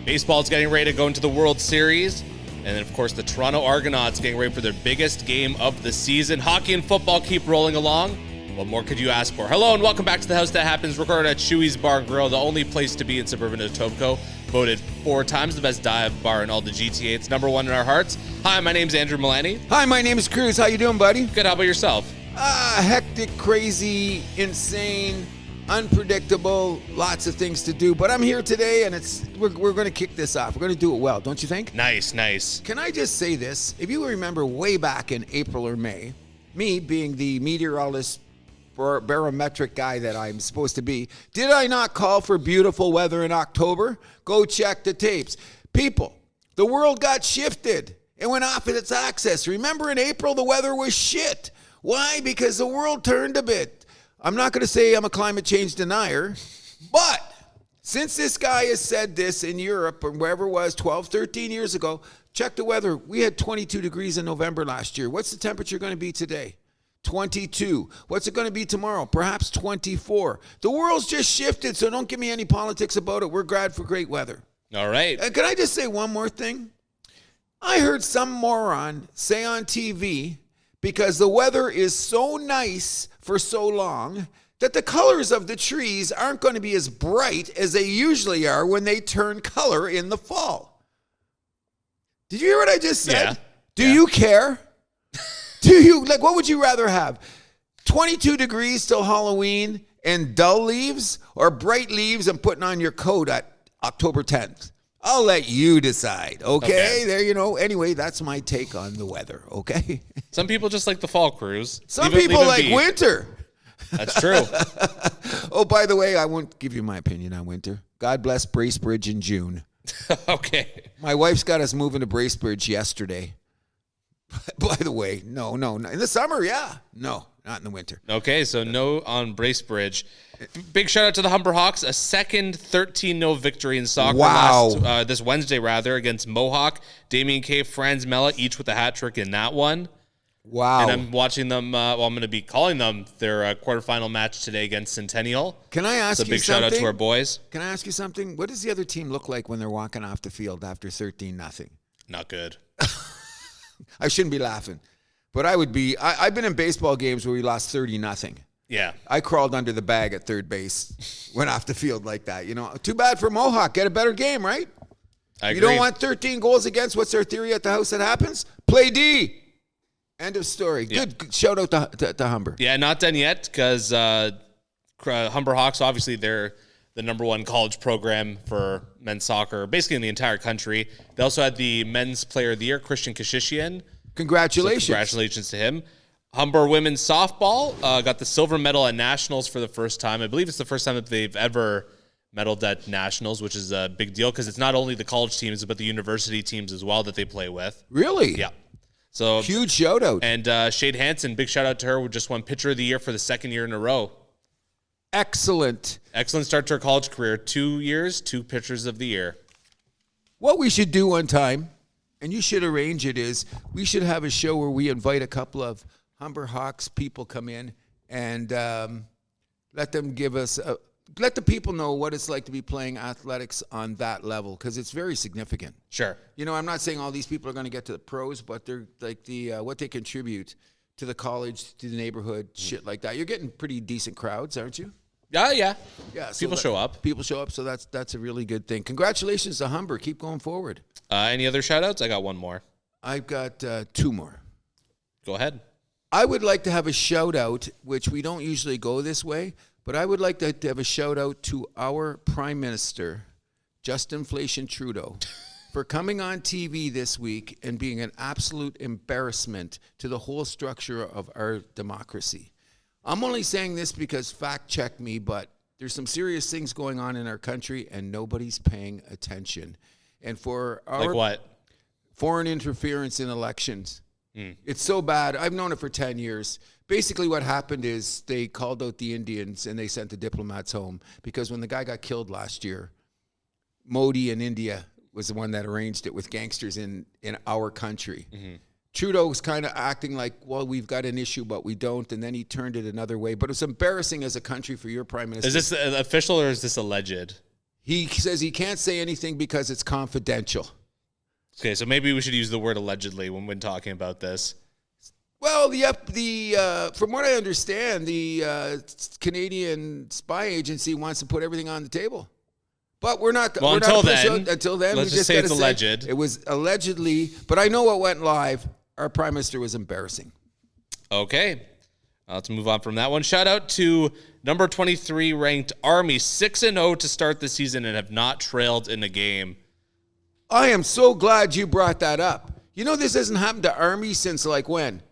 Baseball's getting ready to go into the World Series. And then, of course, the Toronto Argonauts getting ready for their biggest game of the season. Hockey and football keep rolling along. What more could you ask for? Hello and welcome back to The House That Happens, recorded at Schuey's Bar and Grill, the only place to be in suburban Etobicoke. Voted 4 times the best dive bar in all the GTA. It's number 1 in our hearts. Hi, my name's Andrew Milani. Hi, my name is Cruz. How you doing, buddy? Good, how about yourself? Hectic, crazy, insane, unpredictable, lots of things to do. But I'm here today, and we're going to kick this off. We're going to do it well, don't you think? Nice. Can I just say this? If you remember way back in April or May, me being the meteorologist, barometric guy that I'm supposed to be, did I not call for beautiful weather in October? Go check the tapes. People, the world got shifted. It went off its axis. Remember in April, the weather was shit. Why? Because the world turned a bit. I'm not going to say I'm a climate change denier, but since this guy has said this in Europe or wherever it was 12, 13 years ago, check the weather. We had 22 degrees in November last year. What's the temperature going to be today? 22. What's it going to be tomorrow? Perhaps 24. The world's just shifted, so don't give me any politics about it. We're glad for great weather. All right. Can I just say one more thing? I heard some moron say on TV, because the weather is so nice for so long, that the colors of the trees aren't going to be as bright as they usually are when they turn color in the fall. Did you hear what I just said? Yeah. Do you care? What would you rather have? 22 degrees till Halloween and dull leaves, or bright leaves and putting on your coat at October 10th? I'll let you decide, okay? There you know. Anyway, that's my take on the weather, okay? Some people just like the fall, Cruz. Some people like winter. That's true. Oh, by the way, I won't give you my opinion on winter. God bless Bracebridge in June. Okay. My wife's got us moving to Bracebridge yesterday. By the way, no. In the summer, yeah. No, not in the winter. Okay, so no on Bracebridge. Big shout out to the Humber Hawks. A second 13-0 victory in soccer. Wow. This Wednesday, against Mohawk. Damien K, Franz Mella, each with a hat trick in that one. Wow. And I'm watching them, I'm going to be calling them their quarterfinal match today against Centennial. Can I ask you something? So big shout out to our boys. Can I ask you something? What does the other team look like when they're walking off the field after 13-0? Not good. I shouldn't be laughing, but I would be. I've been in baseball games where we lost 30-0. Yeah. I crawled under the bag at third base, went off the field like that. You know, too bad for Mohawk. Get a better game, right? I agree. You don't want 13 goals against. What's their theory at the house that happens? Play D. End of story. Yeah. Good shout out to Humber. Yeah, not done yet because Humber Hawks, obviously, they're the number 1 college program for men's soccer, basically in the entire country. They also had the Men's Player of the Year, Christian Kashishian. Congratulations. So congratulations to him. Humber women's softball got the silver medal at Nationals for the first time. I believe it's the first time that they've ever medaled at Nationals, which is a big deal because it's not only the college teams, but the university teams as well that they play with. Really? Yeah. So huge shout out. And Shade Hansen, big shout out to her, who just won Pitcher of the Year for the second year in a row. Excellent start to her college career. 2 years, 2 Pitchers of the Year. What we should do one time, and you should arrange it, is we should have a show where we invite a couple of Humber Hawks people come in and let them give us, let the people know what it's like to be playing athletics on that level, because it's very significant. Sure. You know, I'm not saying all these people are going to get to the pros, but they're like what they contribute to the college, to the neighborhood, shit like that. You're getting pretty decent crowds, aren't you? Yeah. So people show up. People show up, so that's a really good thing. Congratulations to Humber. Keep going forward. Any other shout-outs? I got one more. I've got 2 more. Go ahead. I would like to have a shout-out, which we don't usually go this way, but I would like to have a shout-out to our Prime Minister, Justin Inflation Trudeau, for coming on TV this week and being an absolute embarrassment to the whole structure of our democracy. I'm only saying this because fact check me, but there's some serious things going on in our country and nobody's paying attention. And for our like what? Foreign interference in elections. It's so bad. I've known it for 10 years. Basically what happened is they called out the Indians and they sent the diplomats home because when the guy got killed last year, Modi in India was the one that arranged it with gangsters in our country. Mm-hmm. Trudeau was kind of acting like, well, we've got an issue, but we don't. And then he turned it another way. But it's embarrassing as a country for your prime minister. Is this official or is this alleged? He says he can't say anything because it's confidential. Okay, so maybe we should use the word allegedly when talking about this. Well, from what I understand, the Canadian spy agency wants to put everything on the table. But we're not. Well, we're until not then, let's just say it's alleged. It was allegedly, but I know what went live. Our prime minister was embarrassing. Okay, let's move on from that one. Shout out to number 23 ranked Army, 6-0 to start the season and have not trailed in a game. I am so glad you brought that up. You know, this hasn't happened to Army since like when?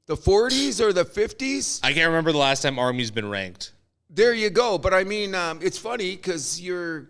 The 40s or the 50s? I can't remember the last time Army's been ranked. There you go. But I mean, it's funny because your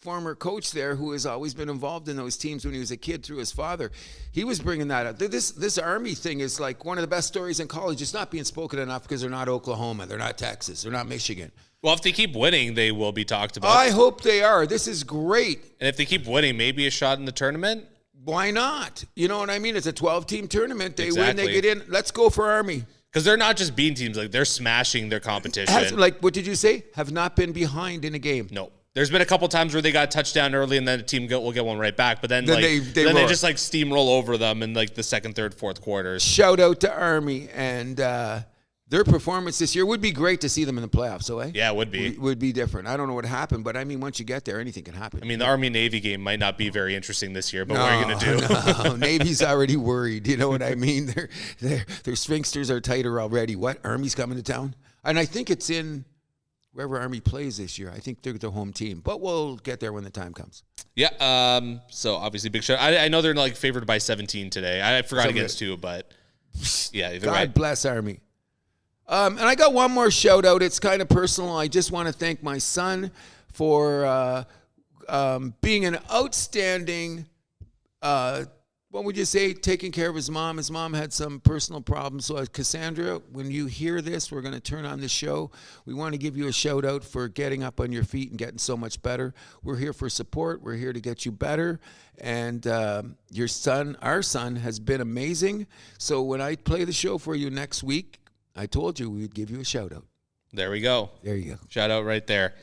former coach there, who has always been involved in those teams when he was a kid through his father, he was bringing that up. This Army thing is like one of the best stories in college. It's not being spoken enough because they're not Oklahoma, they're not Texas, they're not Michigan. Well, if they keep winning, they will be talked about. I hope they are. This is great. And if they keep winning, maybe a shot in the tournament? Why not? You know what I mean? It's a 12-team tournament. They Exactly. win, they get in. Let's go for Army. Because they're not just beating teams. Like, they're smashing their competition. What did you say? Have not been behind in a game. No. There's been a couple times where they got a touchdown early and then the team will get one right back. But then they just like steamroll over them in like the second, third, fourth quarters. Shout out to Army and their performance this year. Would be great to see them in the playoffs. So, yeah, it would be. Would be different. I don't know what happened, but I mean, once you get there, anything can happen. I mean, the Army-Navy game might not be very interesting this year, but what are you going to do? No, Navy's already worried. You know what I mean? Their sphincters are tighter already. What? Army's coming to town? And I think it's in wherever Army plays this year. I think they're the home team, but we'll get there when the time comes. Yeah. So obviously, big shout. I know they're like favored by 17 today. I forgot against 2, but yeah. God bless Army. And I got one more shout out. It's kind of personal. I just want to thank my son for being an outstanding, what would you say, taking care of his mom. His mom had some personal problems. So Cassandra, when you hear this, we're going to turn on the show. We want to give you a shout out for getting up on your feet and getting so much better. We're here for support. We're here to get you better. And your son, our son, has been amazing. So when I play the show for you next week, I told you we'd give you a shout out. There we go. There you go. Shout out right there.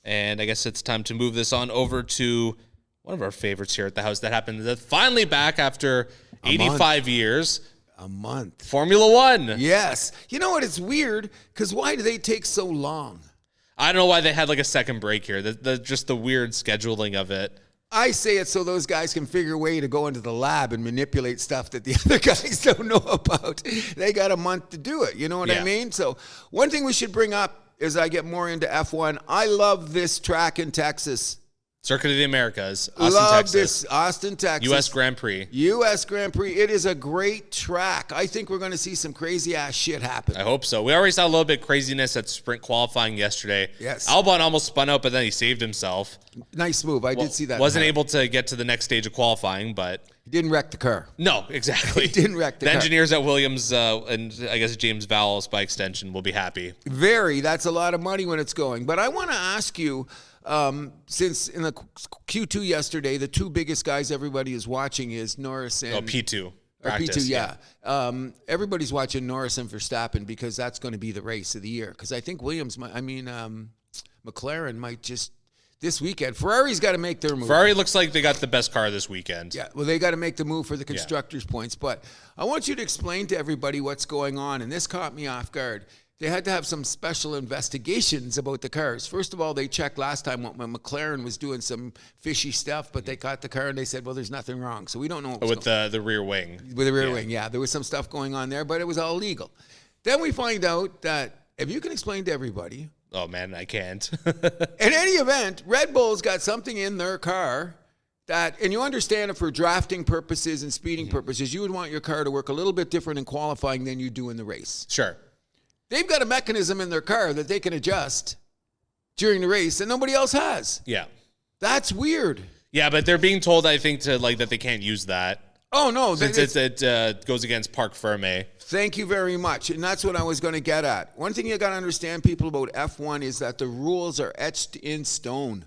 And I guess it's time to move this on over to one of our favorites here at the house that happened. That's finally back after 85 years. A month. Formula One. Yes. You know what? It's weird because why do they take so long? I don't know why they had like a second break here. Just the weird scheduling of it. I say it so those guys can figure a way to go into the lab and manipulate stuff that the other guys don't know about. They got a month to do it. You know what I mean? So one thing we should bring up as I get more into F1, I love this track in Texas. Circuit of the Americas, Austin, Texas. U.S. Grand Prix. U.S. Grand Prix. It is a great track. I think we're going to see some crazy-ass shit happen. I hope so. We already saw a little bit of craziness at sprint qualifying yesterday. Yes. Albon almost spun out, but then he saved himself. Nice move. I did see that. Wasn't able to get to the next stage of qualifying, but... He didn't wreck the car. No, exactly. He didn't wreck the car. The engineers at Williams and I guess James Vowles by extension will be happy. Very. That's a lot of money when it's going. But I want to ask you... since in the Q2 yesterday, the two biggest guys everybody is watching is Norris and... P2. Practice, P2, yeah. Everybody's watching Norris and Verstappen because that's going to be the race of the year. Because I think McLaren might just... This weekend, Ferrari's got to make their move. Ferrari looks like they got the best car this weekend. Yeah, well, they got to make the move for the constructors' points. But I want you to explain to everybody what's going on, and this caught me off guard. They had to have some special investigations about the cars. First of all, they checked last time when McLaren was doing some fishy stuff, but they caught the car and they said, well, there's nothing wrong. So we don't know what was with the rear wing. With the rear wing, yeah. There was some stuff going on there, but it was all legal. Then we find out that, if you can explain to everybody... Oh, man, I can't. In any event, Red Bull's got something in their car that, and you understand it for drafting purposes and speeding purposes, you would want your car to work a little bit different in qualifying than you do in the race. Sure. They've got a mechanism in their car that they can adjust during the race that nobody else has. Yeah. That's weird. Yeah, but they're being told, I think, that they can't use that. Oh, no. Since it goes against Parc Ferme. Thank you very much. And that's what I was going to get at. One thing you got to understand, people, about F1 is that the rules are etched in stone.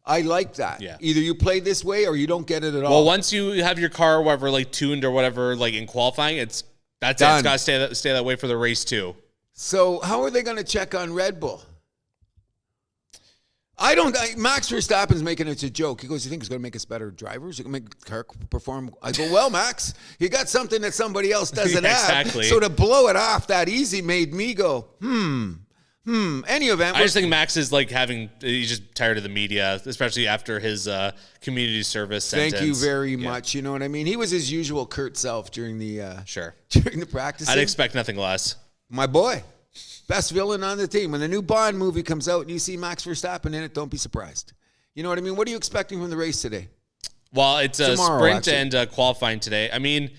I like that. Yeah. Either you play this way or you don't get it at all. Well, once you have your car, whatever, like tuned or whatever, like in qualifying, that's done. It's got to stay that way for the race too. So how are they going to check on Red Bull? Max Verstappen's making it a joke. He goes, you think it's going to make us better drivers? It's going to make the car perform? I go, well, Max, you got something that somebody else doesn't have. Exactly. So to blow it off that easy made me go, Any event. I just think Max is like he's just tired of the media, especially after his community service sentence. Thank you very much. You know what I mean? He was his usual curt self during the during the practice. I'd expect nothing less. My boy. Best villain on the team. When the new Bond movie comes out and you see Max Verstappen in it, don't be surprised. You know what I mean? What are you expecting from the race today? Well, it's a Tomorrow, sprint actually. and qualifying today. I mean,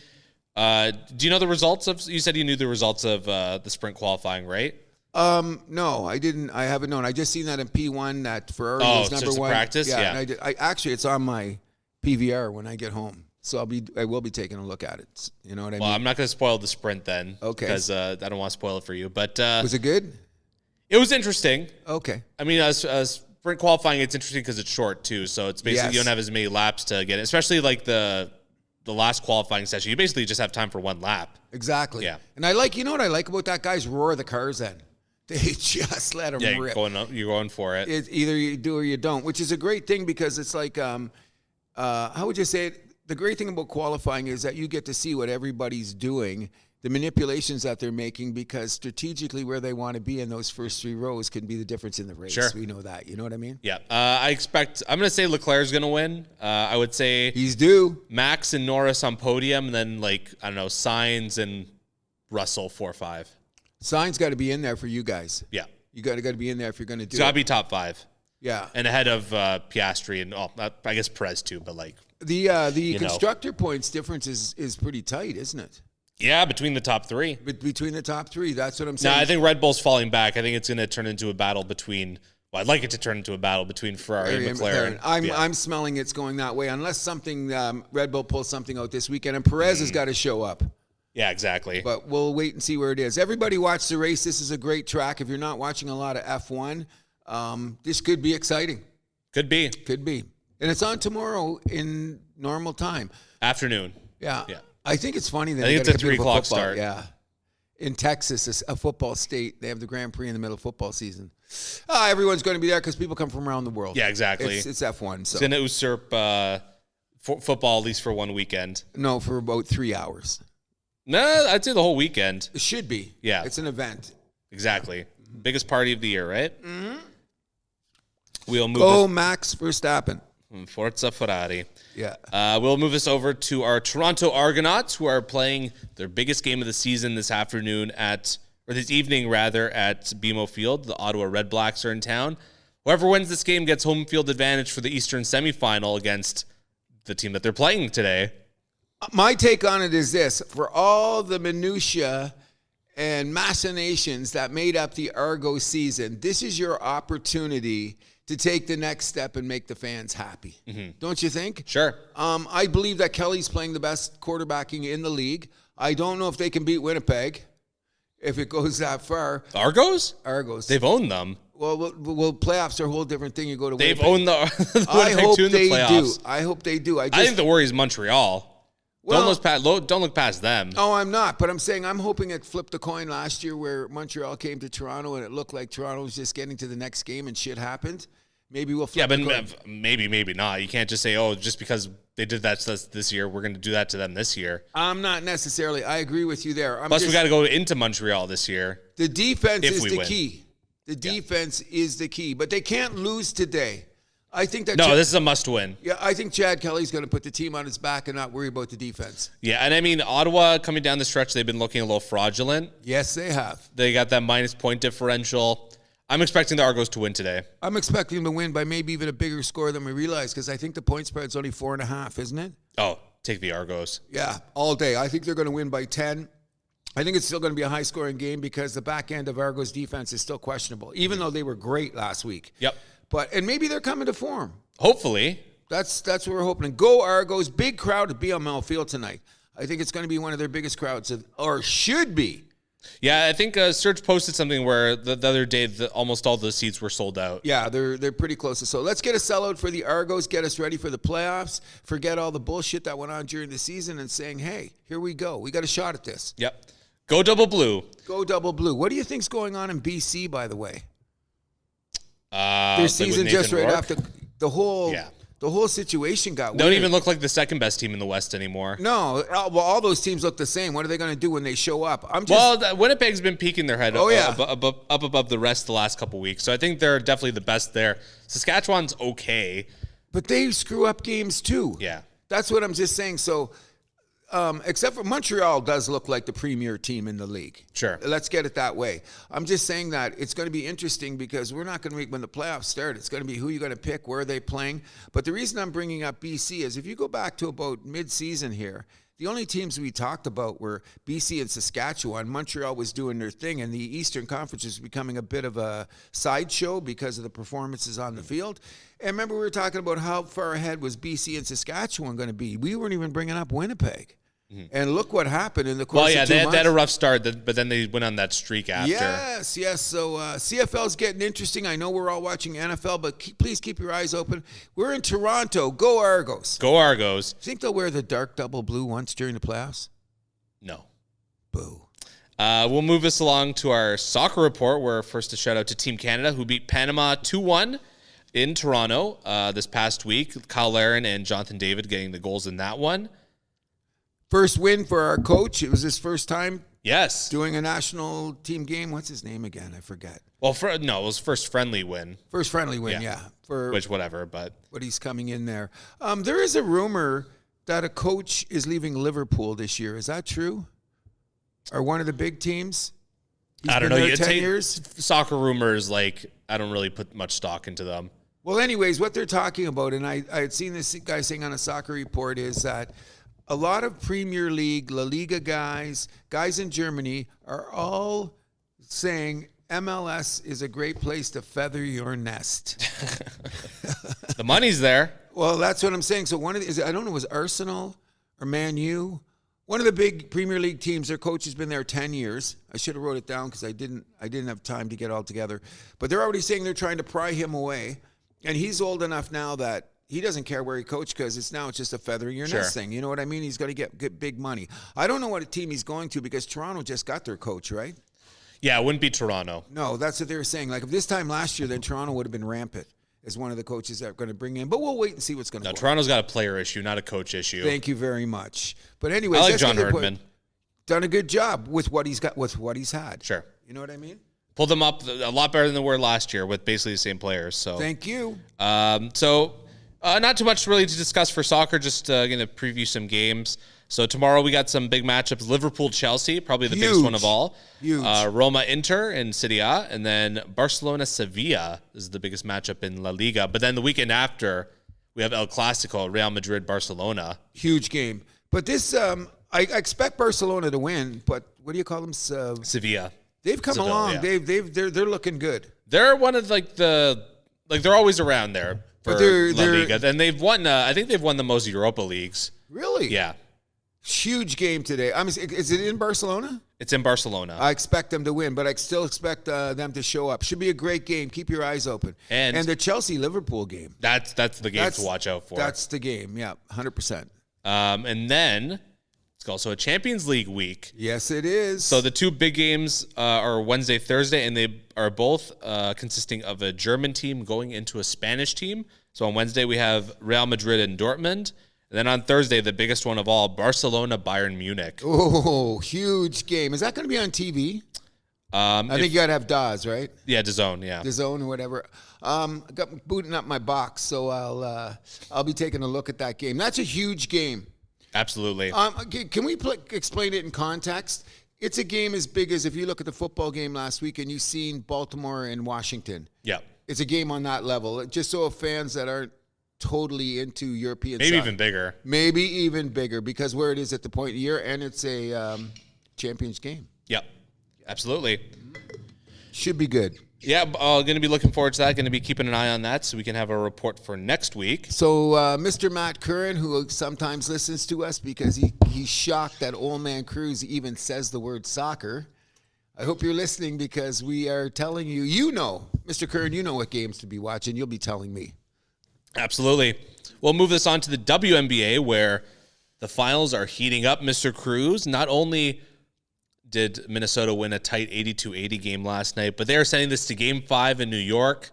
do you know the results of? You said you knew the results of the sprint qualifying, right? No, I didn't. I haven't known. I just seen that in P1 that Ferrari was number just a one. practice? Yeah. And I actually, it's on my PVR when I get home. So I will be taking a look at it. You know what I mean? Well, I'm not going to spoil the sprint then. Okay. Because I don't want to spoil it for you. But was it good? It was interesting. Okay. I mean, as sprint qualifying, it's interesting because it's short too. So it's basically you don't have as many laps to get it, especially like the last qualifying session. You basically just have time for one lap. Exactly. Yeah. And you know what I like about that guy's roar the cars then. They just let him rip. You're going for it. Either you do or you don't, which is a great thing because it's like, how would you say it? The great thing about qualifying is that you get to see what everybody's doing, the manipulations that they're making, because strategically where they want to be in those first three rows can be the difference in the race. Sure. We know that. You know what I mean? Yeah. I'm going to say Leclerc's going to win. I would say he's due. Max and Norris on podium, and then Sainz and Russell 4-5. Sainz got to be in there for you guys. Yeah. You got to be in there if you're going to do it. It's got to be top 5. Yeah. And ahead of Piastri and I guess Perez too, but the constructor points difference is pretty tight, isn't it? Yeah, between the top 3. Between the top 3, that's what I'm saying. No, I think Red Bull's falling back. I think it's going to turn into a battle between. Well, I'd like it to turn into a battle between Ferrari and McLaren. I'm smelling it's going that way unless something Red Bull pulls something out this weekend, and Perez has got to show up. Yeah, exactly. But we'll wait and see where it is. Everybody watch the race. This is a great track. If you're not watching a lot of F1, this could be exciting. Could be. And it's on tomorrow in normal time. Afternoon. Yeah. I think it's funny that I think it's a 3 o'clock start. Yeah. In Texas, a football state, they have the Grand Prix in the middle of football season. Everyone's going to be there because people come from around the world. Yeah, exactly. It's F1. So. It's going to usurp football at least for one weekend. No, for about 3 hours. No, I'd say the whole weekend. It should be. Yeah. It's an event. Exactly. Biggest party of the year, right? Mm-hmm. We'll move Go Max Verstappen. Forza Ferrari. Yeah. We'll move this over to our Toronto Argonauts, who are playing their biggest game of the season this evening, at BMO Field. The Ottawa Red Blacks are in town. Whoever wins this game gets home field advantage for the Eastern semifinal against the team that they're playing today. My take on it is this. For all the minutia and machinations that made up the Argos season, this is your opportunity to take the next step and make the fans happy. Mm-hmm. Don't you think? Sure. I believe that Kelly's playing the best quarterbacking in the league. I don't know if they can beat Winnipeg if it goes that far. Argos? They've owned them. Well, playoffs are a whole different thing. You go to They've Winnipeg. owned the Winnipeg too in the playoffs. I hope they do. I think the worry is Montreal. Don't look past them. Oh, I'm not. But I'm saying I'm hoping it flipped the coin last year where Montreal came to Toronto and it looked like Toronto was just getting to the next game and shit happened. Maybe we'll flip the coin. Yeah, but maybe not. You can't just say, just because they did that to us this year, we're going to do that to them this year. I'm not necessarily. I agree with you there. Plus, we got to go into Montreal this year. The defense is the key. The defense is the key. But they can't lose today. I think that this is a must-win. Yeah, I think Chad Kelly's going to put the team on his back and not worry about the defense. Yeah, and I mean, Ottawa coming down the stretch, they've been looking a little fraudulent. Yes, they have. They got that minus point differential. I'm expecting the Argos to win today. I'm expecting them to win by maybe even a bigger score than we realize because I think the point spread's only 4.5, isn't it? Oh, take the Argos. Yeah, all day. I think they're going to win by 10. I think it's still going to be a high-scoring game because the back end of Argos' defense is still questionable, even though they were great last week. Yep. And maybe they're coming to form. Hopefully. That's what we're hoping. Go Argos. Big crowd at BMO Field tonight. I think it's going to be one of their biggest crowds, or should be. Yeah, I think Serge posted something where the other day almost all the seats were sold out. Yeah, they're pretty close to sold. Let's get a sellout for the Argos, get us ready for the playoffs, forget all the bullshit that went on during the season and saying, hey, here we go. We got a shot at this. Yep. Go Double Blue. Go Double Blue. What do you think's going on in BC, by the way? Their season just right after the whole situation got weird. Don't even look like the second best team in the West anymore. No, well, all those teams look the same. What are they going to do when they show up? Winnipeg's been peeking their head up above the rest the last couple weeks, so I think they're definitely the best there. Saskatchewan's okay. But they screw up games too. Yeah. That's what I'm just saying. So, except for Montreal does look like the premier team in the league. Sure. Let's get it that way. I'm just saying that it's going to be interesting because we're not going to when the playoffs start, it's going to be who you're going to pick, where are they playing. But the reason I'm bringing up BC is if you go back to about mid-season here, the only teams we talked about were BC and Saskatchewan. Montreal was doing their thing, and the Eastern Conference is becoming a bit of a sideshow because of the performances on the field. And remember, we were talking about how far ahead was BC and Saskatchewan going to be. We weren't even bringing up Winnipeg. Mm-hmm. And look what happened in the course of 2 months. They had a rough start, but then they went on that streak after. Yes. So CFL's getting interesting. I know we're all watching NFL, but please keep your eyes open. We're in Toronto. Go Argos. Go Argos. Think they'll wear the dark double blue once during the playoffs? No. Boo. We'll move this along to our soccer report, where first a shout out to Team Canada, who beat Panama 2-1 in Toronto this past week. Kyle Larin and Jonathan David getting the goals in that one. First win for our coach. It was his first time doing a national team game. What's his name again? I forget. Well, it was first friendly win. First friendly win, yeah. But he's coming in there. There is a rumor that a coach is leaving Liverpool this year. Is that true? Or one of the big teams? I don't know. There 10 years? Soccer rumors, I don't really put much stock into them. Well, anyways, what they're talking about, and I had seen this guy saying on a soccer report, is that a lot of Premier League, La Liga guys in Germany are all saying MLS is a great place to feather your nest. The money's there. Well, that's what I'm saying. So I don't know, was Arsenal or Man U? One of the big Premier League teams, their coach has been there 10 years. I should have wrote it down because I didn't have time to get all together. But they're already saying they're trying to pry him away. And he's old enough now that he doesn't care where he coached because it's just a feathering your nest thing. You know what I mean? He's going to get big money. I don't know what a team he's going to because Toronto just got their coach, right? Yeah, it wouldn't be Toronto. No, that's what they were saying. Like if this time last year, then Toronto would have been rampant as one of the coaches that are going to bring in. But we'll wait and see what's going to go. Toronto's got a player issue, not a coach issue. Thank you very much. But anyways, I like John Herdman. Done a good job with what he's got, with what he's had. Sure. You know what I mean? Pulled them up a lot better than they were last year with basically the same players. So thank you. Not too much really to discuss for soccer, just going to preview some games. So tomorrow we got some big matchups. Liverpool-Chelsea, probably the biggest one of all. Huge. Roma-Inter in Serie A, and then Barcelona-Sevilla is the biggest matchup in La Liga. But then the weekend after, we have El Clasico, Real Madrid-Barcelona. Huge game. But this, I expect Barcelona to win, but what do you call them? Sevilla. They've come along. Yeah. They're looking good. They're one of they're always around there. For La Liga. And they've won, I think they've won the most Europa Leagues. Really? Yeah. Huge game today. Is it in Barcelona? It's in Barcelona. I expect them to win, but I still expect them to show up. Should be a great game. Keep your eyes open. And the Chelsea-Liverpool game. That's the game to watch out for. That's the game, yeah, 100%. And then it's also a Champions League week. Yes, it is. So the two big games are Wednesday, Thursday, and they are both consisting of a German team going into a Spanish team. So on Wednesday, we have Real Madrid and Dortmund. And then on Thursday, the biggest one of all, Barcelona-Bayern Munich. Oh, huge game. Is that going to be on TV? I think you got to have DAZN, right? Yeah, DAZN, yeah. DAZN or whatever. Got booting up my box, so I'll be taking a look at that game. That's a huge game. Absolutely. Can we explain it in context? It's a game as big as if you look at the football game last week and you've seen Baltimore and Washington. Yeah. It's a game on that level. Just so fans that aren't totally into European maybe soccer. Maybe even bigger because where it is at the point of the year, and it's a Champions game. Yep. Absolutely. Should be good. Yeah, going to be looking forward to that. Going to be keeping an eye on that so we can have a report for next week. So Mr. Matt Curran, who sometimes listens to us because he's shocked that old man Cruz even says the word soccer. I hope you're listening because we are telling you, Mr. Curran, you know what games to be watching. You'll be telling me. Absolutely. We'll move this on to the WNBA where the finals are heating up. Mr. Cruz, not only did Minnesota win a tight 82-80 game last night, but they are sending this to Game 5 in New York.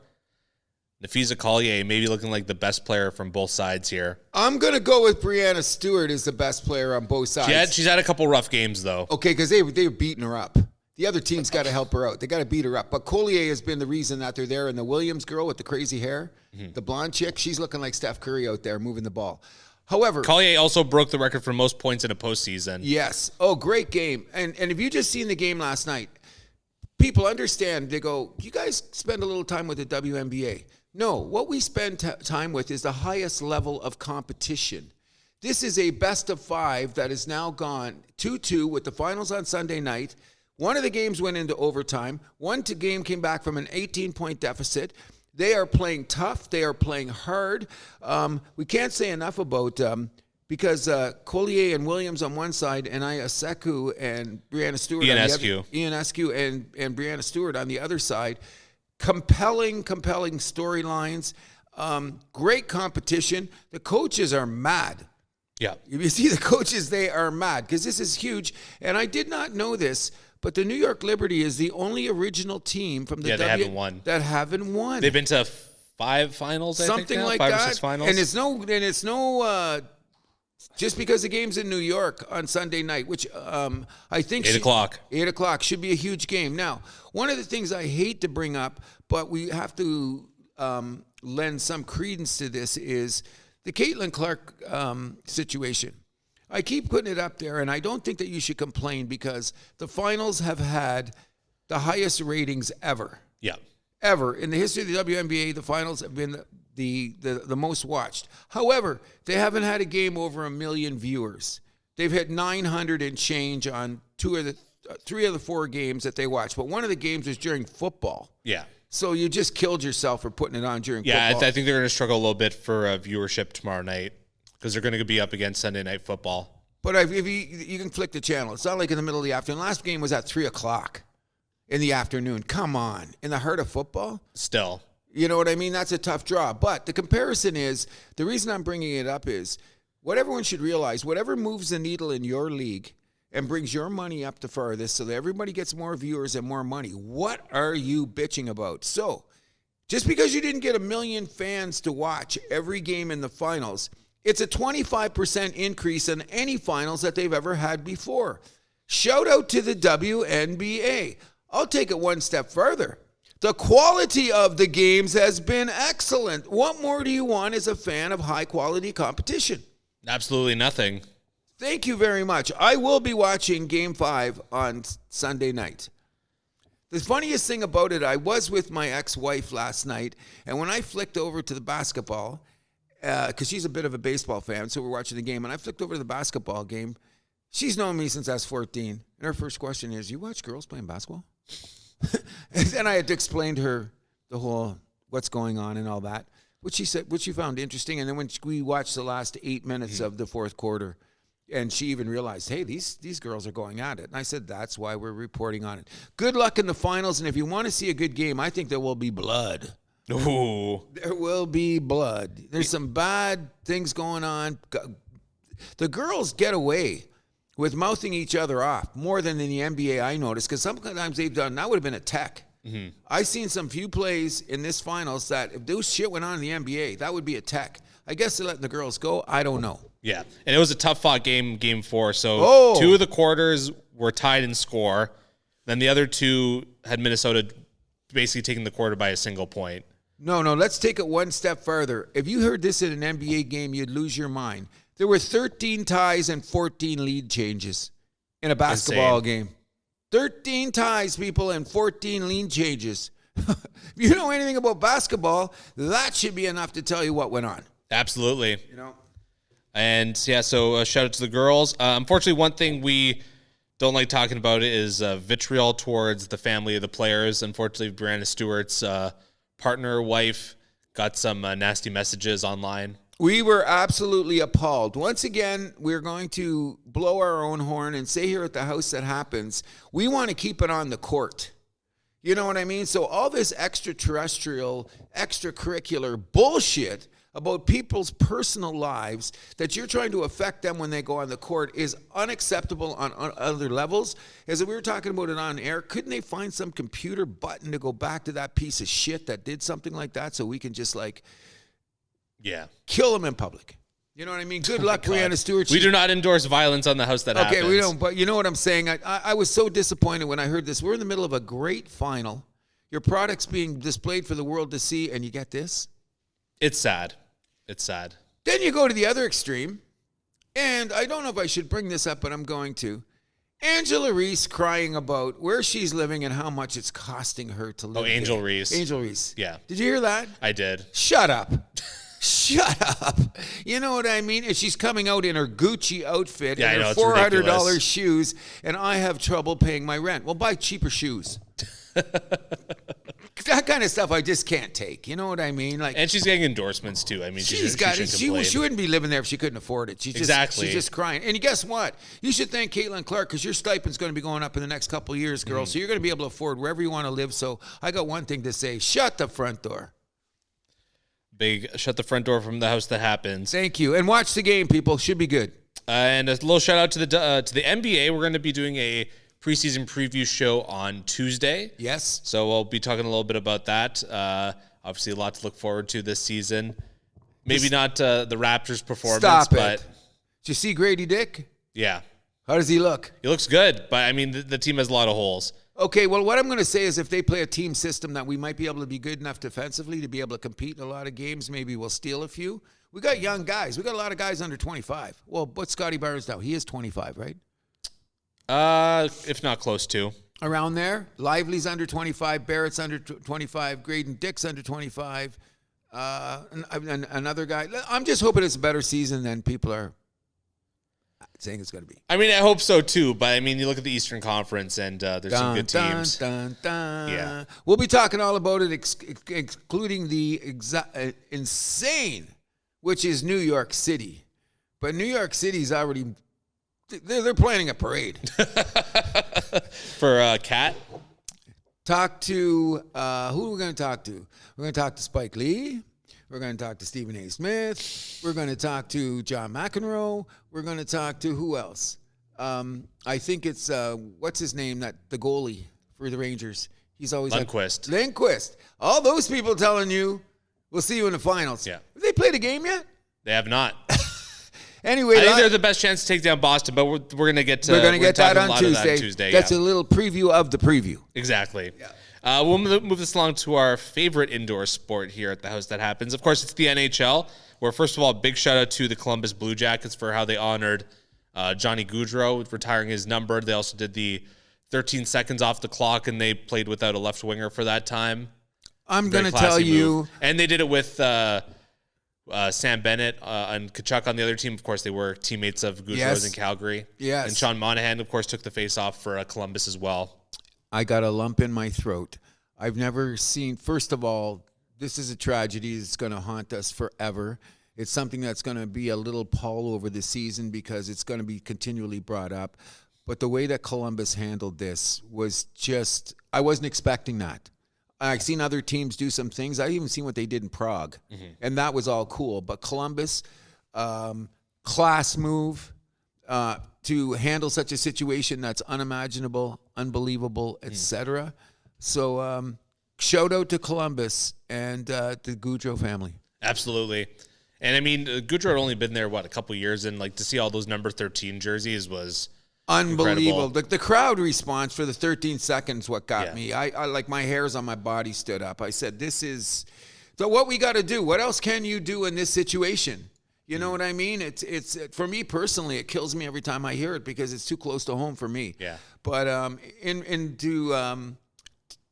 Nafisa Collier maybe looking like the best player from both sides here. I'm going to go with Brianna Stewart as the best player on both sides. She's had a couple rough games, though. Okay, because they were beating her up. The other team's got to help her out. They got to beat her up. But Collier has been the reason that they're there. And the Williams girl with the crazy hair, the blonde chick, she's looking like Steph Curry out there moving the ball. However, Collier also broke the record for most points in a postseason. Yes. Oh, great game. And if you just seen the game last night, people understand. They go, you guys spend a little time with the WNBA. No, what we spend time with is the highest level of competition. This is a best of 5 that is now gone 2-2 with the finals on Sunday night. One of the games went into overtime. One game came back from an 18-point deficit. They are playing tough. They are playing hard. We can't say enough about because Collier and Williams on one side, and Ioseku and Brianna Stewart on the other. Ionescu and Brianna Stewart on the other side. Compelling storylines. Great competition. The coaches are mad. Yeah. You see the coaches, they are mad because this is huge. And I did not know this, but the New York Liberty is the only original team from the they haven't won. That haven't won. They've been to 5 finals, I Something think now, like 5 that. or 6 finals. And it's no just because the game's in New York on Sunday night, which I think 8 o'clock. 8 o'clock should be a huge game. Now, one of the things I hate to bring up, but we have to lend some credence to this, is the Caitlin Clark situation. I keep putting it up there, and I don't think that you should complain because the finals have had the highest ratings ever. Yeah. Ever. In the history of the WNBA, the finals have been the most watched. However, they haven't had a game over 1 million viewers. They've had 900 and change on 3 of the 4 games that they watched. But one of the games was during football. Yeah. So you just killed yourself for putting it on during football. Yeah, I think they're going to struggle a little bit for viewership tomorrow night because they're going to be up against Sunday Night Football. But if you can flick the channel. It's not like in the middle of the afternoon. Last game was at 3 o'clock in the afternoon. Come on. In the heart of football? Still. You know what I mean? That's a tough draw. But the comparison is, the reason I'm bringing it up is, what everyone should realize, whatever moves the needle in your league and brings your money up the farthest so that everybody gets more viewers and more money, what are you bitching about? So, just because you didn't get 1 million fans to watch every game in the finals, it's a 25% increase in any finals that they've ever had before. Shout out to the WNBA. I'll take it one step further. The quality of the games has been excellent. What more do you want as a fan of high-quality competition? Absolutely nothing. Thank you very much. I will be watching Game 5 on Sunday night. The funniest thing about it, I was with my ex-wife last night, and when I flicked over to the basketball, because she's a bit of a baseball fan, so we're watching the game, and I flicked over to the basketball game. She's known me since I was 14, and her first question is, you watch girls playing basketball? And then I had to explain to her the whole what's going on and all that, which she said, which she found interesting. And then when we watched the last 8 minutes of the fourth quarter, and she even realized, hey, these girls are going at it. And I said, that's why we're reporting on it. Good luck in the finals, and if you want to see a good game, I think there will be blood. Ooh. There will be blood. There's some bad things going on. The girls get away with mouthing each other off more than in the NBA, I noticed, because sometimes they've done, that would have been a tech. Mm-hmm. I've seen some few plays in this finals that if those shit went on in the NBA, that would be a tech. I guess they're letting the girls go. I don't know. Yeah, and it was a tough fought game 4. So 2 of the quarters were tied in score. Then the other 2 had Minnesota basically taking the quarter by a single point. No, let's take it one step further. If you heard this in an NBA game, you'd lose your mind. There were 13 ties and 14 lead changes in a basketball game. 13 ties, people, and 14 lead changes. If you know anything about basketball, that should be enough to tell you what went on. Absolutely. You know? And, yeah, so shout out to the girls. Unfortunately, one thing we don't like talking about is vitriol towards the family of the players. Unfortunately, Brianna Stewart's partner, wife, got some nasty messages online. We were absolutely appalled. Once again, we're going to blow our own horn and say here at the house that happens, we want to keep it on the court. You know what I mean? So all this extraterrestrial, extracurricular bullshit about people's personal lives that you're trying to affect them when they go on the court is unacceptable on other levels. As we were talking about it on air, couldn't they find some computer button to go back to that piece of shit that did something like that so we can just kill them in public? You know what I mean? Good luck, Brianna Stewart. We do not endorse violence on the House That Happens. Okay, we don't, but you know what I'm saying? I was so disappointed when I heard this. We're in the middle of a great final. Your product's being displayed for the world to see, and you get this? It's sad. It's sad. Then you go to the other extreme, and I don't know if I should bring this up, but I'm going to. Angela Reese crying about where she's living and how much it's costing her to live. Oh, Angel there. Reese. Angel Reese. Yeah. Did you hear that? I did. Shut up. Shut up. You know what I mean? And she's coming out in her Gucci outfit and her $400 shoes, and I have trouble paying my rent. Well, buy cheaper shoes. That kind of stuff I just can't take. You know what I mean? And she's getting endorsements too. I mean, she wouldn't be living there if she couldn't afford it. She's just crying. And guess what? You should thank Caitlin Clark because your stipend's going to be going up in the next couple of years, girl. So you're going to be able to afford wherever you want to live. So I got one thing to say: shut the front door. Big shut the front door from the House That Happens. Thank you. And watch the game, people. Should be good. And a little shout out to the NBA. We're going to be doing a preseason preview show on Tuesday. Yes. So we'll be talking a little bit about that. Obviously, a lot to look forward to this season. Maybe not the Raptors' performance. Stop it. But did you see Grady Dick? Yeah. How does he look? He looks good, but I mean, the team has a lot of holes. Okay, well, what I'm going to say is if they play a team system that we might be able to be good enough defensively to be able to compete in a lot of games, maybe we'll steal a few. We got young guys. We got a lot of guys under 25. Well, what's Scotty Barnes now? He is 25, right? If not close to. Around there. Lively's under 25. Barrett's under 25. Graydon Dick's under 25. Another guy. I'm just hoping it's a better season than people are saying it's going to be. I mean, I hope so too, but I mean, you look at the Eastern Conference and there's some good teams. Yeah. We'll be talking all about it, including the insane, which is New York City. But New York City's already, they're planning a parade. For Cat? Talk to, who are we going to talk to? We're going to talk to Spike Lee. We're going to talk to Stephen A. Smith. We're going to talk to John McEnroe. We're going to talk to who else? I think it's, what's his name, the goalie for the Rangers. He's always Lindquist. All those people telling you, we'll see you in the finals. Yeah. Have they played a game yet? They have not. Anyway, I think they're the best chance to take down Boston, but we're going to get to that on Tuesday. That's a little preview of the preview. Exactly. Yeah. We'll move this along to our favorite indoor sport here at the House That Happens. Of course, it's the NHL, where, first of all, big shout-out to the Columbus Blue Jackets for how they honored Johnny Gaudreau, retiring his number. They also did the 13 seconds off the clock, and they played without a left winger for that time. I'm going to tell you. And they did it with Sam Bennett and Tkachuk on the other team. Of course, they were teammates of Gaudreau's in Calgary. Yes. And Sean Monahan, of course, took the face-off for Columbus as well. I got a lump in my throat. I've never seen, first of all, this is a tragedy that's going to haunt us forever. It's something that's going to be a little pall over the season because it's going to be continually brought up. But the way that Columbus handled this was just, I wasn't expecting that. I've seen other teams do some things. I even seen what they did in Prague, and that was all cool. But Columbus, class move, to handle such a situation that's unimaginable, unbelievable, etc. So shout out to Columbus and the Gaudreau family. Absolutely. And I mean, Gaudreau had only been there, a couple years, and to see all those number 13 jerseys was unbelievable. The crowd response for the 13 seconds what got me. I like my hairs on my body stood up. I said, this is so what we got to do. What else can you do in this situation? You know what I mean? It's for me personally, it kills me every time I hear it because it's too close to home for me. Yeah. But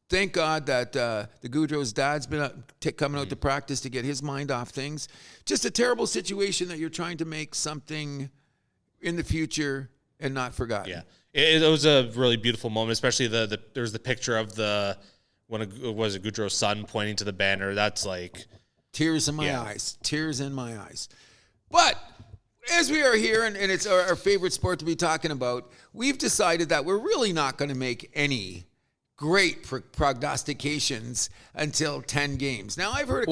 thank God that the Gaudreau's dad's been coming out to practice to get his mind off things. Just a terrible situation that you're trying to make something in the future and not forgotten. Yeah, it was a really beautiful moment, especially there was the picture of when it was a Gaudreau's son pointing to the banner. That's like tears in my eyes. Tears in my eyes. But as we are here, and it's our favorite sport to be talking about, we've decided that we're really not going to make any great prognostications until 10 games. Now, I heard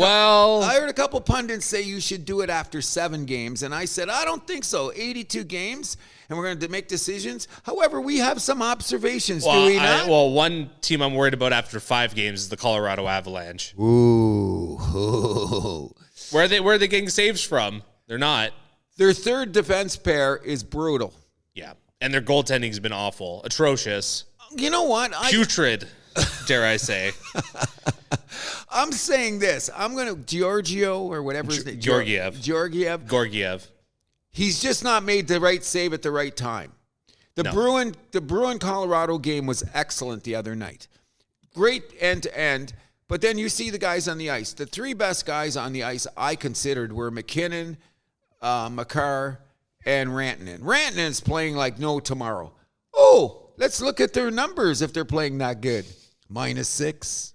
a couple pundits say you should do it after 7 games, and I said, I don't think so. 82 games, and we're going to make decisions. However, we have some observations, do we not? One team I'm worried about after 5 games is the Colorado Avalanche. Ooh. Where are they getting saves from? They're not. Their third defense pair is brutal. Yeah, and their goaltending's been awful. Atrocious. You know what? Putrid, dare I say. I'm saying this. I'm going to Giorgio or whatever his name. Georgiev. He's just not made the right save at the right time. The Bruin Colorado game was excellent the other night. Great end to end. But then you see the guys on the ice. The 3 best guys on the ice I considered were McKinnon, Makar, and Rantanen. Rantanen's playing like no tomorrow. Oh, let's look at their numbers if they're playing that good. -6,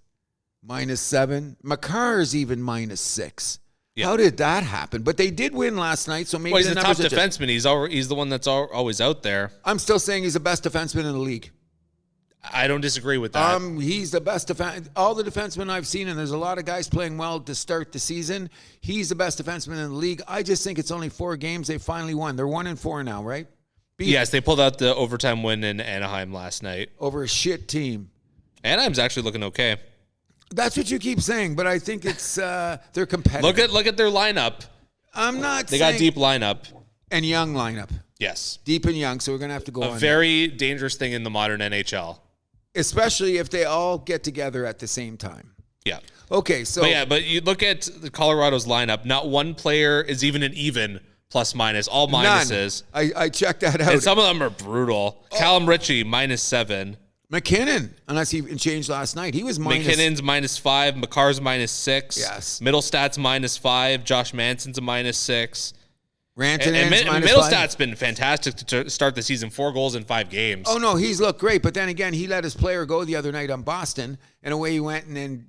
-7. Makar's even -6. Yeah. How did that happen? But they did win last night, so maybe he's the top defenseman. He's the one that's always out there. I'm still saying he's the best defenseman in the league. I don't disagree with that. He's the best all the defensemen I've seen, and there's a lot of guys playing well to start the season. He's the best defenseman in the league. I just think it's only 4 games they finally won. They're 1-4 now, right? Yes, they pulled out the overtime win in Anaheim last night. Over a shit team. Anaheim's actually looking okay. That's what you keep saying, but I think it's they're competitive. Look at their lineup. They got deep lineup. And young lineup. Yes. Deep and young, so we're going to have to go on. A very dangerous thing in the modern NHL. Especially if they all get together at the same time. Yeah. Okay, so... But you look at the Colorado's lineup, not one player is even an even plus-minus. All minuses. I checked that out. And some of them are brutal. Callum Ritchie, -7. McKinnon, unless he changed last night. He was minus... McKinnon's -5. Makar's -6. Yes. Middlestat's -5. Josh Manson's a -6. Rantanen's -5. Middlestat's been fantastic to start the season. 4 goals in 5 games. Oh, no, he's looked great. But then again, he let his player go the other night on Boston, and away he went, and then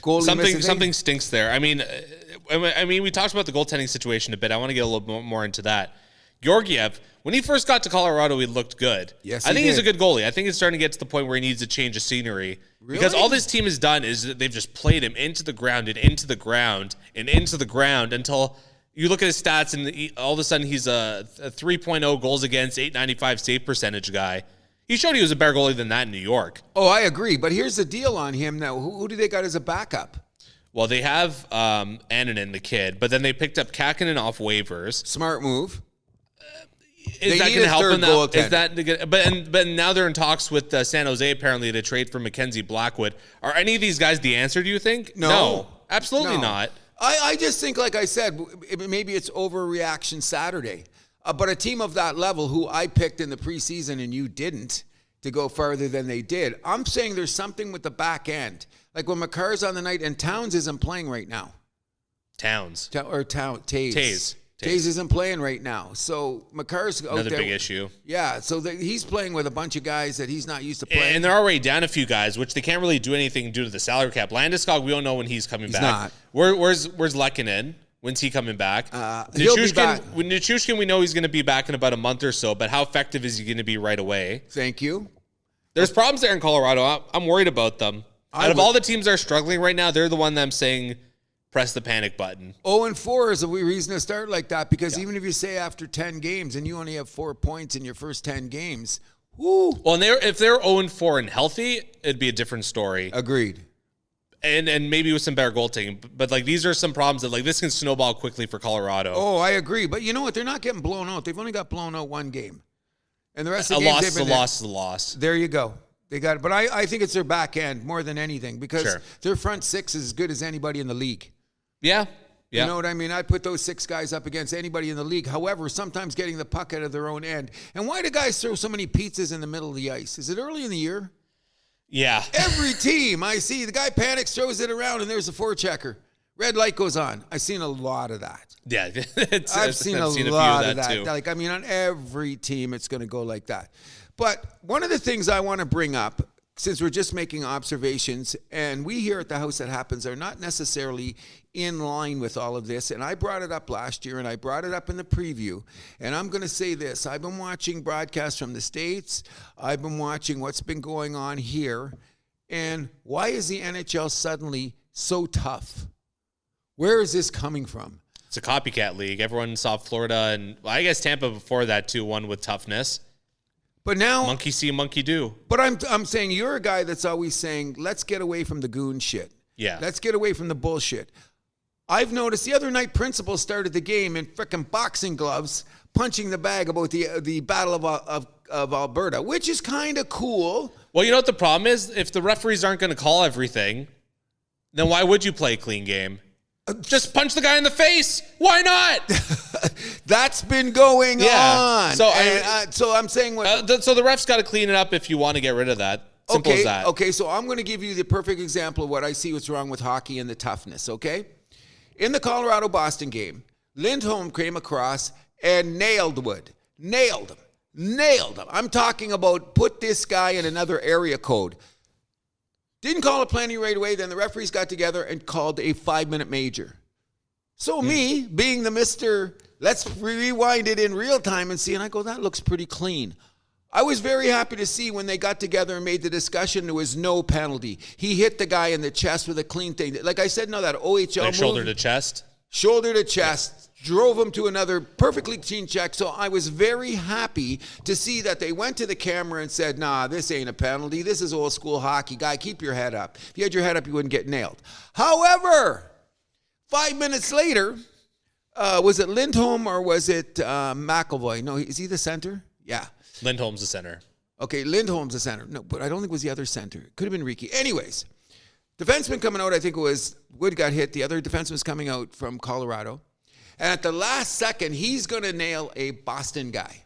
goalie something stinks there. I mean, we talked about the goaltending situation a bit. I want to get a little bit more into that. Georgiev, when he first got to Colorado, he looked good. Yes, I think he's a good goalie. I think it's starting to get to the point where he needs a change of scenery. Really? Because all this team has done is that they've just played him into the ground and into the ground and into the ground until you look at his stats and all of a sudden he's a 3.0 goals against, .895 save percentage guy. He showed he was a better goalie than that in New York. Oh, I agree. But here's the deal on him now. Who do they got as a backup? Well, they have Annunen, the kid, but then they picked up Kakinen off waivers. Smart move. Is that going to help them? But now they're in talks with San Jose apparently to trade for Mackenzie Blackwood. Are any of these guys the answer? Do you think? No, absolutely not. I just think, like I said, maybe it's overreaction Saturday. But a team of that level, who I picked in the preseason and you didn't, to go farther than they did. I'm saying there's something with the back end, like when Makar's on the night and Towns isn't playing right now. Taze. Taze isn't playing right now. So Makar's out there. Another big issue. Yeah, so he's playing with a bunch of guys that he's not used to playing. And they're already down a few guys, which they can't really do anything due to the salary cap. Landeskog, we don't know when he's coming back. Not. Where's Lehkonen? When's he coming back? He'll be back. Nichushkin, we know he's going to be back in about a month or so, but how effective is he going to be right away? Thank you. There's problems there in Colorado. I'm worried about them. Out of all the teams that are struggling right now, they're the one that I'm saying press the panic button. 0-4 is a reason to start like that, because even if you say after 10 games and you only have 4 points in your first 10 games, whoo. Well, and if they're 0-4 and healthy, it'd be a different story. Agreed. And maybe with some better goaltending. But like these are some problems that like this can snowball quickly for Colorado. Oh, I agree. But you know what? They're not getting blown out. They've only got blown out 1 game. And the rest of the games a loss is a loss. There you go. They got it. But I think it's their back end more than anything, because their front 6 is as good as anybody in the league. Yeah. You know what I mean? I put those 6 guys up against anybody in the league. However, sometimes getting the puck out of their own end. And why do guys throw so many pizzas in the middle of the ice? Is it early in the year? Yeah. Every team I see, the guy panics, throws it around, and there's a forechecker. Red light goes on. I've seen a lot of that. Yeah. I've seen a lot of that too. Like, I mean, on every team, it's going to go like that. But one of the things I want to bring up, since we're just making observations, and we here at the House That Happens are not necessarily in line with all of this, and I brought it up last year, and I brought it up in the preview, and I'm going to say this. I've been watching broadcasts from the States. I've been watching what's been going on here, and why is the NHL suddenly so tough? Where is this coming from? It's a copycat league. Everyone saw Florida, and well, I guess Tampa before that too, won with toughness. But now, monkey see, monkey do. But I'm saying you're a guy that's always saying, let's get away from the goon shit. Yeah. Let's get away from the bullshit. I've noticed the other night Principal started the game in frickin' boxing gloves, punching the bag about the Battle of Alberta, which is kind of cool. Well, you know what the problem is? If the referees aren't going to call everything, then why would you play a clean game? Just punch the guy in the face. Why not? That's been going on. So I'm saying so the refs got to clean it up if you want to get rid of that. Simple as that. Okay, so I'm going to give you the perfect example of what I see what's wrong with hockey and the toughness, okay? In the Colorado-Boston game, Lindholm came across and nailed Wood. Nailed him. I'm talking about put this guy in another area code. Didn't call a penalty right away. Then the referees got together and called a 5-minute major. So me, being the Mr. Let's rewind it in real time and see, and I go, that looks pretty clean. I was very happy to see when they got together and made the discussion, there was no penalty. He hit the guy in the chest with a clean thing. Like I said, no, that OHL move. Shoulder to chest? Shoulder to chest. Drove him to another perfectly clean check. So I was very happy to see that they went to the camera and said, nah, this ain't a penalty. This is old school hockey. Guy, keep your head up. If you had your head up, you wouldn't get nailed. However, 5 minutes later, was it Lindholm or was it McAvoy? No, is he the center? Yeah. Lindholm's the center. Okay, Lindholm's the center. No, but I don't think it was the other center. It could have been Ricky. Anyways, defenseman coming out, I think it was Wood got hit. The other defenseman's coming out from Colorado. And at the last second, he's going to nail a Boston guy.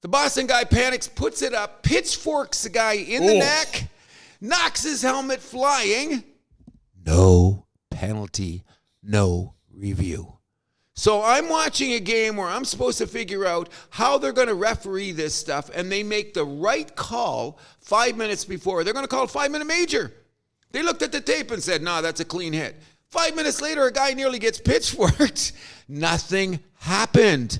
The Boston guy panics, puts it up, pitchforks the guy in the neck, knocks his helmet flying. No penalty, no review. So I'm watching a game where I'm supposed to figure out how they're going to referee this stuff, and they make the right call 5 minutes before. They're going to call a 5-minute major. They looked at the tape and said, nah, that's a clean hit. 5 minutes later, a guy nearly gets pitchforked. Nothing happened.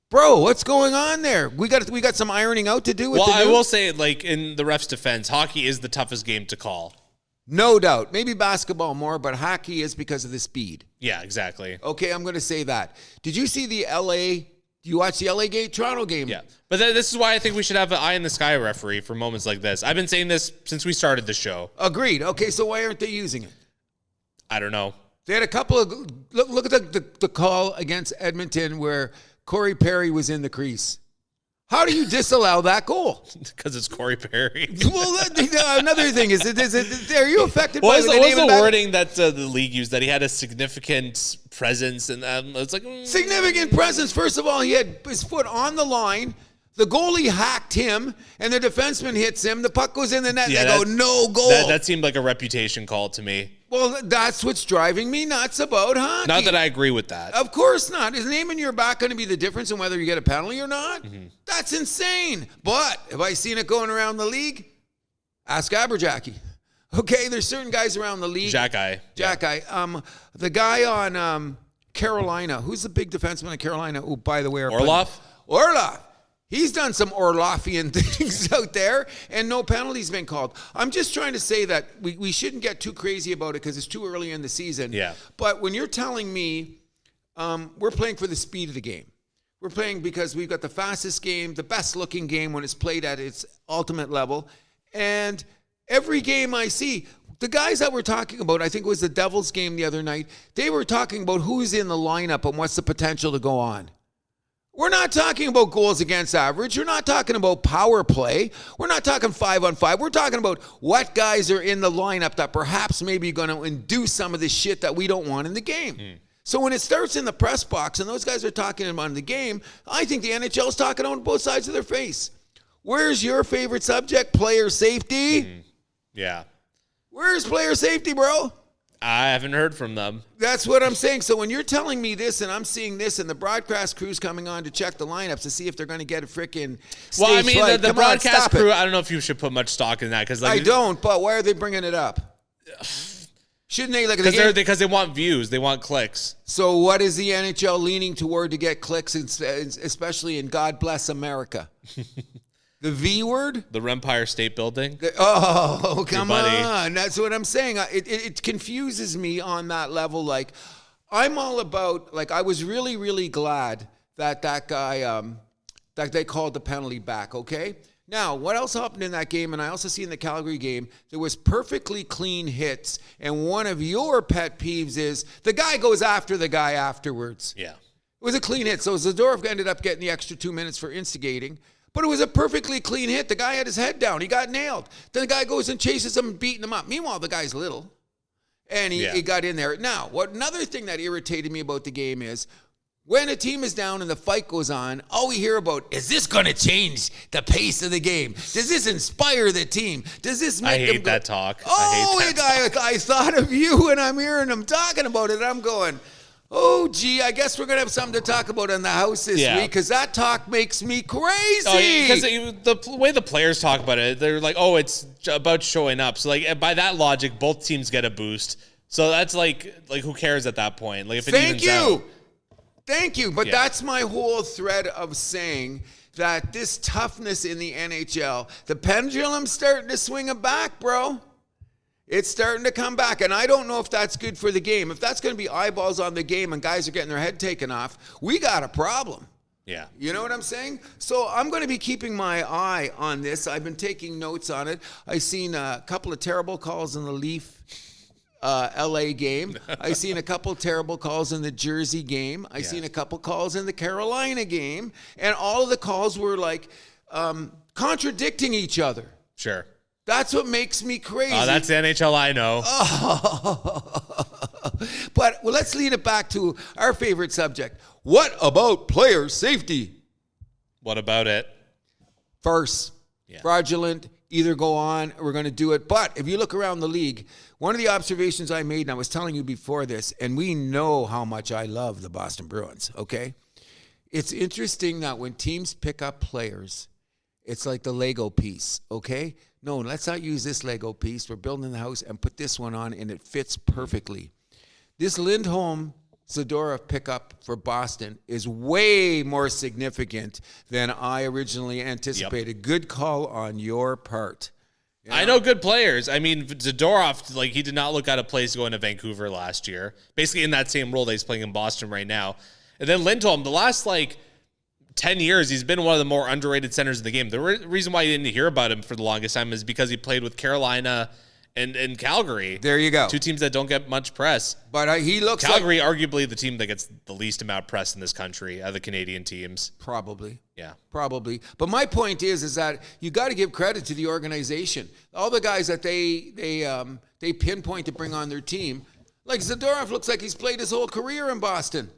Bro, what's going on there? We got some ironing out to do with I will say, like, in the ref's defense, hockey is the toughest game to call. No doubt. Maybe basketball more, but hockey is because of the speed. Yeah, exactly. Okay, I'm going to say that. Did you see the LA? Do you watch the LA game, Toronto game? Yeah. But this is why I think we should have an eye in the sky referee for moments like this. I've been saying this since we started the show. Agreed. Okay, so why aren't they using it? I don't know. They had a couple of look at the call against Edmonton where Corey Perry was in the crease. How do you disallow that goal? Because it's Corey Perry. Well, another thing is are you affected by the name? What was the wording that the league used? That he had a significant presence, and it's like significant presence. First of all, he had his foot on the line. The goalie hacked him, and the defenseman hits him. The puck goes in the net, and they go, no goal. That seemed like a reputation call to me. Well, that's what's driving me nuts about hockey. Not that I agree with that. Of course not. Is name in your back going to be the difference in whether you get a penalty or not? Mm-hmm. That's insane. But have I seen it going around the league? Ask Aberjackie. Okay, there's certain guys around the league. Jack Eye. The guy on Carolina. Who's the big defenseman in Carolina? Oh, by the way. Orlov? He's done some Orlofian things out there, and no penalties been called. I'm just trying to say that we shouldn't get too crazy about it because it's too early in the season. Yeah. But when you're telling me we're playing for the speed of the game, we're playing because we've got the fastest game, the best-looking game when it's played at its ultimate level, and every game I see, the guys that we're talking about, I think it was the Devils game the other night, they were talking about who's in the lineup and what's the potential to go on. We're not talking about goals against average. We're not talking about power play. We're not talking 5-on-5. We're talking about what guys are in the lineup that perhaps maybe going to induce some of the shit that we don't want in the game. So when it starts in the press box and those guys are talking about the game, I think the NHL is talking on both sides of their face. Where's your favorite subject? Player safety? Yeah. Where's player safety, bro? I haven't heard from them. That's what I'm saying. So when you're telling me this and I'm seeing this and the broadcast crew's coming on to check the lineups to see if they're going to get a freaking stage Well, I mean, flight. the broadcast crew, I don't know if you should put much stock in that. Because I don't, but why are they bringing it up? Shouldn't they? Because they want views. They want clicks. So what is the NHL leaning toward to get clicks, especially in God Bless America? The V word? The Empire State Building? Come on. That's what I'm saying. It confuses me on that level. Like, I'm all about, like, I was really, really glad that guy, that they called the penalty back, okay? Now, what else happened in that game, and I also see in the Calgary game, there was perfectly clean hits, and one of your pet peeves is the guy goes after the guy afterwards. Yeah. It was a clean hit, so Zadorov ended up getting the extra 2 minutes for instigating. But it was a perfectly clean hit. The guy had his head down. He got nailed. Then the guy goes and chases him and beating him up. Meanwhile, the guy's little. And he got in there. Now, another thing that irritated me about the game is when a team is down and the fight goes on, all we hear about, is this going to change the pace of the game? Does this inspire the team? Does this make them I hate that talk. I thought of you when I'm hearing them talking about it. I'm going, oh, gee, I guess we're going to have something to talk about in the house this week because that talk makes me crazy. Because the way the players talk about it, they're like, oh, it's about showing up. So, like, by that logic, both teams get a boost. So that's like who cares at that point? Like, if it evens out. Thank you. But that's my whole thread of saying that this toughness in the NHL, the pendulum's starting to swing it back, bro. It's starting to come back, and I don't know if that's good for the game. If that's going to be eyeballs on the game and guys are getting their head taken off, we got a problem. Yeah. You know what I'm saying? So I'm going to be keeping my eye on this. I've been taking notes on it. I've seen a couple of terrible calls in the Leaf LA game. I've seen a couple terrible calls in the Jersey game. I've seen a couple calls in the Carolina game, and all of the calls were like contradicting each other. Sure. That's what makes me crazy. Oh, that's the NHL I know. But let's lead it back to our favorite subject. What about player safety? What about it? Farce. Yeah. Fraudulent. Either go on or we're going to do it. But if you look around the league, one of the observations I made, and I was telling you before this, and we know how much I love the Boston Bruins, okay? It's interesting that when teams pick up players, it's like the Lego piece, okay? No, let's not use this Lego piece. We're building the house and put this one on, and it fits perfectly. This Lindholm-Zadorov pickup for Boston is way more significant than I originally anticipated. Yep. Good call on your part. You know? I know good players. I mean, Zadorov, like, he did not look out of place going to Vancouver last year. Basically in that same role that he's playing in Boston right now. And then Lindholm, the last, 10 years, he's been one of the more underrated centers in the game. The reason why you didn't hear about him for the longest time is because he played with Carolina and Calgary. There you go. Two teams that don't get much press. But he looks Calgary, arguably the team that gets the least amount of press in this country out of the Canadian teams. Probably. Yeah. Probably. But my point is that you got to give credit to the organization. All the guys that they pinpoint to bring on their team. Like Zadorov looks like he's played his whole career in Boston.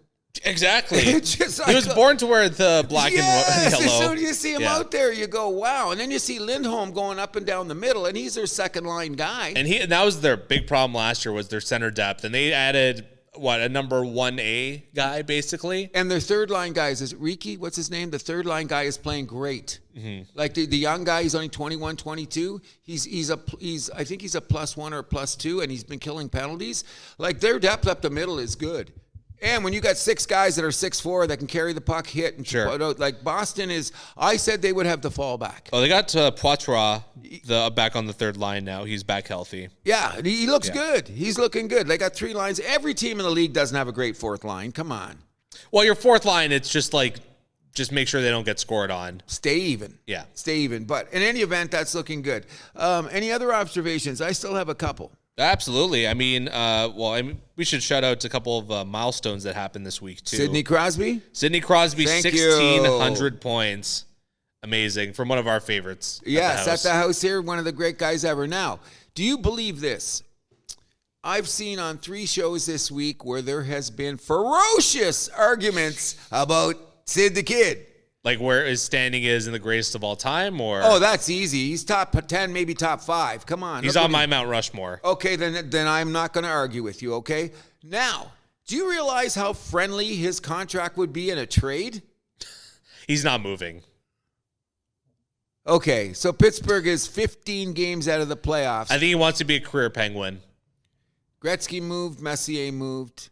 Exactly. He was born to wear the black and yellow. As soon as you see him out there, you go, wow. And then you see Lindholm going up and down the middle, and he's their second-line guy. And that was their big problem last year was their center depth. And they added, a number 1A guy, basically? And their third-line guy, is Riki? What's his name? The third-line guy is playing great. Mm-hmm. Like the young guy, he's only 21, 22. I think he's a +1 or a +2, and he's been killing penalties. Like, their depth up the middle is good. And when you got 6 guys that are 6'4" that can carry the puck, hit, and sure. Like Boston is, I said they would have the fallback. Oh, they got Poitras back on the third line now. He's back healthy. Yeah, he looks good. He's looking good. They got 3 lines. Every team in the league doesn't have a great fourth line. Come on. Well, your fourth line, it's just make sure they don't get scored on. Stay even. Yeah. Stay even. But in any event, that's looking good. Any other observations? I still have a couple. Absolutely. I mean, we should shout out to a couple of milestones that happened this week, too. Sidney Crosby, 1,600 points. Amazing. From one of our favorites. Yes, at the house here, one of the great guys ever. Now, do you believe this? I've seen on 3 shows this week where there has been ferocious arguments about Sid the Kid. Like where his standing is in the greatest of all time, or? Oh, that's easy. He's top 10, maybe top 5. Come on. He's on my Mount Rushmore. Okay, then I'm not going to argue with you, okay? Now, do you realize how friendly his contract would be in a trade? He's not moving. Okay, so Pittsburgh is 15 games out of the playoffs. I think he wants to be a career Penguin. Gretzky moved, Messier moved,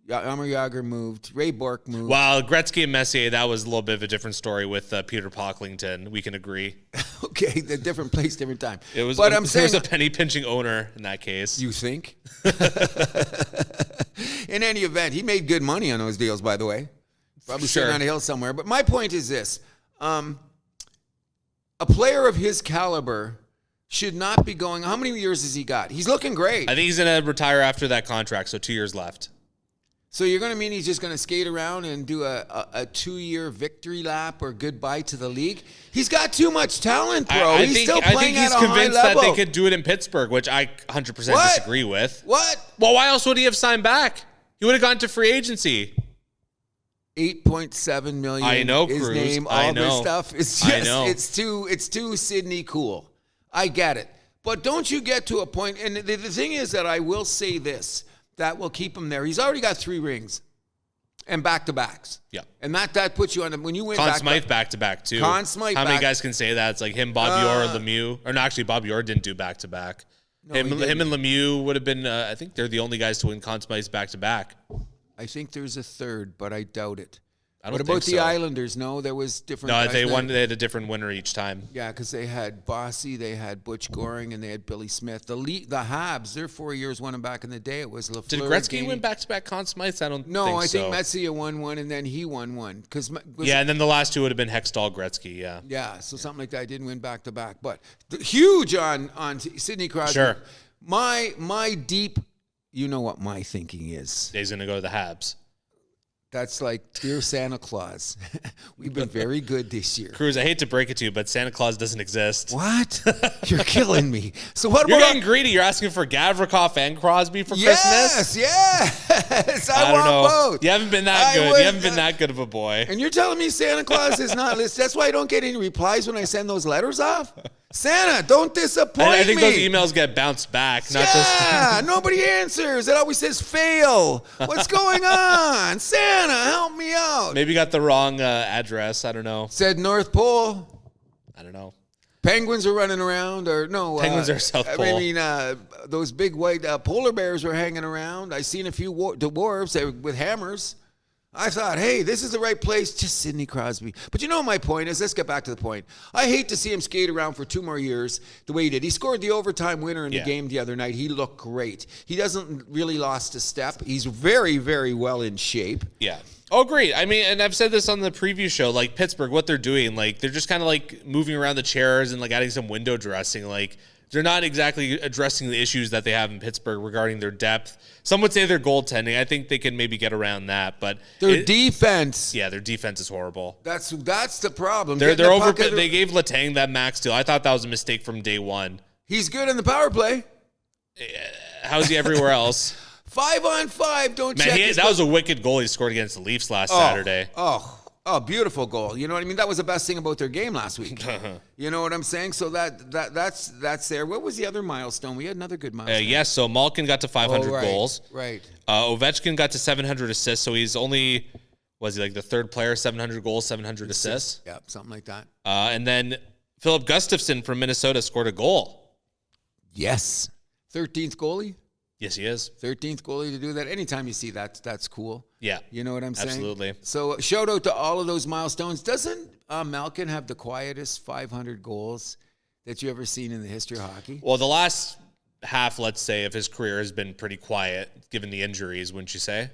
Amar Yager moved, Ray Bourque moved. Well, Gretzky and Messier, that was a little bit of a different story with Peter Pocklington. We can agree. Okay, the different place, different time. It was, but I'm saying, a penny pinching owner in that case. You think? In any event, he made good money on those deals, by the way. Probably sitting on a hill somewhere. But my point is this. A player of his caliber should not be going. How many years has he got? He's looking great. I think he's going to retire after that contract, so 2 years left. So you're going to mean he's just going to skate around and do a 2-year victory lap or goodbye to the league? He's got too much talent, bro. He's still playing at a high level. I think he's convinced that they could do it in Pittsburgh, which I 100% disagree with. What? Well, why else would he have signed back? He would have gone to free agency. $8.7 million. I know, his Cruz. name, all this stuff. It's just, I know. It's too Sydney cool. I get it. But don't you get to a point, and the thing is that I will say this, that will keep him there. He's already got 3 rings and back-to-backs. Yeah. And that puts you on, when you win Conn Smythe back-to-back, too. Conn Smythe How many guys can say that? It's like him, Bob Orr, Lemieux. Or no, actually, Bob Orr didn't do back-to-back. No, him and Lemieux would have been, I think they're the only guys to win Conn Smythe's back-to-back. I think there's a third, but I doubt it. What about the Islanders? No, there was different. No, they had a different winner each time. Yeah, because they had Bossy, they had Butch Goring, and they had Billy Smith. The Habs, their 4 years won them back in the day. It was Lafleur. Did Gretzky win back-to-back Conn Smythes? I don't think so. No, I think Messier won one, and then he won one. And then the last 2 would have been Hextall, Gretzky, yeah. Yeah, so something like that. I didn't win back-to-back. But huge on Sidney Crosby. Sure. My deep, you know what my thinking is. He's going to go to the Habs. That's like, dear Santa Claus, we've been very good this year. Cruz, I hate to break it to you, but Santa Claus doesn't exist. What? You're killing me. So what? You're getting greedy. You're asking for Gavrikov and Crosby for Christmas? Yes. I want know. both. You haven't been that good. You haven't been that good of a boy. And you're telling me Santa Claus is not listed. That's why I don't get any replies when I send those letters off. Santa, don't disappoint me. I think those emails get bounced back. Nobody answers. It always says fail. What's going on? Santa, help me out. Maybe you got the wrong address. I don't know. Said North Pole. I don't know. Penguins are running around, or no? Penguins are South Pole. I mean, those big white polar bears were hanging around. I seen a few dwarves with hammers. I thought, hey, this is the right place. Just Sidney Crosby. But you know my point is, let's get back to the point. I hate to see him skate around for 2 more years the way he did. He scored the overtime winner in the game the other night. He looked great. He doesn't really lost a step. He's very, very well in shape. Yeah. Oh, great. I mean, and I've said this on the preview show, like Pittsburgh, what they're doing, like they're just kind of like moving around the chairs and like adding some window dressing. Like they're not exactly addressing the issues that they have in Pittsburgh regarding their depth. Some would say their goaltending. I think they can maybe get around that, but their defense. Yeah, their defense is horrible. That's the problem. They're over. They gave Letang that max deal. I thought that was a mistake from day one. He's good in the power play. How's he everywhere else? 5-on-5. Don't check. That was a wicked goal he scored against the Leafs last Saturday. Oh, beautiful goal. You know what I mean? That was the best thing about their game last week. You know what I'm saying? So that's there. What was the other milestone? We had another good milestone. Yes, so Malkin got to 500 goals. Right. Ovechkin got to 700 assists, so he's only, was he like the third player, 700 goals, 700 assists? Yeah, something like that. And then Philip Gustafsson from Minnesota scored a goal. Yes. 13th goalie? Yes, he is. 13th goalie to do that. Anytime you see that, that's cool. Yeah. You know what I'm saying? Absolutely. So shout out to all of those milestones. Doesn't Malkin have the quietest 500 goals that you ever seen in the history of hockey? Well, the last half, let's say, of his career has been pretty quiet, given the injuries, wouldn't you say?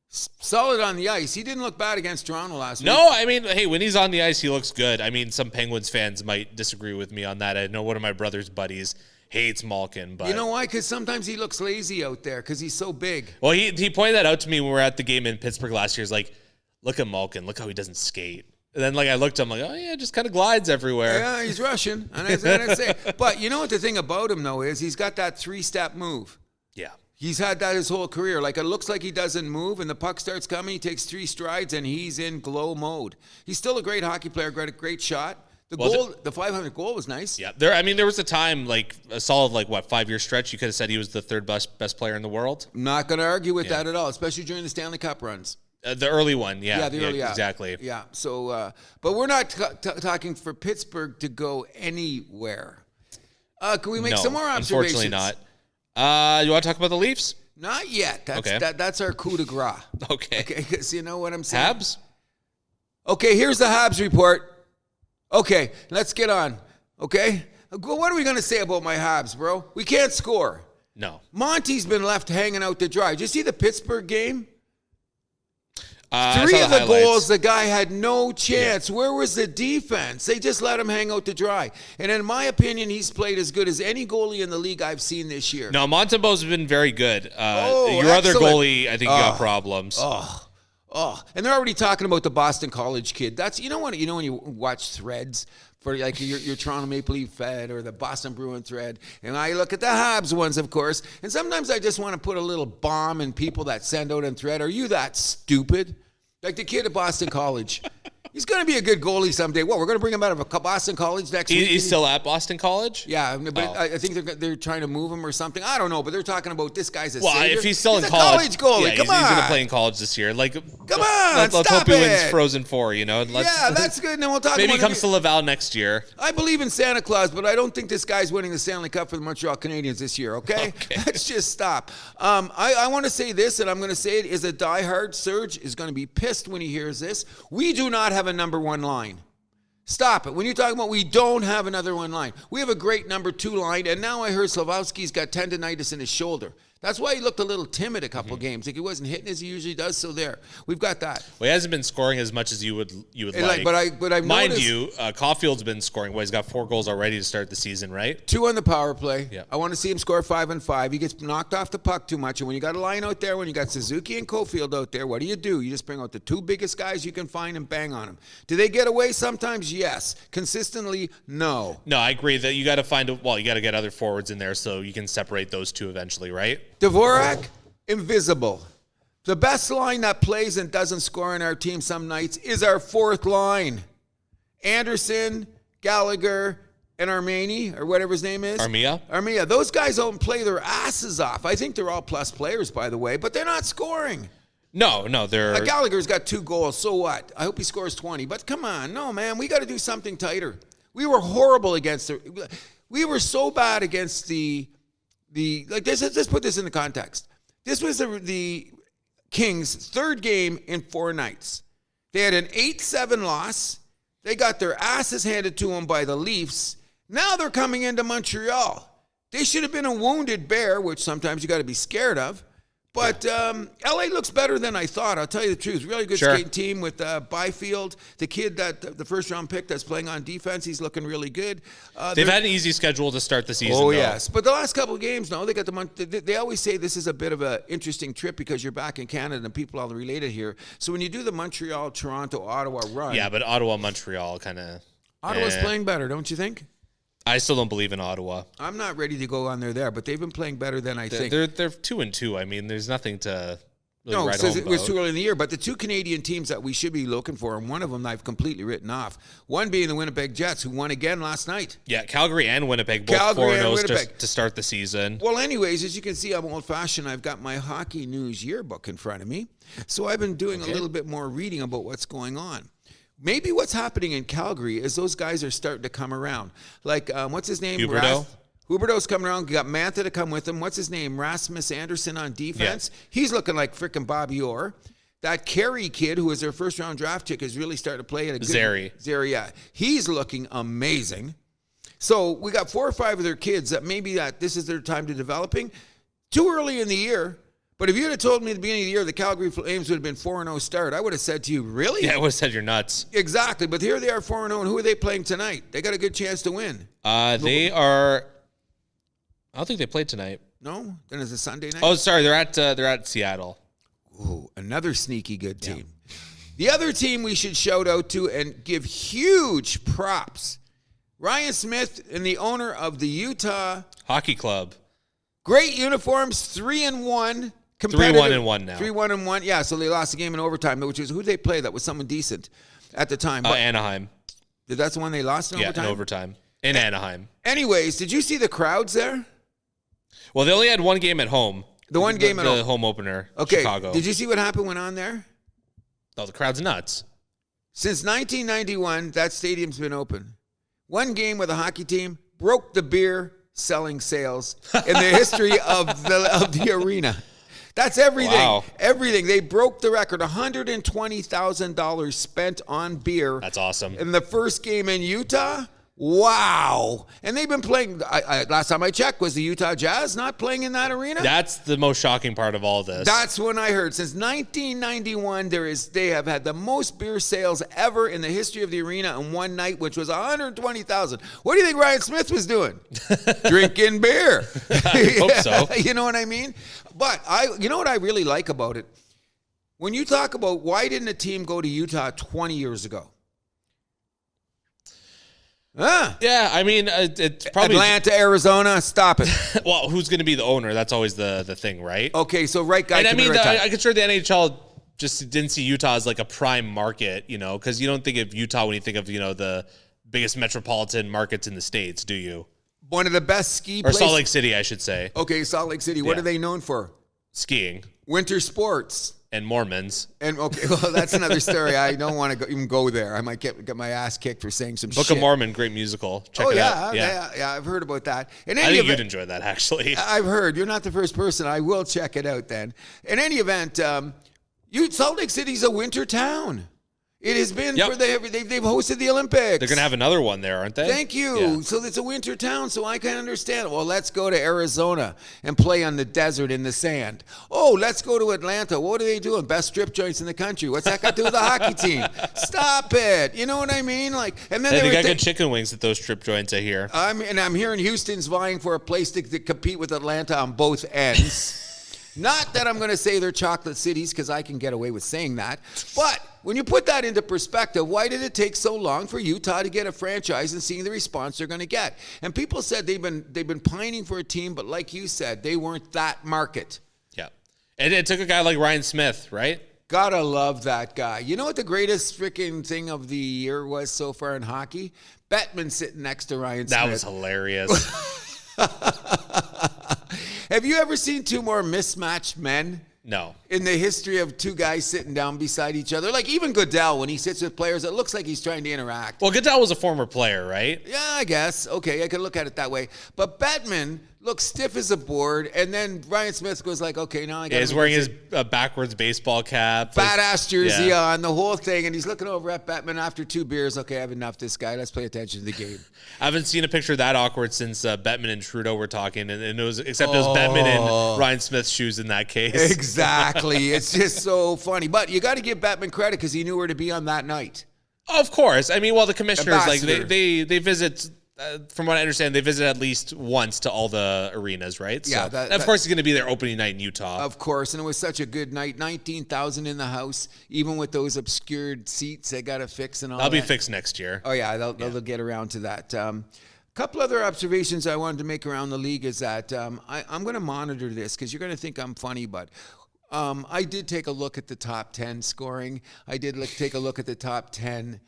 Solid on the ice. He didn't look bad against Toronto last week. No, I mean, hey, when he's on the ice, he looks good. I mean, some Penguins fans might disagree with me on that. I know one of my brother's buddies hates Malkin, but you know why? Because sometimes he looks lazy out there because he's so big. Well, he pointed that out to me when we were at the game in Pittsburgh last year. He's like, look at Malkin, look how he doesn't skate. And then like I looked at him like, oh yeah, just kind of glides everywhere. Yeah, he's Russian. And I say, but you know what the thing about him though is he's got that 3-step move. Yeah. He's had that his whole career. Like, it looks like he doesn't move, and the puck starts coming. He takes 3 strides, and he's in glow mode. He's still a great hockey player, great shot. The 500 goal was nice. Yeah, there was a time, like a solid, 5-year stretch. You could have said he was the third best player in the world. I'm not going to argue with that at all, especially during the Stanley Cup runs. The early one, Yeah, the early, exactly. Yeah, so, but we're not talking for Pittsburgh to go anywhere. Can we make some more observations? Unfortunately not. You want to talk about the Leafs? Not yet. That's our coup de grace. Okay. Because you know what I'm saying? Habs? Okay, here's the Habs report. Okay, let's get on. Okay? What are we going to say about my Habs, bro? We can't score. No. Monty's been left hanging out to dry. Did you see the Pittsburgh game? 3 of the goals, the guy had no chance. Yeah. Where was the defense? They just let him hang out to dry. And in my opinion, he's played as good as any goalie in the league I've seen this year. No, Montembeau's been very good. Your excellent. other goalie, I think, you got problems. And they're already talking about the Boston College kid. That's when you watch threads for like your Toronto Maple Leaf Fed or the Boston Bruin thread, and I look at the Habs ones, of course, and sometimes I just want to put a little bomb in people that send out in thread. Are you that stupid? Like the kid at Boston College. He's going to be a good goalie someday. Well, we're going to bring him out of Boston College next week. He's still at Boston College? Yeah, but I think they're trying to move him or something. I don't know, but they're talking about this guy's a savior. If he's still in college goalie. Yeah, Come on. He's going to play in college this year. Come on, let's hope he wins Frozen 4, that's good. And then we'll talk maybe about he comes to Laval next year. I believe in Santa Claus, but I don't think this guy's winning the Stanley Cup for the Montreal Canadiens this year, okay? Let's just stop. I want to say this, and I'm going to say it, is a diehard. Serge is going to be pissed when he hears this. We do not have a number 1 line. Stop it. When you're talking about we don't have another 1 line, we have a great number 2 line, and now I heard Slafkovsky's got tendonitis in his shoulder. That's why he looked a little timid a couple games. Like he wasn't hitting as he usually does. So there, we've got that. Well, he hasn't been scoring as much as you would like. But I've mind noticed, you, Caulfield's been scoring. Well, he's got 4 goals already to start the season, right? 2 on the power play. Yeah. I want to see him score 5 and 5. He gets knocked off the puck too much. And when you got a line out there, when you got Suzuki and Caulfield out there, what do? You just bring out the 2 biggest guys you can find and bang on them. Do they get away sometimes? Yes. Consistently, no. No, I agree that you got to you got to get other forwards in there so you can separate those 2 eventually, right? Dvorak, invisible. The best line that plays and doesn't score in our team some nights is our 4th line. Anderson, Gallagher, and Armani, or whatever his name is. Armia. Those guys don't play their asses off. I think they're all plus players, by the way, but they're not scoring. No, they're... Gallagher's got 2 goals, so what? I hope he scores 20. But come on, no, man, we got to do something tighter. We were horrible against we were so bad against let's put this into context. This was the Kings' 3rd game in 4 nights. They had an 8-7 loss. They got their asses handed to them by the Leafs. Now they're coming into Montreal. They should have been a wounded bear, which sometimes you got to be scared of. But LA looks better than I thought. I'll tell you the truth. Really good skating team with Byfield, the kid the 1st-round pick that's playing on defense. He's looking really good. They've had an easy schedule to start the season. Oh, yes. But the last couple of games, they got they always say this is a bit of an interesting trip because you're back in Canada and people all related here. So when you do the Montreal, Toronto, Ottawa run. Yeah, but Ottawa, Montreal kind of. Ottawa's playing better, don't you think? I still don't believe in Ottawa. I'm not ready to go on there, but they've been playing better than I think. They're 2-2. I mean, there's nothing to really write home about. It was too early in the year. But the 2 Canadian teams that we should be looking for, and one of them I've completely written off. One being the Winnipeg Jets, who won again last night. Yeah, Calgary and Winnipeg, both 4-0 to start the season. Well, anyways, as you can see, I'm old-fashioned. I've got my Hockey News yearbook in front of me. So I've been doing a little bit more reading about what's going on. Maybe what's happening in Calgary is those guys are starting to come around. Like, what's his name? Huberdeau. Huberdeau's coming around. You got Mantha to come with him. What's his name? Rasmus Anderson on defense. Yeah. He's looking like frickin' Bobby Orr. That Carey kid, who was their 1st-round draft pick, is really starting to play at a good... Zary, yeah. He's looking amazing. So we got 4 or 5 of their kids that maybe this is their time to developing. Too early in the year. But if you had told me at the beginning of the year the Calgary Flames would have been 4-0 start, I would have said to you, really? Yeah, I would have said you're nuts. Exactly. But here they are 4-0, and who are they playing tonight? They got a good chance to win. They are... I don't think they played tonight. No? Then it's a Sunday night? Oh, sorry. They're at Seattle. Ooh, another sneaky good team. Yeah. The other team we should shout out to and give huge props. Ryan Smith and the owner of the Utah... Hockey Club. Great uniforms, 3-1. 3-1-1 now. 3-1-1. Yeah, so they lost the game in overtime, which is who they play that was someone decent at the time. Anaheim. That's the one they lost in overtime? Yeah, in overtime. In Anaheim. Anyways, did you see the crowds there? Well, they only had one game at home. The home opener, okay. Chicago. Did you see what happened went on there? Oh, the crowd's nuts. Since 1991, that stadium's been open. One game with a hockey team broke the beer selling sales in the history of the arena. That's everything. Wow. Everything. They broke the record. $120,000 spent on beer. That's awesome. In the first game in Utah. Wow. And they've been playing, last time I checked, was the Utah Jazz not playing in that arena? That's the most shocking part of all this. That's when I heard. Since 1991, they have had the most beer sales ever in the history of the arena in one night, which was $120,000. What do you think Ryan Smith was doing? Drinking beer. I hope so. You know what I mean? But you know what I really like about it? When you talk about why didn't a team go to Utah 20 years ago? Yeah, I mean, it's probably Atlanta, Arizona. Stop it. Well, who's going to be the owner? That's always the thing, right? Okay, so right guy. And I mean, right time. I could sure the NHL just didn't see Utah as like a prime market, because you don't think of Utah when you think of the biggest metropolitan markets in the states, do you? One of the best ski places. Or places. Salt Lake City, I should say. Okay, Salt Lake City. What are they known for? Skiing. Winter sports. And Mormons. And okay, well, that's another story. I don't want to even go there. I might get my ass kicked for saying some shit. Book of Mormon, great musical. Check it out. Yeah, I've heard about that. I think you'd enjoy that, actually. I've heard. You're not the first person. I will check it out then. In any event, Salt Lake City's a winter town. It has been for they've hosted the Olympics. They're going to have another one there, aren't they? Thank you. Yeah. So it's a winter town, so I can understand. Well, let's go to Arizona and play on the desert in the sand. Oh, let's go to Atlanta. What are they doing? Best strip joints in the country. What's that got to do with the hockey team? Stop it. You know what I mean? And then they got good chicken wings at those strip joints, I hear. I'm hearing Houston's vying for a place to compete with Atlanta on both ends. Not that I'm going to say they're chocolate cities, because I can get away with saying that. But when you put that into perspective, why did it take so long for Utah to get a franchise and seeing the response they're going to get? And people said they've been pining for a team, but like you said, they weren't that market. Yeah. And it took a guy like Ryan Smith, right? Gotta love that guy. You know what the greatest freaking thing of the year was so far in hockey? Bettman sitting next to Ryan Smith. That was hilarious. Have you ever seen two more mismatched men? No. In the history of two guys sitting down beside each other. Like even Goodell, when he sits with players, it looks like he's trying to interact. Well, Goodell was a former player, right? Yeah, I guess. Okay, I could look at it that way. But Bettman looks stiff as a board, and then Ryan Smith goes like, okay, now I got to... Yeah, he's wearing his backwards baseball cap. Badass jersey on, the whole thing, and he's looking over at Bettman after two beers. Okay, I have enough of this guy. Let's pay attention to the game. I haven't seen a picture that awkward since Bettman and Trudeau were talking, and it was Bettman in Ryan Smith's shoes in that case. Exactly. It's just so funny. But you got to give Bettman credit because he knew where to be on that night. Of course. I mean, well, the commissioners, Ambassador. they visit... from what I understand, they visit at least once to all the arenas, right? So, yeah. Of course, he's going to be there opening night in Utah. Of course, and it was such a good night. 19,000 in the house, even with those obscured seats they got to fix and all That'll that. be fixed next year. Oh, yeah, they'll get around to that. Couple other observations I wanted to make around the league is that I'm going to monitor this because you're going to think I'm funny, but I did take a look at the top 10 scoring. I did take a look at the top 10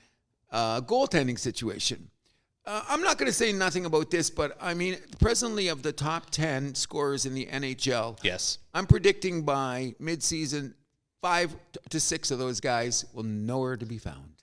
goaltending situation. I'm not going to say nothing about this, but I mean, presently of the top 10 scorers in the NHL, yes, I'm predicting by midseason, 5 to 6 of those guys will nowhere to be found.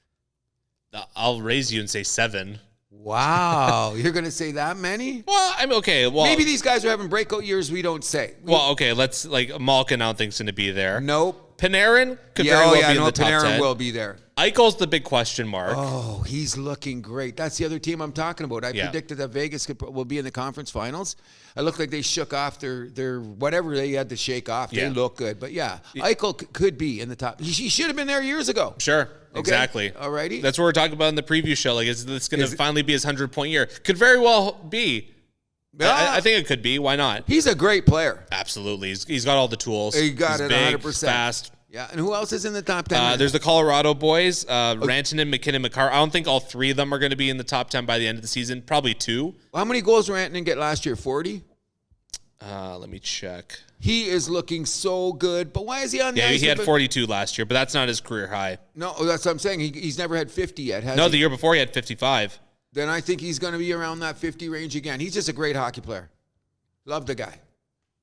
I'll raise you and say 7. Wow, you're going to say that many? Well, I'm okay. Well, maybe these guys are having breakout years we don't say. Well, okay, Malkin I don't think's going to be there. Nope. Panarin could very well be in the top 10. Panarin will be there. Eichel's the big question mark. Oh, he's looking great. That's the other team I'm talking about. I predicted that Vegas will be in the conference finals. It looked like they shook off their whatever they had to shake off. They look good. But yeah, Eichel could be in the top. He should have been there years ago. Sure. Okay. Exactly. Alrighty. That's what we're talking about in the preview show. Like, is this going to finally be his 100-point year? Could very well be. I think it could be. Why not? He's a great player. Absolutely. He's got all the tools. He got it big, 100%. Fast. Yeah, and who else is in the top 10? There's the Colorado boys, Rantanen, McKinnon, McCarr. I don't think all 3 of them are going to be in the top 10 by the end of the season. Probably 2. How many goals did Rantanen get last year? 40? Let me check. He is looking so good, but why is he on the ice? Yeah, he had 42 last year, but that's not his career high. No, that's what I'm saying. He's never had 50 yet, has No, he? the year before he had 55. Then I think he's going to be around that 50 range again. He's just a great hockey player. Love the guy.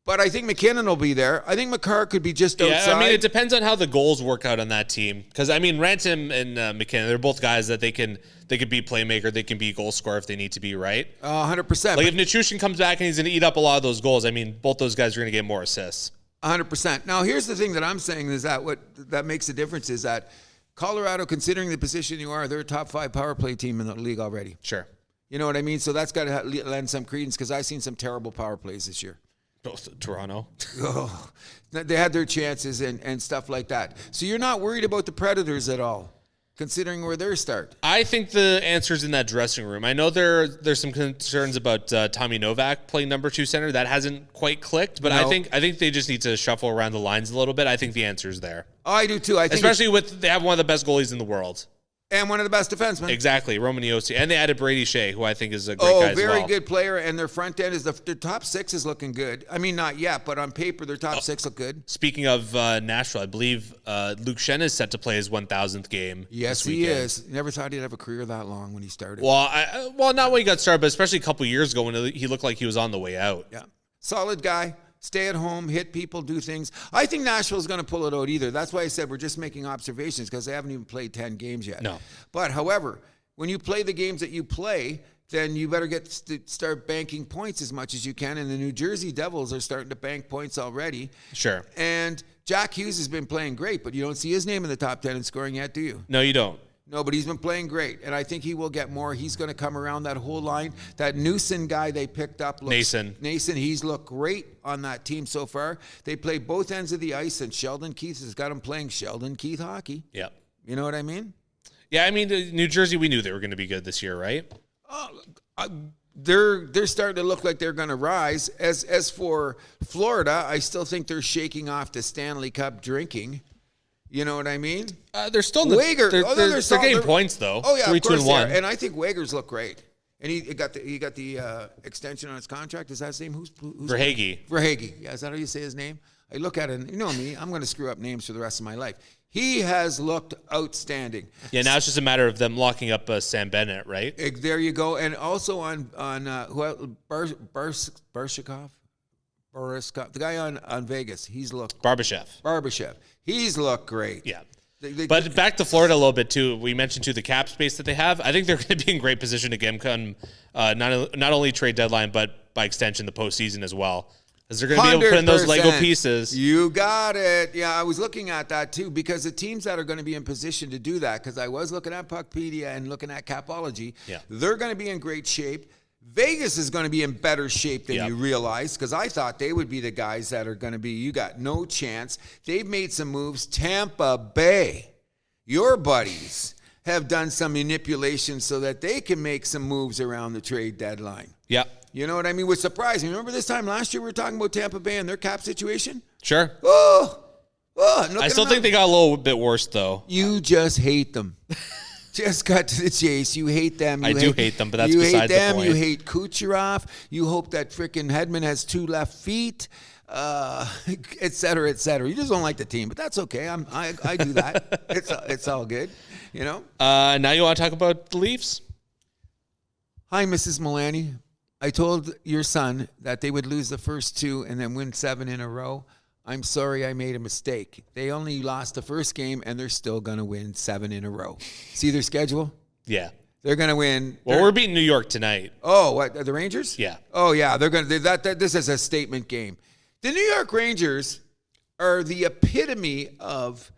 But I think McKinnon will be there. I think McCarr could be just outside. Yeah, I mean, it depends on how the goals work out on that team. Because, I mean, Ransom and McKinnon, they're both guys that they can be playmaker, they can be goal scorer if they need to be, right? 100%. Like, if Nichushkin comes back and he's going to eat up a lot of those goals, I mean, both those guys are going to get more assists. 100%. Now, here's the thing that I'm saying is that what that makes a difference is that Colorado, considering the position you are, they're a top 5 power play team in the league already. Sure. You know what I mean? So that's got to lend some credence because I've seen some terrible power plays this year. Both Toronto. Oh, they had their chances and stuff like that. So you're not worried about the Predators at all, considering where their start. I think the answer's in that dressing room. I know there's some concerns about Tommy Novak playing number 2 center. That hasn't quite clicked, but No. I think they just need to shuffle around the lines a little bit. I think the answer's there. Oh, I do too. I think Especially with they have one of the best goalies in the world. and one of the best defensemen. Exactly, Roman Yossi. And they added Brady Shea, who I think is a great guy as well. Oh, very good player, and their front end is their top 6 is looking good. I mean, not yet, but on paper, their top 6 look good. Speaking of Nashville, I believe Luke Shen is set to play his 1,000th game. Yes, this he weekend. is. Never thought he'd have a career that long when he started. Well, not when he got started, but especially a couple years ago when he looked like he was on the way out. Yeah. Solid guy. Stay at home, hit people, do things. I think Nashville's going to pull it out either. That's why I said we're just making observations because they haven't even played 10 games yet. No. But, however, when you play the games that you play, then you better start banking points as much as you can. And the New Jersey Devils are starting to bank points already. Sure. And Jack Hughes has been playing great, but you don't see his name in the top 10 in scoring yet, do you? No, you don't. No, but he's been playing great, and I think he will get more. He's going to come around that whole line. That Newson guy they picked up. Nason, he's looked great on that team so far. They play both ends of the ice, and Sheldon Keith has got him playing Sheldon Keith hockey. Yeah. You know what I mean? Yeah, I mean, New Jersey, we knew they were going to be good this year, right? They're starting to look like they're going to rise. As for Florida, I still think they're shaking off the Stanley Cup drinking. You know what I mean? They're still in the, Wager. they're getting points though. Oh yeah, 3, of 2, course and they 1. are. And I think Wager's look great. And he got the extension on his contract. Is that his name? Who's Verhaeghe. Verhaeghe. Yeah, is that how you say his name? I look at it, and you know me, I'm going to screw up names for the rest of my life. He has looked outstanding. Yeah, now it's just a matter of them locking up Sam Bennett, right? There you go. And also on Barshikov, the guy on Vegas, he's looked. Barbashev. He's looked great. Yeah. But back to Florida a little bit too. We mentioned too the cap space that they have. I think they're going to be in great position again come not only trade deadline but by extension the postseason as well. Because they're going to be able to put in those Lego pieces. You got it. Yeah, I was looking at that too because the teams that are going to be in position to do that, because I was looking at Puckpedia and looking at Capology, they're going to be in great shape. Vegas is going to be in better shape than you realize because I thought they would be the guys that are going to be, you got no chance. They've made some moves. Tampa Bay, your buddies, have done some manipulation so that they can make some moves around the trade deadline. Yeah. You know what I mean? Which surprised me. Remember this time last year we were talking about Tampa Bay and their cap situation? Sure. I still think they got a little bit worse though. You just hate them. Just got to the chase. You hate them. I do hate them, but that's beside the point. You hate Kucherov. You hope that freaking Hedman has 2 left feet, et cetera, et cetera. You just don't like the team, but that's okay. I do that. It's all good, you know. Now you want to talk about the Leafs? Hi, Mrs. Milani. I told your son that they would lose the first 2 and then win 7 in a row. I'm sorry I made a mistake. They only lost the first game, and they're still going to win 7 in a row. See their schedule? Yeah. They're going to win. Well, we're beating New York tonight. Oh, what, the Rangers? Yeah. Oh, yeah. They're going to. This is a statement game. The New York Rangers are the epitome of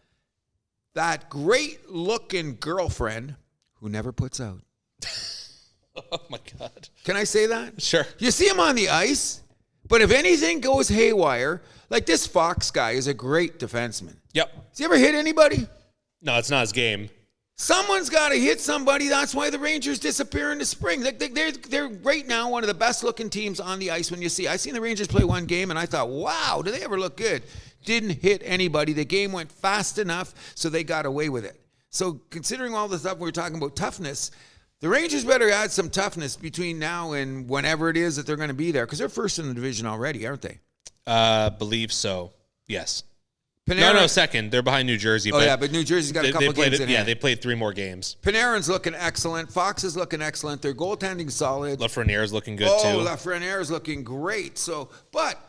that great-looking girlfriend who never puts out. Oh, my God. Can I say that? Sure. You see him on the ice, but if anything goes haywire, like this Fox guy is a great defenseman. Yep. Has he ever hit anybody? No, it's not his game. Someone's got to hit somebody. That's why the Rangers disappear in the spring. They're right now one of the best-looking teams on the ice when you see. I seen the Rangers play one game, and I thought, wow, do they ever look good? Didn't hit anybody. The game went fast enough, so they got away with it. So considering all the stuff we were talking about toughness, The Rangers better add some toughness between now and whenever it is that they're going to be there, because they're first in the division already, aren't they? Believe so. Yes. Panarin, No, second. They're behind New Jersey. But New Jersey's got a couple of games in hand. They played 3 more games. Panarin's looking excellent. Fox is looking excellent. Their goaltending's solid. Lafreniere's looking good, too. Lafreniere's looking great. So, but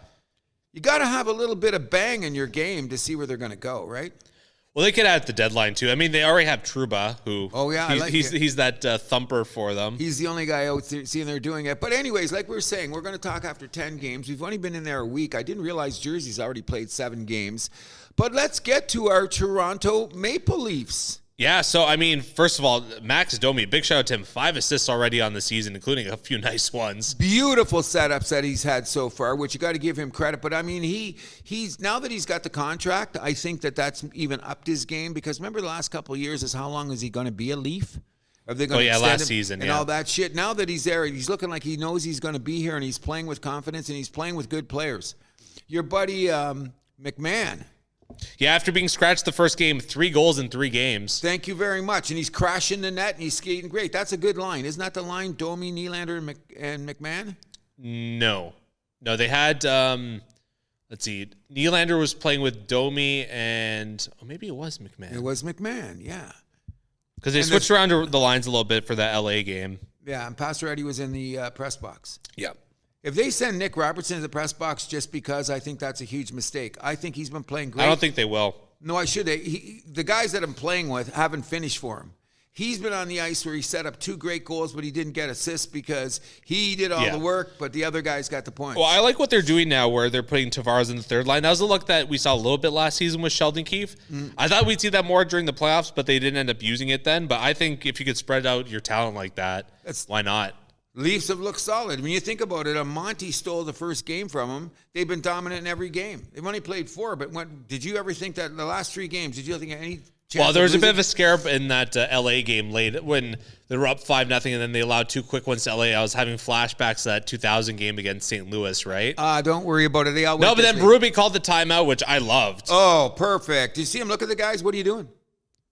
you got to have a little bit of bang in your game to see where they're going to go, right? Well, they could add at the deadline, too. I mean, they already have Trouba, who he's that thumper for them. He's the only guy out there seeing they're doing it. But anyways, like we were saying, we're going to talk after 10 games. We've only been in there a week. I didn't realize Jersey's already played 7 games. But let's get to our Toronto Maple Leafs. Yeah, so, I mean, first of all, Max Domi, big shout out to him. 5 assists already on the season, including a few nice ones. Beautiful setups that he's had so far, which you got to give him credit. But, I mean, he's now that he's got the contract, I think that's even upped his game. Because remember the last couple of years is how long is he going to be a Leaf? Are they going to extend last him season, and all that shit? Now that he's there, he's looking like he knows he's going to be here, and he's playing with confidence, and he's playing with good players. Your buddy McMahon. Yeah, after being scratched the first game, 3 goals in 3 games. Thank you very much. And he's crashing the net, and he's skating great. That's a good line. Isn't that the line, Domi, Nylander, and McMahon? No, they had, let's see, Nylander was playing with Domi and, maybe it was McMahon. It was McMahon, yeah. Because they switched around the lines a little bit for that LA game. Yeah, and Pastor Eddie was in the press box. Yeah. If they send Nick Robertson to the press box just because, I think that's a huge mistake. I think he's been playing great. I don't think they will. No, I should. The guys that I'm playing with haven't finished for him. He's been on the ice where he set up 2 great goals, but he didn't get assists because he did all the work, but the other guys got the points. Well, I like what they're doing now where they're putting Tavares in the third line. That was a look that we saw a little bit last season with Sheldon Keefe. I thought we'd see that more during the playoffs, but they didn't end up using it then. But I think if you could spread out your talent like that, why not? Leafs have looked solid. When you think about it, Monty stole the first game from them. They've been dominant in every game. They've only played 4, but did you ever think that the last 3 games, did you think any chance? Well, there was a bit of a scare in that LA game late when they were up 5-0 and then they allowed 2 quick ones to LA. I was having flashbacks to that 2000 game against St. Louis, right? Don't worry about it. They all but then Berube called the timeout, which I loved. Oh, perfect. Did you see him look at the guys? What are you doing?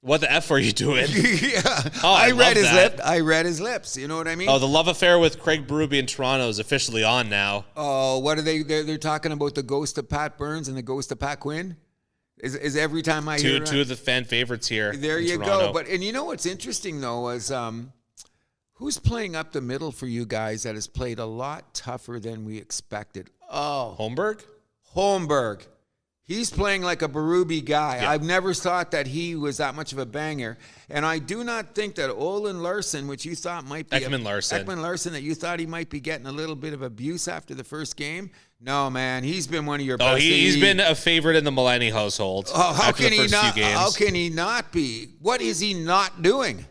What the F are you doing? Yeah. I read his lip. I read his lips. You know what I mean? Oh, the love affair with Craig Berube in Toronto is officially on now. Oh, what are they? They're talking about the ghost of Pat Burns and the ghost of Pat Quinn. Is every time I hear two of the fan favorites here. There you Toronto. go. And you know what's interesting though is who's playing up the middle for you guys that has played a lot tougher than we expected. Oh, Holmberg. He's playing like a Berube guy. Yeah. I've never thought that he was that much of a banger. And I do not think that Olin Larson, which you thought might be Ekman Larson, that you thought he might be getting a little bit of abuse after the first game. No, man, he's been one of your best. He's been a favorite in the Milani household. Oh, how can he not? How can he not be? What is he not doing?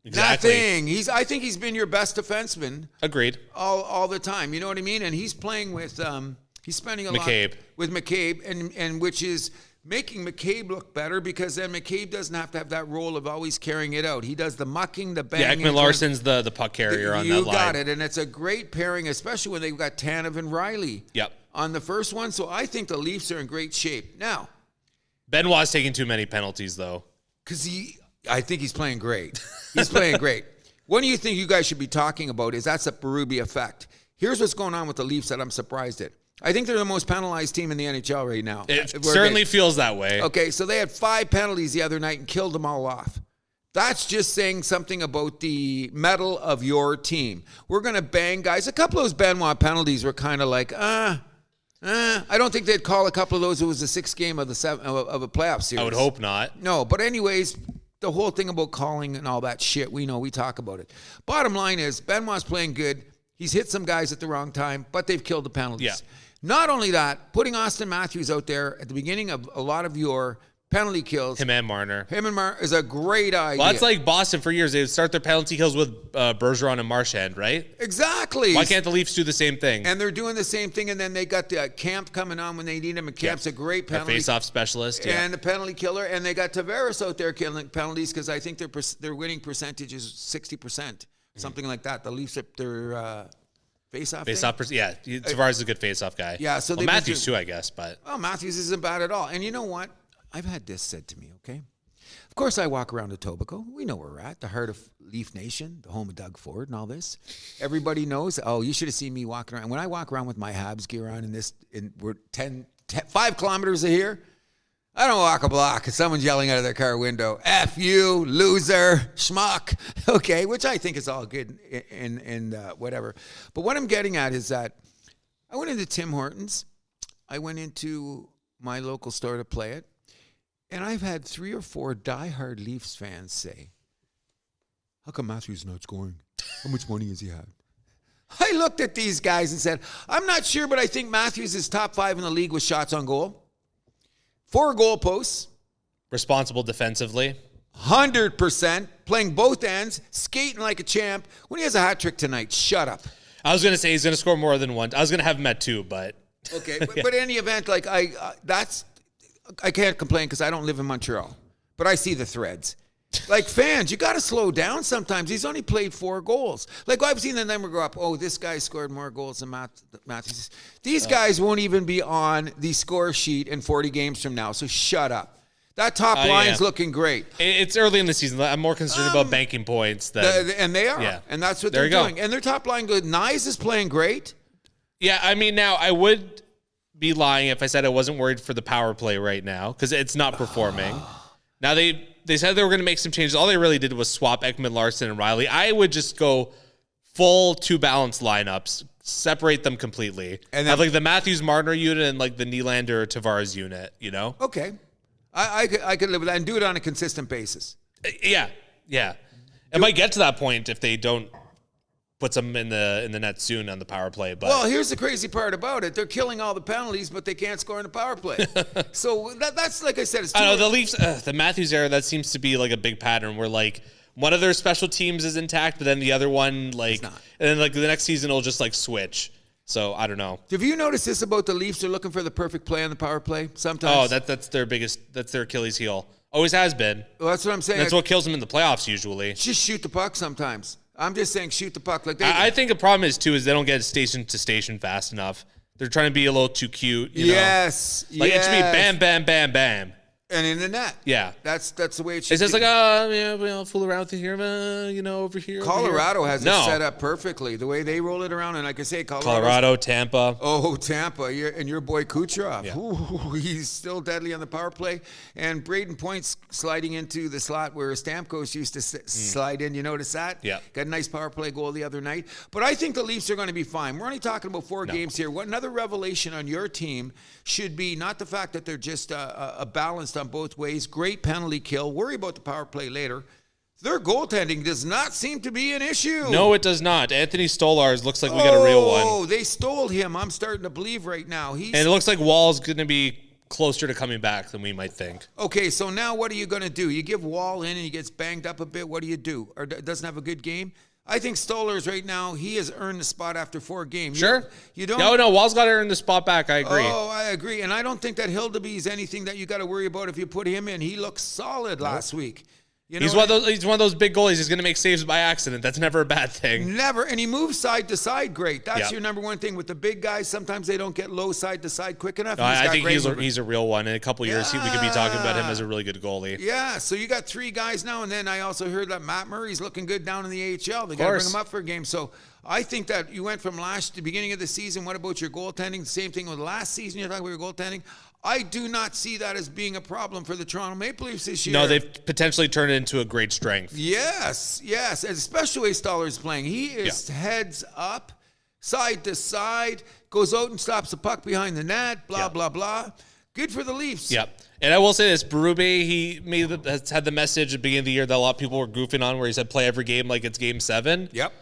Exactly. Nothing. I think he's been your best defenseman. Agreed. All the time. You know what I mean? And he's playing with he's spending a McCabe. lot with McCabe, and which is making McCabe look better because then McCabe doesn't have to have that role of always carrying it out. He does the mucking, the banging. Yeah, Ekman Larson's the puck carrier on that line. You got it, and it's a great pairing, especially when they've got Tanev and Riley on the first one. So I think the Leafs are in great shape. Now, Benoit's taking too many penalties, though. Because I think he's playing great. He's playing great. What do you think you guys should be talking about is that's a Berube effect. Here's what's going on with the Leafs that I'm surprised at. I think they're the most penalized team in the NHL right now. It certainly feels that way. Okay, so they had 5 penalties the other night and killed them all off. That's just saying something about the mettle of your team. We're going to bang guys. A couple of those Benoit penalties were kind of like, I don't think they'd call a couple of those. It was the 6th game of a playoff series. I would hope not. No, but anyways, the whole thing about calling and all that shit, we know, we talk about it. Bottom line is, Benoit's playing good. He's hit some guys at the wrong time, but they've killed the penalties. Yeah. Not only that, putting Austin Matthews out there at the beginning of a lot of your penalty kills. Him and Marner is a great idea. Well, that's like Boston for years. They would start their penalty kills with Bergeron and Marchand, right? Exactly. Why can't the Leafs do the same thing? And they're doing the same thing, and then they got the Camp coming on when they need him, and Camp's a great penalty. Face-off specialist. And the penalty killer, and they got Tavares out there killing penalties because I think their winning percentage is 60%, something like that. The Leafs, their face-off. Yeah. Tavares is a good face-off guy. Yeah. So Matthews too, I guess. But Matthews isn't bad at all. And you know what? I've had this said to me. Okay, Of course, I walk around Etobicoke. We know where we're at, the heart of Leaf Nation, the home of Doug Ford and all this. Everybody knows. Oh, you should have seen me walking around. When I walk around with my Habs gear on we're 5 kilometers here, I don't walk a block because someone's yelling out of their car window, F you, loser, schmuck. Okay, which I think is all good and whatever. But what I'm getting at is that I went into Tim Hortons. I went into my local store to play it. And I've had 3 or 4 diehard Leafs fans say, how come Matthews not scoring? How much money has he had? I looked at these guys and said, I'm not sure, but I think Matthews is top 5 in the league with shots on goal. 4 goal posts. Responsible defensively. 100%. Playing both ends. Skating like a champ. When he has a hat trick tonight, shut up. I was going to say he's going to score more than one. I was going to have him at 2, but... Okay, but in any event, like I can't complain because I don't live in Montreal, but I see the threads. Like fans, you got to slow down sometimes. He's only played 4 goals. Like I've seen the number go up. Oh, this guy scored more goals than Matthews. These guys won't even be on the score sheet in 40 games from now. So shut up. That top line's looking great. It's early in the season. I'm more concerned about banking points. And they are. Yeah. And that's what they're doing. And their top line good. Nyes is playing great. Yeah, I mean, now I would be lying if I said I wasn't worried for the power play right now because it's not performing. Now, they said they were going to make some changes. All they really did was swap Ekman, Larson, and Riley. I would just go full 2 balanced lineups, separate them completely. And have like the Matthews-Marner unit and like the Nylander Tavares unit, you know? Okay. I could live with that and do it on a consistent basis. Yeah. It might get to that point if they don't put some in the net soon on the power play. But well, here's the crazy part about it. They're killing all the penalties, but they can't score in the power play. So that's like I said. It's I know the Leafs, the Matthews era, that seems to be like a big pattern where like one of their special teams is intact, but then the other one like, and then like the next season it'll just like switch. So I don't know. Have you noticed this about the Leafs? They're looking for the perfect play on the power play sometimes. Oh, that's their Achilles heel. Always has been. Well, that's what I'm saying. That's what kills them in the playoffs usually. Just shoot the puck sometimes. I'm just saying shoot the puck. Like I think the problem is, too, is they don't get station to station fast enough. They're trying to be a little too cute. You know? Yes. Like it should be bam, bam, bam, bam. And in the net. Yeah. That's the way it should be. It's just like, yeah, we'll fool around with it here, over here. Colorado has it set up perfectly. The way they roll it around. And like I say, Colorado, Tampa. Oh, Tampa. And your boy Kucherov. Yeah. Ooh, he's still deadly on the power play. And Braden Point's sliding into the slot where Stamkos used to slide in. You notice that? Yeah. Got a nice power play goal the other night. But I think the Leafs are going to be fine. We're only talking about 4 games here. What another revelation on your team should be not the fact that they're just a balanced on both ways. Great penalty kill. Worry about the power play later. Their goaltending does not seem to be an issue. No, it does not. Anthony Stolarz looks like we got a real one. Oh, they stole him. I'm starting to believe right now. And it looks like Wall's going to be closer to coming back than we might think. Okay, so now what are you going to do? You give Wall in and he gets banged up a bit. What do you do? Or doesn't have a good game? I think Stolarz right now, he has earned the spot after 4 games. Sure. You don't. No, Wall's got to earn the spot back. I agree. Oh, I agree. And I don't think that Hildeby is anything that you got to worry about if you put him in. He looked solid last week. You know he's one of those big goalies. He's going to make saves by accident. That's never a bad thing. Never. And he moves side to side great. That's your number one thing. With the big guys, sometimes they don't get low side to side quick enough. No, I think he's a real one. In a couple years, we could be talking about him as a really good goalie. Yeah, so you got 3 guys now. And then I also heard that Matt Murray's looking good down in the AHL. They got to bring him up for a game. So I think that you went from the beginning of the season. What about your goaltending? The same thing with last season. You're talking about your goaltending. I do not see that as being a problem for the Toronto Maple Leafs this year. No, they've potentially turned it into a great strength. Yes, and especially the way Stoller's playing. He is heads up, side to side, goes out and stops the puck behind the net, blah, blah. Good for the Leafs. Yep. And I will say this, Berube, has had the message at the beginning of the year that a lot of people were goofing on where he said play every game like it's Game 7. Yep.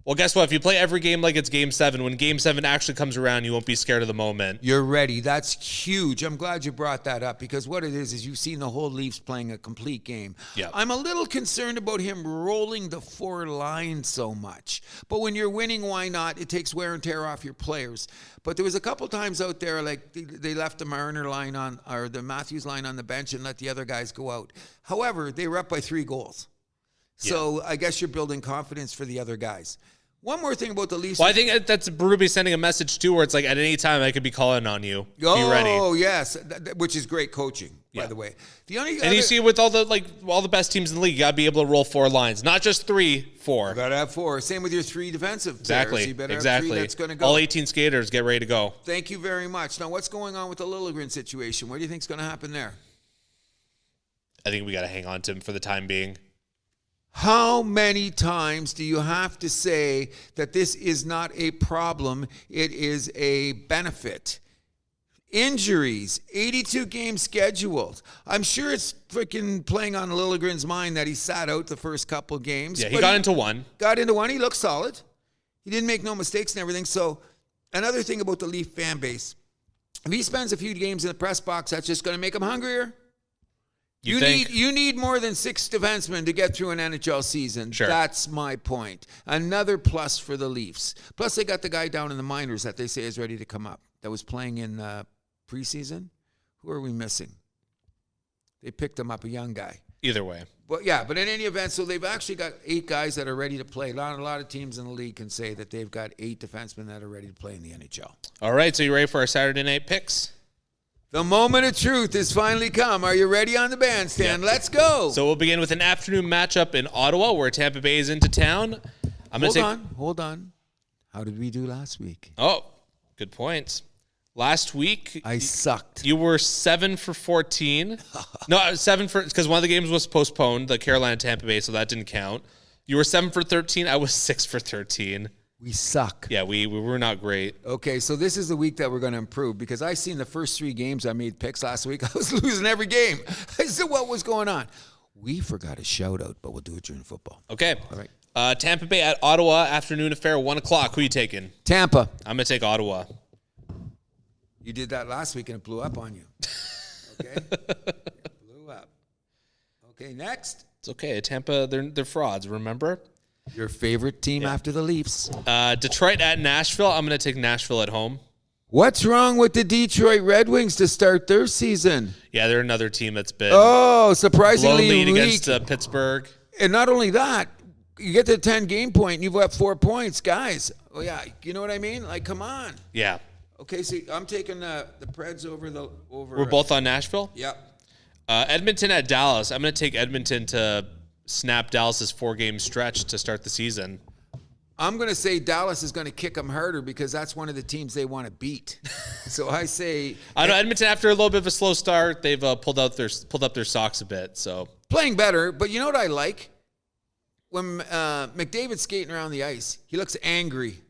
Well, guess what? If you play every game like it's Game 7, when Game 7 actually comes around, you won't be scared of the moment. You're ready. That's huge. I'm glad you brought that up because what it is you've seen the whole Leafs playing a complete game. Yep. I'm a little concerned about him rolling the 4 lines so much. But when you're winning, why not? It takes wear and tear off your players. But there was a couple times out there, like they left the Marner line or the Matthews line on the bench and let the other guys go out. However, they were up by 3 goals. So I guess you're building confidence for the other guys. One more thing about the Leafs. Well, I think that's Berube sending a message too, where it's like at any time I could be calling on you. Be ready. Oh yes, which is great coaching, by the way. You see with all the best teams in the league, you gotta be able to roll 4 lines, not just 3, 4. You gotta have 4. Same with your 3 defensive exactly. players. You better exactly. have 3 that's gonna go. All 18 skaters get ready to go. Thank you very much. Now, what's going on with the Liljegren situation? What do you think's going to happen there? I think we gotta hang on to him for the time being. How many times do you have to say that this is not a problem, it is a benefit? Injuries, 82 games scheduled. I'm sure it's freaking playing on Liljegren's mind that he sat out the first couple games. Yeah, he got into one. He looked solid. He didn't make no mistakes and everything. So another thing about the Leaf fan base, if he spends a few games in the press box, that's just going to make him hungrier. You need more than 6 defensemen to get through an NHL season. Sure. That's my point. Another plus for the Leafs. Plus, they got the guy down in the minors that they say is ready to come up that was playing in preseason. Who are we missing? They picked him up, a young guy. Either way. But in any event, so they've actually got 8 guys that are ready to play. A lot of teams in the league can say that they've got 8 defensemen that are ready to play in the NHL. All right, so you ready for our Saturday night picks? The moment of truth has finally come. Are you ready on the bandstand? Yep. Let's go. So we'll begin with an afternoon matchup in Ottawa where Tampa Bay is into town. Hold on. How did we do last week? Oh, good points. Last week, I sucked. You were 7 for 14. No, 7 for, because one of the games was postponed, the Carolina-Tampa Bay, so that didn't count. You were 7 for 13. I was 6 for 13. We suck. Yeah, we were not great. Okay, so this is the week that we're going to improve because I seen the first 3 games I made picks last week. I was losing every game. I said, what was going on? We forgot a shout out, but we'll do it during football. Okay. All right. Tampa Bay at Ottawa, afternoon affair, 1 o'clock. Who are you taking? Tampa. I'm going to take Ottawa. You did that last week and it blew up on you. Okay? It blew up. Okay, next. It's okay. Tampa, they're frauds, remember? Your favorite team after the Leafs. Detroit at Nashville. I'm going to take Nashville at home. What's wrong with the Detroit Red Wings to start their season? Yeah, they're another team that's been surprisingly lead weak against Pittsburgh. And not only that, you get to the 10-game point and you've got 4 points. Guys, you know what I mean? Like, come on. Yeah. Okay, so I'm taking the Preds over. We're both on Nashville? Yep. Edmonton at Dallas. I'm going to take Edmonton to snap Dallas's 4-game stretch to start the season. I'm going to say Dallas is going to kick them harder because that's one of the teams they want to beat. So I say I know Edmonton, after a little bit of a slow start, they've pulled up their socks a bit. So playing better, but you know what I like? When McDavid's skating around the ice, he looks angry.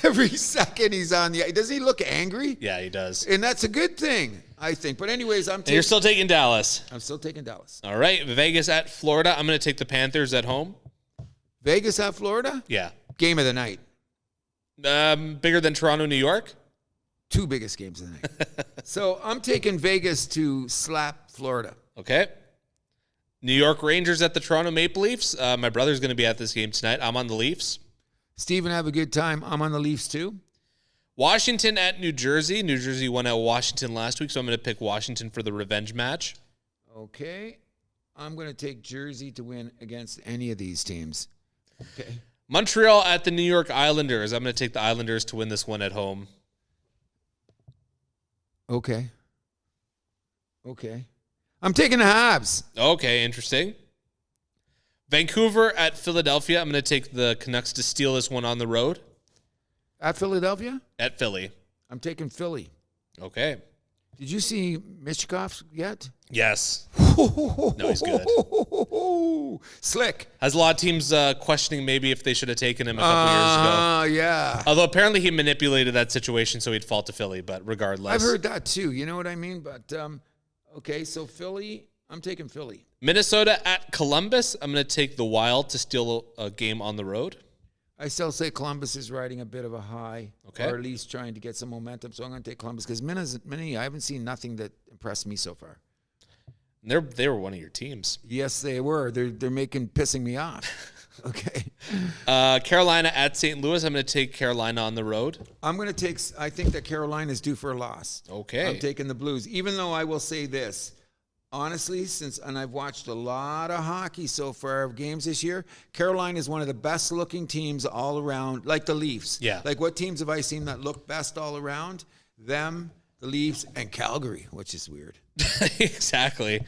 Every second he's on the ice. Does he look angry? Yeah, he does. And that's a good thing, I think. But anyways, you're still taking Dallas. I'm still taking Dallas. All right. Vegas at Florida. I'm going to take the Panthers at home. Vegas at Florida? Yeah. Game of the night. Bigger than Toronto, New York? 2 biggest games of the night. So I'm taking Vegas to slap Florida. Okay. New York Rangers at the Toronto Maple Leafs. My brother's going to be at this game tonight. I'm on the Leafs. Steven, have a good time. I'm on the Leafs too. Washington at New Jersey. New Jersey won at Washington last week, so I'm going to pick Washington for the revenge match. Okay. I'm going to take Jersey to win against any of these teams. Okay. Montreal at the New York Islanders. I'm going to take the Islanders to win this one at home. Okay. I'm taking the Habs. Okay, interesting. Vancouver at Philadelphia. I'm going to take the Canucks to steal this one on the road. At Philadelphia? At Philly. I'm taking Philly. Okay. Did you see Michkov yet? Yes. No, he's good. Slick. Has a lot of teams questioning maybe if they should have taken him a couple years ago. Yeah. Although apparently he manipulated that situation so he'd fall to Philly, but regardless. I've heard that too. You know what I mean? But, okay, so Philly, I'm taking Philly. Minnesota at Columbus. I'm going to take the Wild to steal a game on the road. I still say Columbus is riding a bit of a high, or at least trying to get some momentum. So I'm going to take Columbus because I haven't seen nothing that impressed me so far. They were one of your teams. Yes, they were. They're pissing me off. Okay. Carolina at St. Louis. I'm going to take Carolina on the road. I think that Carolina is due for a loss. Okay. I'm taking the Blues, even though I will say this. Honestly, and I've watched a lot of hockey so far of games this year, Carolina is one of the best looking teams all around, like the Leafs. Yeah. Like what teams have I seen that look best all around? Them, the Leafs, and Calgary, which is weird. Exactly.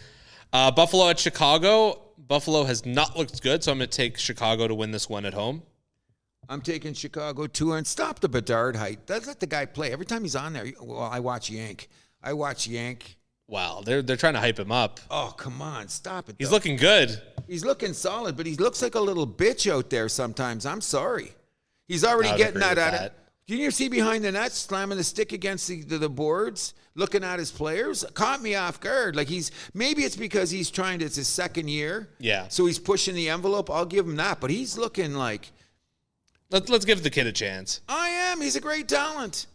Buffalo at Chicago. Buffalo has not looked good, so I'm going to take Chicago to win this one at home. I'm taking Chicago too, and stop the Bedard height. Let the guy play. Every time he's on there, well, I watch Yank. Wow, they're trying to hype him up. Oh, come on. Stop it. He's looking good. He's looking solid, but he looks like a little bitch out there sometimes. I'm sorry. He's already getting that at it. Did you see behind the net slamming the stick against the boards, looking at his players? Caught me off guard. Like maybe it's because he's it's his second year. Yeah. So he's pushing the envelope. I'll give him that. But he's looking like. Let's give the kid a chance. I am. He's a great talent.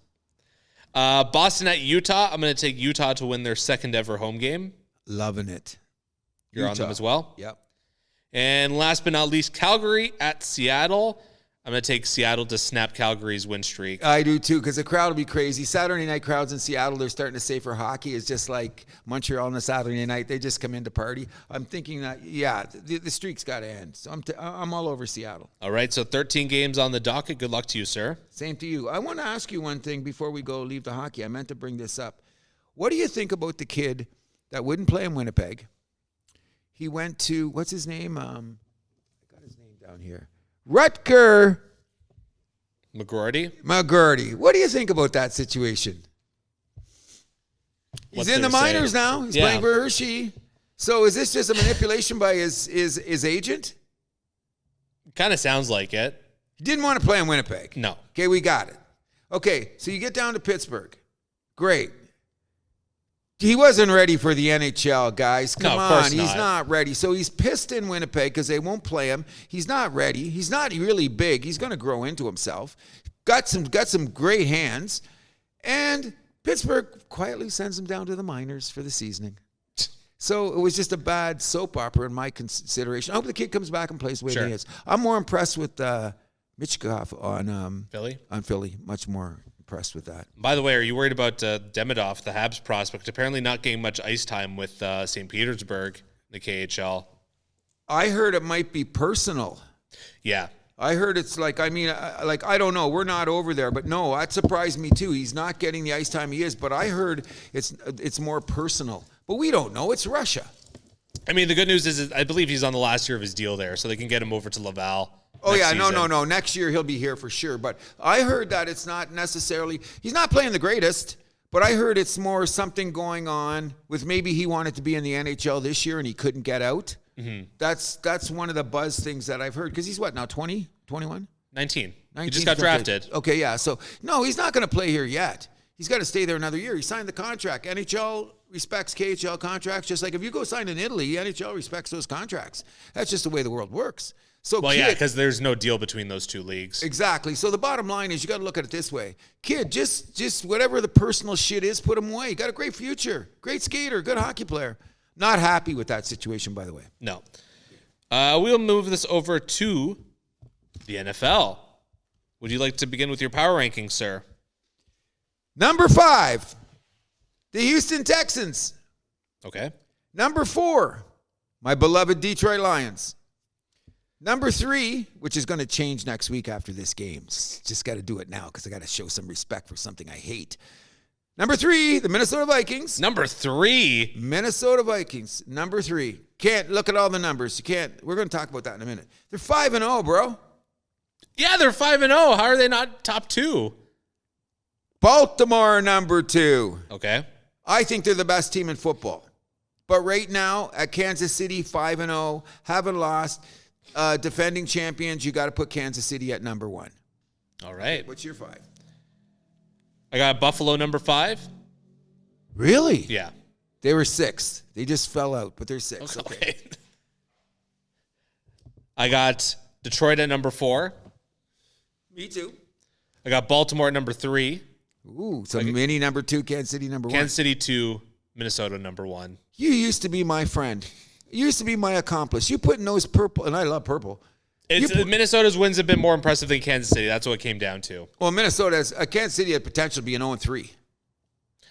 Boston at Utah. I'm going to take Utah to win their second ever home game. Loving it. You're Utah. on them as well? Yep. And last but not least, Calgary at Seattle. I'm going to take Seattle to snap Calgary's win streak. I do too, because the crowd will be crazy. Saturday night crowds in Seattle, they're starting to say for hockey, is just like Montreal on a Saturday night. They just come in to party. I'm thinking that, the streak's got to end. So I'm all over Seattle. All right, so 13 games on the docket. Good luck to you, sir. Same to you. I want to ask you one thing before we leave the hockey. I meant to bring this up. What do you think about the kid that wouldn't play in Winnipeg? He went to, what's his name? I got his name down here. Rutger McGurty. What do you think about that situation? He's in the minors now. He's playing for Hershey. So is this just a manipulation by his agent? Kind of sounds like it. He didn't want to play in Winnipeg. No. Okay, we got it. Okay, so you get down to Pittsburgh. Great. He wasn't ready for the NHL, guys. Come on, he's not ready. So he's pissed in Winnipeg because they won't play him. He's not ready. He's not really big. He's going to grow into himself. Got some great hands. And Pittsburgh quietly sends him down to the minors for the seasoning. So it was just a bad soap opera in my consideration. I hope the kid comes back and plays the way he is. I'm more impressed with Michkov on Philly. On Philly, much more impressed with that. By the way, are you worried about Demidov, the Habs prospect, apparently not getting much ice time with St. Petersburg, the KHL? I heard it might be personal. Yeah. I heard it's I don't know. We're not over there, but no, that surprised me too. He's not getting the ice time he is, but I heard it's more personal. But we don't know. It's Russia. I mean, the good news is I believe he's on the last year of his deal there, so they can get him over to Laval. Oh, yeah, no. Next year he'll be here for sure. But I heard that it's not necessarily – he's not playing the greatest, but I heard it's more something going on with maybe he wanted to be in the NHL this year and he couldn't get out. Mm-hmm. That's one of the buzz things that I've heard because he's what now, 20, 21? 19. He just got drafted. Okay, yeah. So, no, he's not going to play here yet. He's got to stay there another year. He signed the contract. NHL respects KHL contracts, just like if you go sign in Italy, NHL respects those contracts. That's just the way the world works. So, yeah, because there's no deal between those two leagues. Exactly. So the bottom line is you got to look at it this way. Kid, just whatever the personal shit is, put him away. Got a great future. Great skater. Good hockey player. Not happy with that situation, by the way. No. We'll move this over to the NFL. Would you like to begin with your power rankings, sir? Number 5, the Houston Texans. Okay. Number 4, my beloved Detroit Lions. Number 3, which is going to change next week after this game. Just got to do it now because I got to show some respect for something I hate. Number 3, the Minnesota Vikings. Number 3? Minnesota Vikings. Number 3. Can't look at all the numbers. You can't. We're going to talk about that in a minute. They're 5-0, bro. Yeah, they're 5-0. How are they not top 2? Baltimore, number 2. Okay. I think they're the best team in football. But right now, at Kansas City, 5-0, haven't lost. Defending champions, you got to put Kansas City at number 1. All right. What's your 5? I got Buffalo number 5. Really? Yeah. They were 6th. They just fell out, but they're 6th. Okay. I got Detroit at number 4. Me too. I got Baltimore at number 3. Ooh, so mini number 2, Kansas City number 1. Kansas City 2, Minnesota number 1. You used to be my friend. You used to be my accomplice. You put in those purple, and I love purple. Minnesota's wins have been more impressive than Kansas City. That's what it came down to. Well, Kansas City had potential to be an 0-3.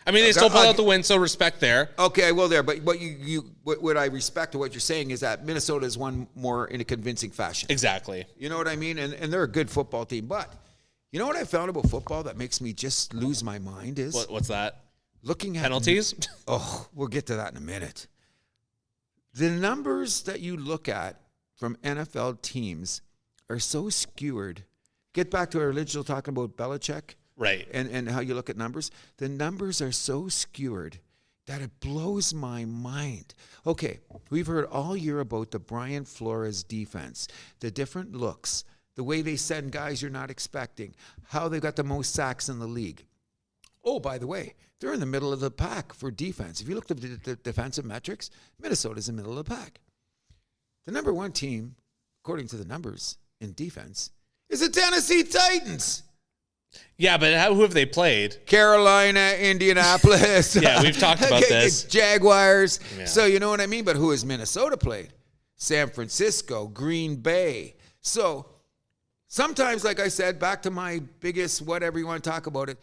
I mean, they still pulled out the win, so respect there. Okay, well, there. But what I respect to what you're saying is that Minnesota has won more in a convincing fashion. Exactly. You know what I mean? And they're a good football team. But you know what I found about football that makes me just lose my mind is... What's that? Looking at... Penalties? We'll get to that in a minute. The numbers that you look at from NFL teams are so skewered. Get back to our original talking about Belichick. Right. And how you look at numbers. The numbers are so skewered that it blows my mind. Okay, we've heard all year about the Brian Flores defense, the different looks, the way they send guys you're not expecting, how they got the most sacks in the league. Oh, by the way, they're in the middle of the pack for defense. If you look at the defensive metrics, Minnesota's in the middle of the pack. The number one team, according to the numbers in defense, is the Tennessee Titans. Yeah, but who have they played? Carolina, Indianapolis. Yeah, we've talked about this. Jaguars. Yeah. So you know what I mean? But who has Minnesota played? San Francisco, Green Bay. So sometimes, like I said, back to my biggest whatever you want to talk about it,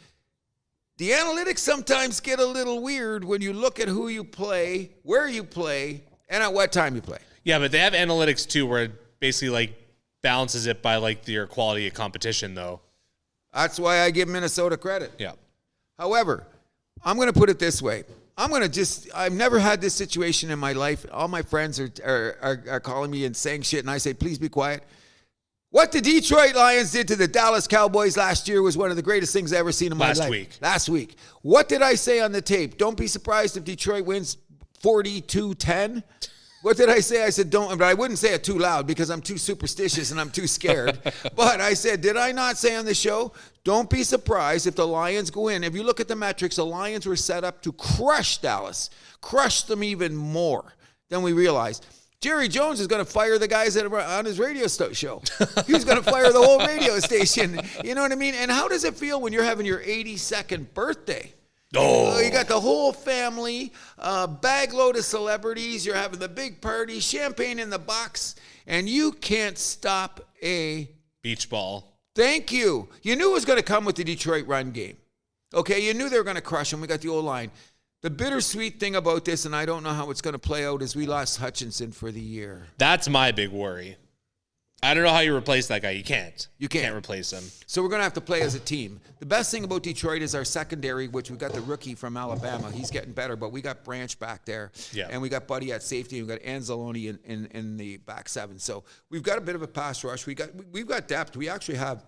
the analytics sometimes get a little weird when you look at who you play, where you play, and at what time you play. Yeah, but they have analytics too where it basically like balances it by like your quality of competition though. That's why I give Minnesota credit. Yeah. However, I'm going to put it this way. I've never had this situation in my life. All my friends are calling me and saying shit, and I say, please be quiet. What the Detroit Lions did to the Dallas Cowboys last year was one of the greatest things I've ever seen in my life. Last week. What did I say on the tape? Don't be surprised if Detroit wins 42-10. What did I say? I said, don't, but I wouldn't say it too loud because I'm too superstitious and I'm too scared. But I said, did I not say on the show, don't be surprised if the Lions go in. If you look at the metrics, the Lions were set up to crush Dallas, crush them even more than we realized. Jerry Jones is going to fire the guys that are on his radio show. He's going to fire the whole radio station. You know what I mean? And how does it feel when you're having your 82nd birthday? Oh, you got the whole family, bag load of celebrities. You're having the big party, champagne in the box, and you can't stop a beach ball. Thank you. You knew it was going to come with the Detroit run game. Okay, you knew they were going to crush them. We got the O-line. The bittersweet thing about this, and I don't know how it's going to play out, is we lost Hutchinson for the year. That's my big worry. I don't know how you replace that guy. You can't. You can't replace him. So we're going to have to play as a team. The best thing about Detroit is our secondary, which we got the rookie from Alabama. He's getting better, but we got Branch back there. Yeah. And we got Buddy at safety, and we got Anzalone in the back seven. So we've got a bit of a pass rush. We've got depth. We actually have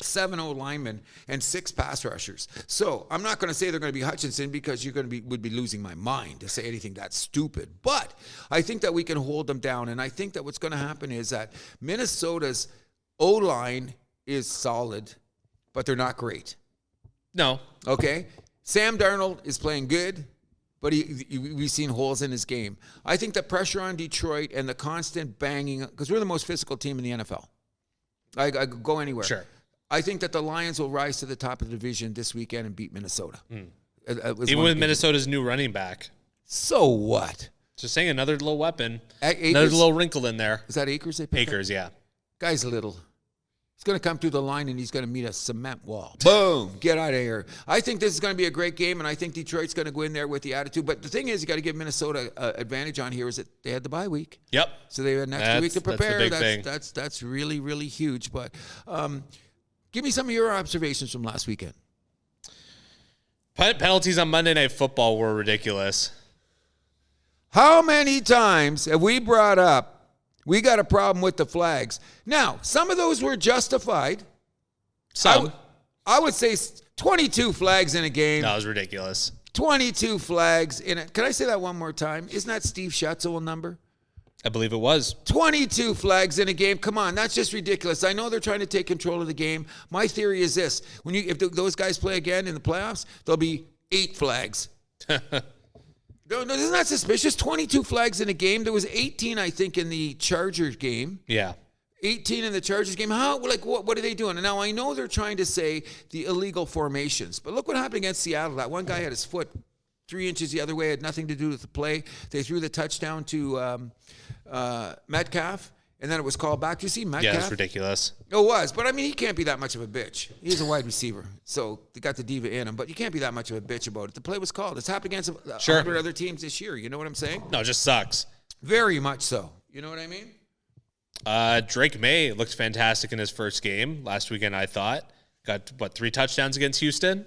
7 linemen and 6 pass rushers. So I'm not going to say they're going to be Hutchinson because would be losing my mind to say anything that stupid. But I think that we can hold them down. And I think that what's going to happen is that Minnesota's O-line is solid, but they're not great. No. Okay? Sam Darnold is playing good, but we've seen holes in his game. I think the pressure on Detroit and the constant banging, because we're the most physical team in the NFL. I go anywhere. Sure. I think that the Lions will rise to the top of the division this weekend and beat Minnesota. Even with Minnesota's new running back. So what? Just saying, another little weapon. Akers? Another little wrinkle in there. Is that Akers they picked Akers, up? yeah. Guy's little. He's going to come through the line and he's going to meet a cement wall. Boom. Get out of here. I think this is going to be a great game, and I think Detroit's going to go in there with the attitude. But the thing is, you got to give Minnesota advantage on here is that they had the bye week. Yep. So they had an extra week to prepare. That's the big thing. That's really, really huge. But give me some of your observations from last weekend. Penalties on Monday Night Football were ridiculous. How many times have we brought up we got a problem with the flags? Now, some of those were justified. Some. I would say 22 flags in a game. That was ridiculous. 22 flags in it. Can I say that one more time? Isn't that Steve Schatzel number? I believe it was. 22 flags in a game. Come on, that's just ridiculous. I know they're trying to take control of the game. My theory is this. If those guys play again in the playoffs, there'll be 8 flags. No, isn't that suspicious? 22 flags in a game. There was 18, I think, in the Chargers game. Yeah. 18 in the Chargers game. What are they doing? And now I know they're trying to say the illegal formations, but look what happened against Seattle. That one guy had his foot 3 inches the other way, had nothing to do with the play. They threw the touchdown to Metcalf, and then it was called back. Do you see Metcalf? Yeah, that's ridiculous. It was, but I mean, he can't be that much of a bitch. He's a wide receiver, so they got the diva in him, but you can't be that much of a bitch about it. The play was called. It's happened against 100 other teams this year. You know what I'm saying? No, it just sucks. Very much so. You know what I mean? Drake May looked fantastic in his first game last weekend, I thought. Got, 3 touchdowns against Houston?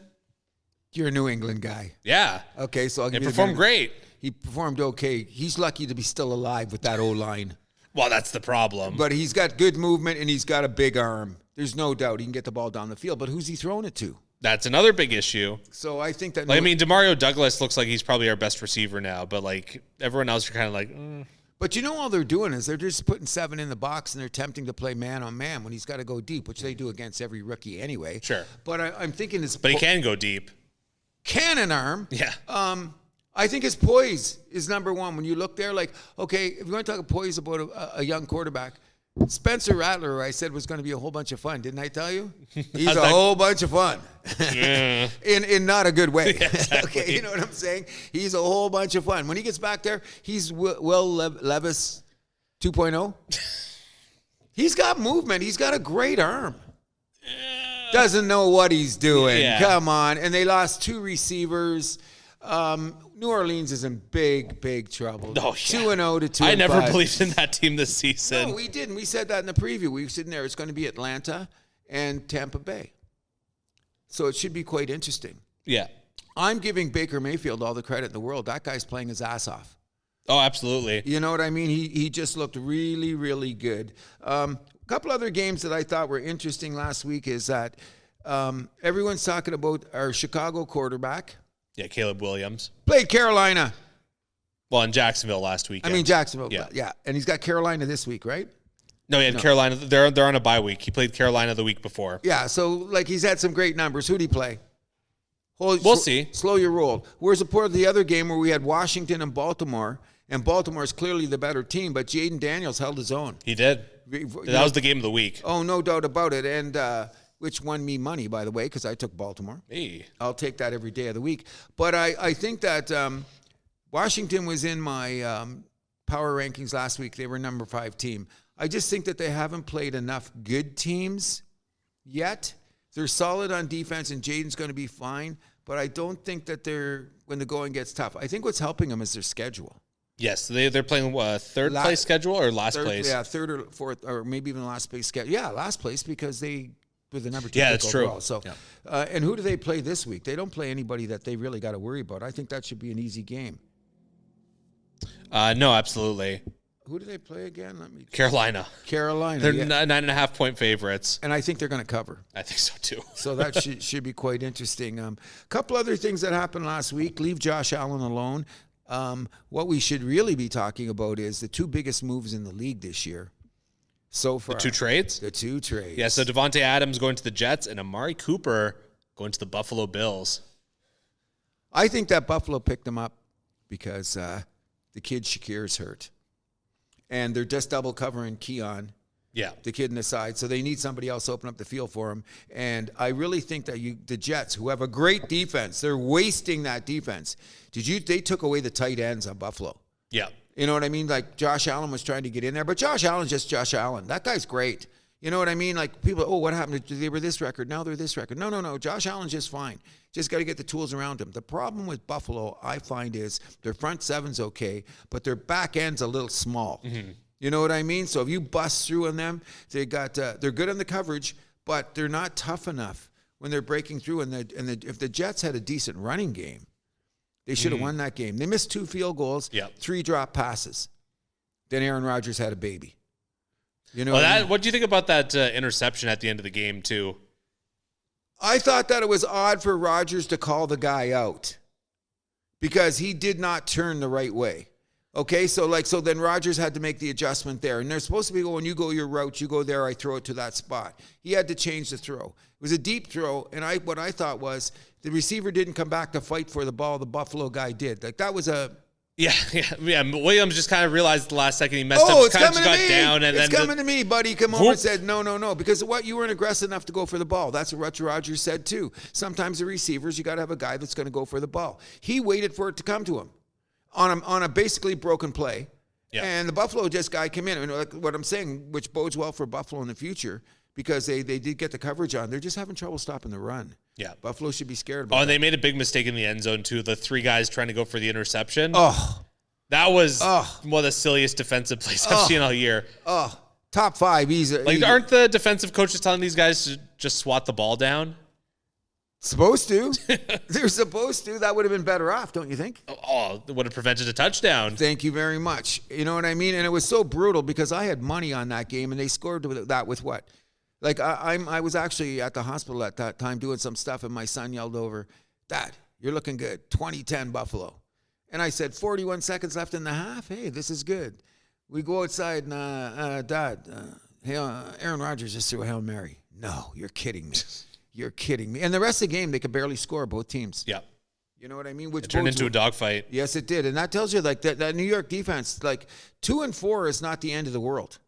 You're a New England guy. Yeah. Okay, so I'll give He you performed great. He performed okay. He's lucky to be still alive with that O-line. Well, that's the problem. But he's got good movement, and he's got a big arm. There's no doubt he can get the ball down the field. But who's he throwing it to? That's another big issue. So I think that... DeMario Douglas looks like he's probably our best receiver now, but, everyone else are kind of like... But you know all they're doing is they're just putting 7 in the box, and they're attempting to play man-on-man when he's got to go deep, which they do against every rookie anyway. Sure. But I'm thinking... But he can go deep. Cannon arm. Yeah. I think his poise is number one. When you look there, okay, if you want to talk poise about a young quarterback, Spencer Rattler, I said, was going to be a whole bunch of fun. Didn't I tell you? He's a whole bunch of fun. Yeah. in not a good way. Yeah, exactly. Okay, you know what I'm saying? He's a whole bunch of fun. When he gets back there, he's Will Levis 2.0. He's got movement. He's got a great arm. Doesn't know what he's doing. Yeah. Come on. And they lost 2 receivers. New Orleans is in big, big trouble. Oh, yeah. 2-0 to 2-5. I never believed in that team this season. No, we didn't. We said that in the preview. We were sitting there. It's going to be Atlanta and Tampa Bay. So it should be quite interesting. Yeah. I'm giving Baker Mayfield all the credit in the world. That guy's playing his ass off. Oh, absolutely. You know what I mean? He just looked really, really good. A couple other games that I thought were interesting last week is that everyone's talking about our Chicago quarterback. Yeah, Caleb Williams. Played Carolina. Well, in Jacksonville last weekend. Jacksonville. Yeah. Yeah. And he's got Carolina this week, right? No, he had Carolina. They're on a bye week. He played Carolina the week before. Yeah, so he's had some great numbers. Who'd he play? We'll see. Slow your roll. Where's the part of the other game where we had Washington and Baltimore is clearly the better team, but Jaden Daniels held his own. He did. That was the game of the week. Oh, no doubt about it. And which won me money, by the way, because I took Baltimore. Hey. I'll take that every day of the week. But I think that Washington was in my power rankings last week. They were number 5 team. I just think that they haven't played enough good teams yet. They're solid on defense, and Jaden's going to be fine. But I don't think that when the going gets tough. I think what's helping them is their schedule. Yes, they're playing third place schedule or last place? Yeah, third or fourth, or maybe even last place schedule. Yeah, last place because they were the number 2 pick that's overall. True. So, and who do they play this week? They don't play anybody that they really got to worry about. I think that should be an easy game. No, absolutely. Who do they play again? Carolina. They're 9.5 point favorites. And I think they're going to cover. I think so, too. So that should be quite interesting. A couple other things that happened last week. Leave Josh Allen alone. What we should really be talking about is the 2 biggest moves in the league this year so far. The 2 trades? The 2 trades. Yeah, so Devontae Adams going to the Jets and Amari Cooper going to the Buffalo Bills. I think that Buffalo picked him up because the kid Shakir's hurt. And they're just double covering Keon, the kid in the side. So they need somebody else to open up the field for him. And I really think that the Jets, who have a great defense, they're wasting that defense. They took away the tight ends on Buffalo. Yeah. You know what I mean? Like Josh Allen was trying to get in there, but Josh Allen's just Josh Allen. That guy's great. You know what I mean? Like people, what happened? They were this record. Now they're this record. No. Josh Allen's just fine. Just got to get the tools around him. The problem with Buffalo, I find, is their front seven's okay, but their back end's a little small. Mm-hmm. You know what I mean? So if you bust through on them, they're good on the coverage, but they're not tough enough when they're breaking through. If the Jets had a decent running game, they should have won that game. They missed 2 field goals, 3 drop passes. Then Aaron Rodgers had a baby. You know what do you think about that interception at the end of the game, too? I thought that it was odd for Rodgers to call the guy out because he did not turn the right way. Okay, so then Rodgers had to make the adjustment there. And they're supposed to be when you go your route, you go there, I throw it to that spot. He had to change the throw. It was a deep throw, and what I thought was the receiver didn't come back to fight for the ball. The Buffalo guy did. That was a... Yeah. Williams just kind of realized at the last second he messed up. It's coming to me. Down and it's then coming to me, buddy. He came over and said, no. Because you weren't aggressive enough to go for the ball. That's what Rodgers said, too. Sometimes the receivers, you got to have a guy that's going to go for the ball. He waited for it to come to him on a basically broken play. Yeah. And the Buffalo just guy came in. And like what I'm saying, which bodes well for Buffalo in the future, because they did get the coverage on. They're just having trouble stopping the run. Yeah. Buffalo should be scared about Oh, and that. they made a big mistake in the end zone, too. The 3 guys trying to go for the interception. Oh. That was one of the silliest defensive plays I've seen all year. Oh. Top 5. Aren't the defensive coaches telling these guys to just swat the ball down? Supposed to. They're supposed to. That would have been better off, don't you think? Oh, it would have prevented a touchdown. Thank you very much. You know what I mean? And it was so brutal because I had money on that game, and they scored that with what? Like, I was actually at the hospital at that time doing some stuff, and my son yelled over, "Dad, you're looking good. 20-10 Buffalo." And I said, 41 seconds left in the half? Hey, this is good. We go outside, and, Dad, Aaron Rodgers just threw a Hail Mary. No, you're kidding me. You're kidding me. And the rest of the game, they could barely score, both teams. Yeah. You know what I mean? Which it turned into a dogfight. Yes, it did. And that tells you, like, that New York defense, like, 2-4 is not the end of the world.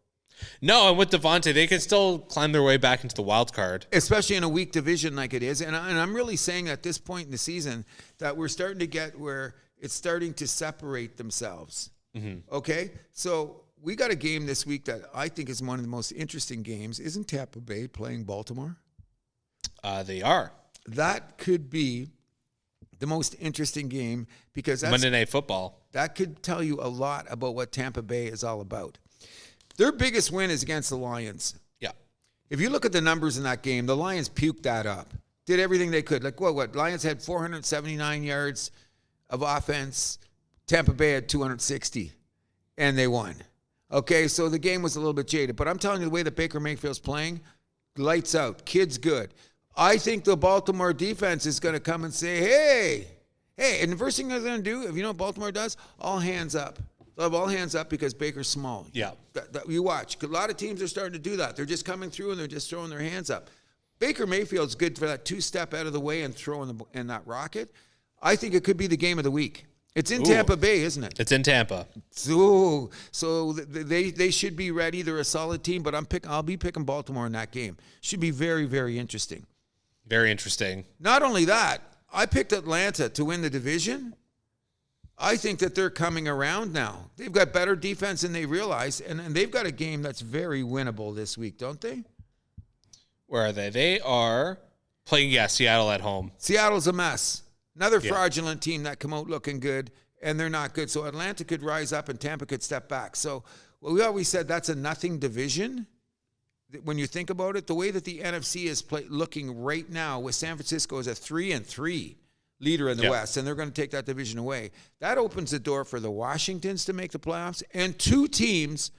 No, and with Devontae, they can still climb their way back into the wild card. Especially in a weak division like it is. And I'm really saying at this point in the season that we're starting to get where it's starting to separate themselves. Mm-hmm. Okay? So we got a game this week that I think is one of the most interesting games. Isn't Tampa Bay playing Baltimore? They are. That could be the most interesting game because that's Monday Night Football. That could tell you a lot about what Tampa Bay is all about. Their biggest win is against the Lions. Yeah. If you look at the numbers in that game, the Lions puked that up. Did everything they could. Like what? Lions had 479 yards of offense. Tampa Bay had 260. And they won. Okay, so the game was a little bit jaded. But I'm telling you, the way that Baker Mayfield's playing, lights out. Kid's good. I think the Baltimore defense is going to come and say, hey, and the first thing they're going to do, if you know what Baltimore does, all hands up. They'll have all hands up because Baker's small. Yeah. You watch. A lot of teams are starting to do that. They're just coming through and they're just throwing their hands up. Baker Mayfield's good for that 2-step out of the way and throwing in that rocket. I think it could be the game of the week. It's in Tampa Bay, isn't it? It's in Tampa. So they should be ready. They're a solid team, but I'll be picking Baltimore in that game. Should be very, very interesting. Very interesting. Not only that, I picked Atlanta to win the division. I think that they're coming around now. They've got better defense than they realize, and they've got a game that's very winnable this week, don't they? Where are they? They are playing, Seattle at home. Seattle's a mess. Another fraudulent team that come out looking good, and they're not good. So Atlanta could rise up, and Tampa could step back. So we always said that's a nothing division. When you think about it, the way that the NFC is looking right now with San Francisco as a 3-3 leader in the West, and they're going to take that division away. That opens the door for the Washingtons to make the playoffs and 2 teams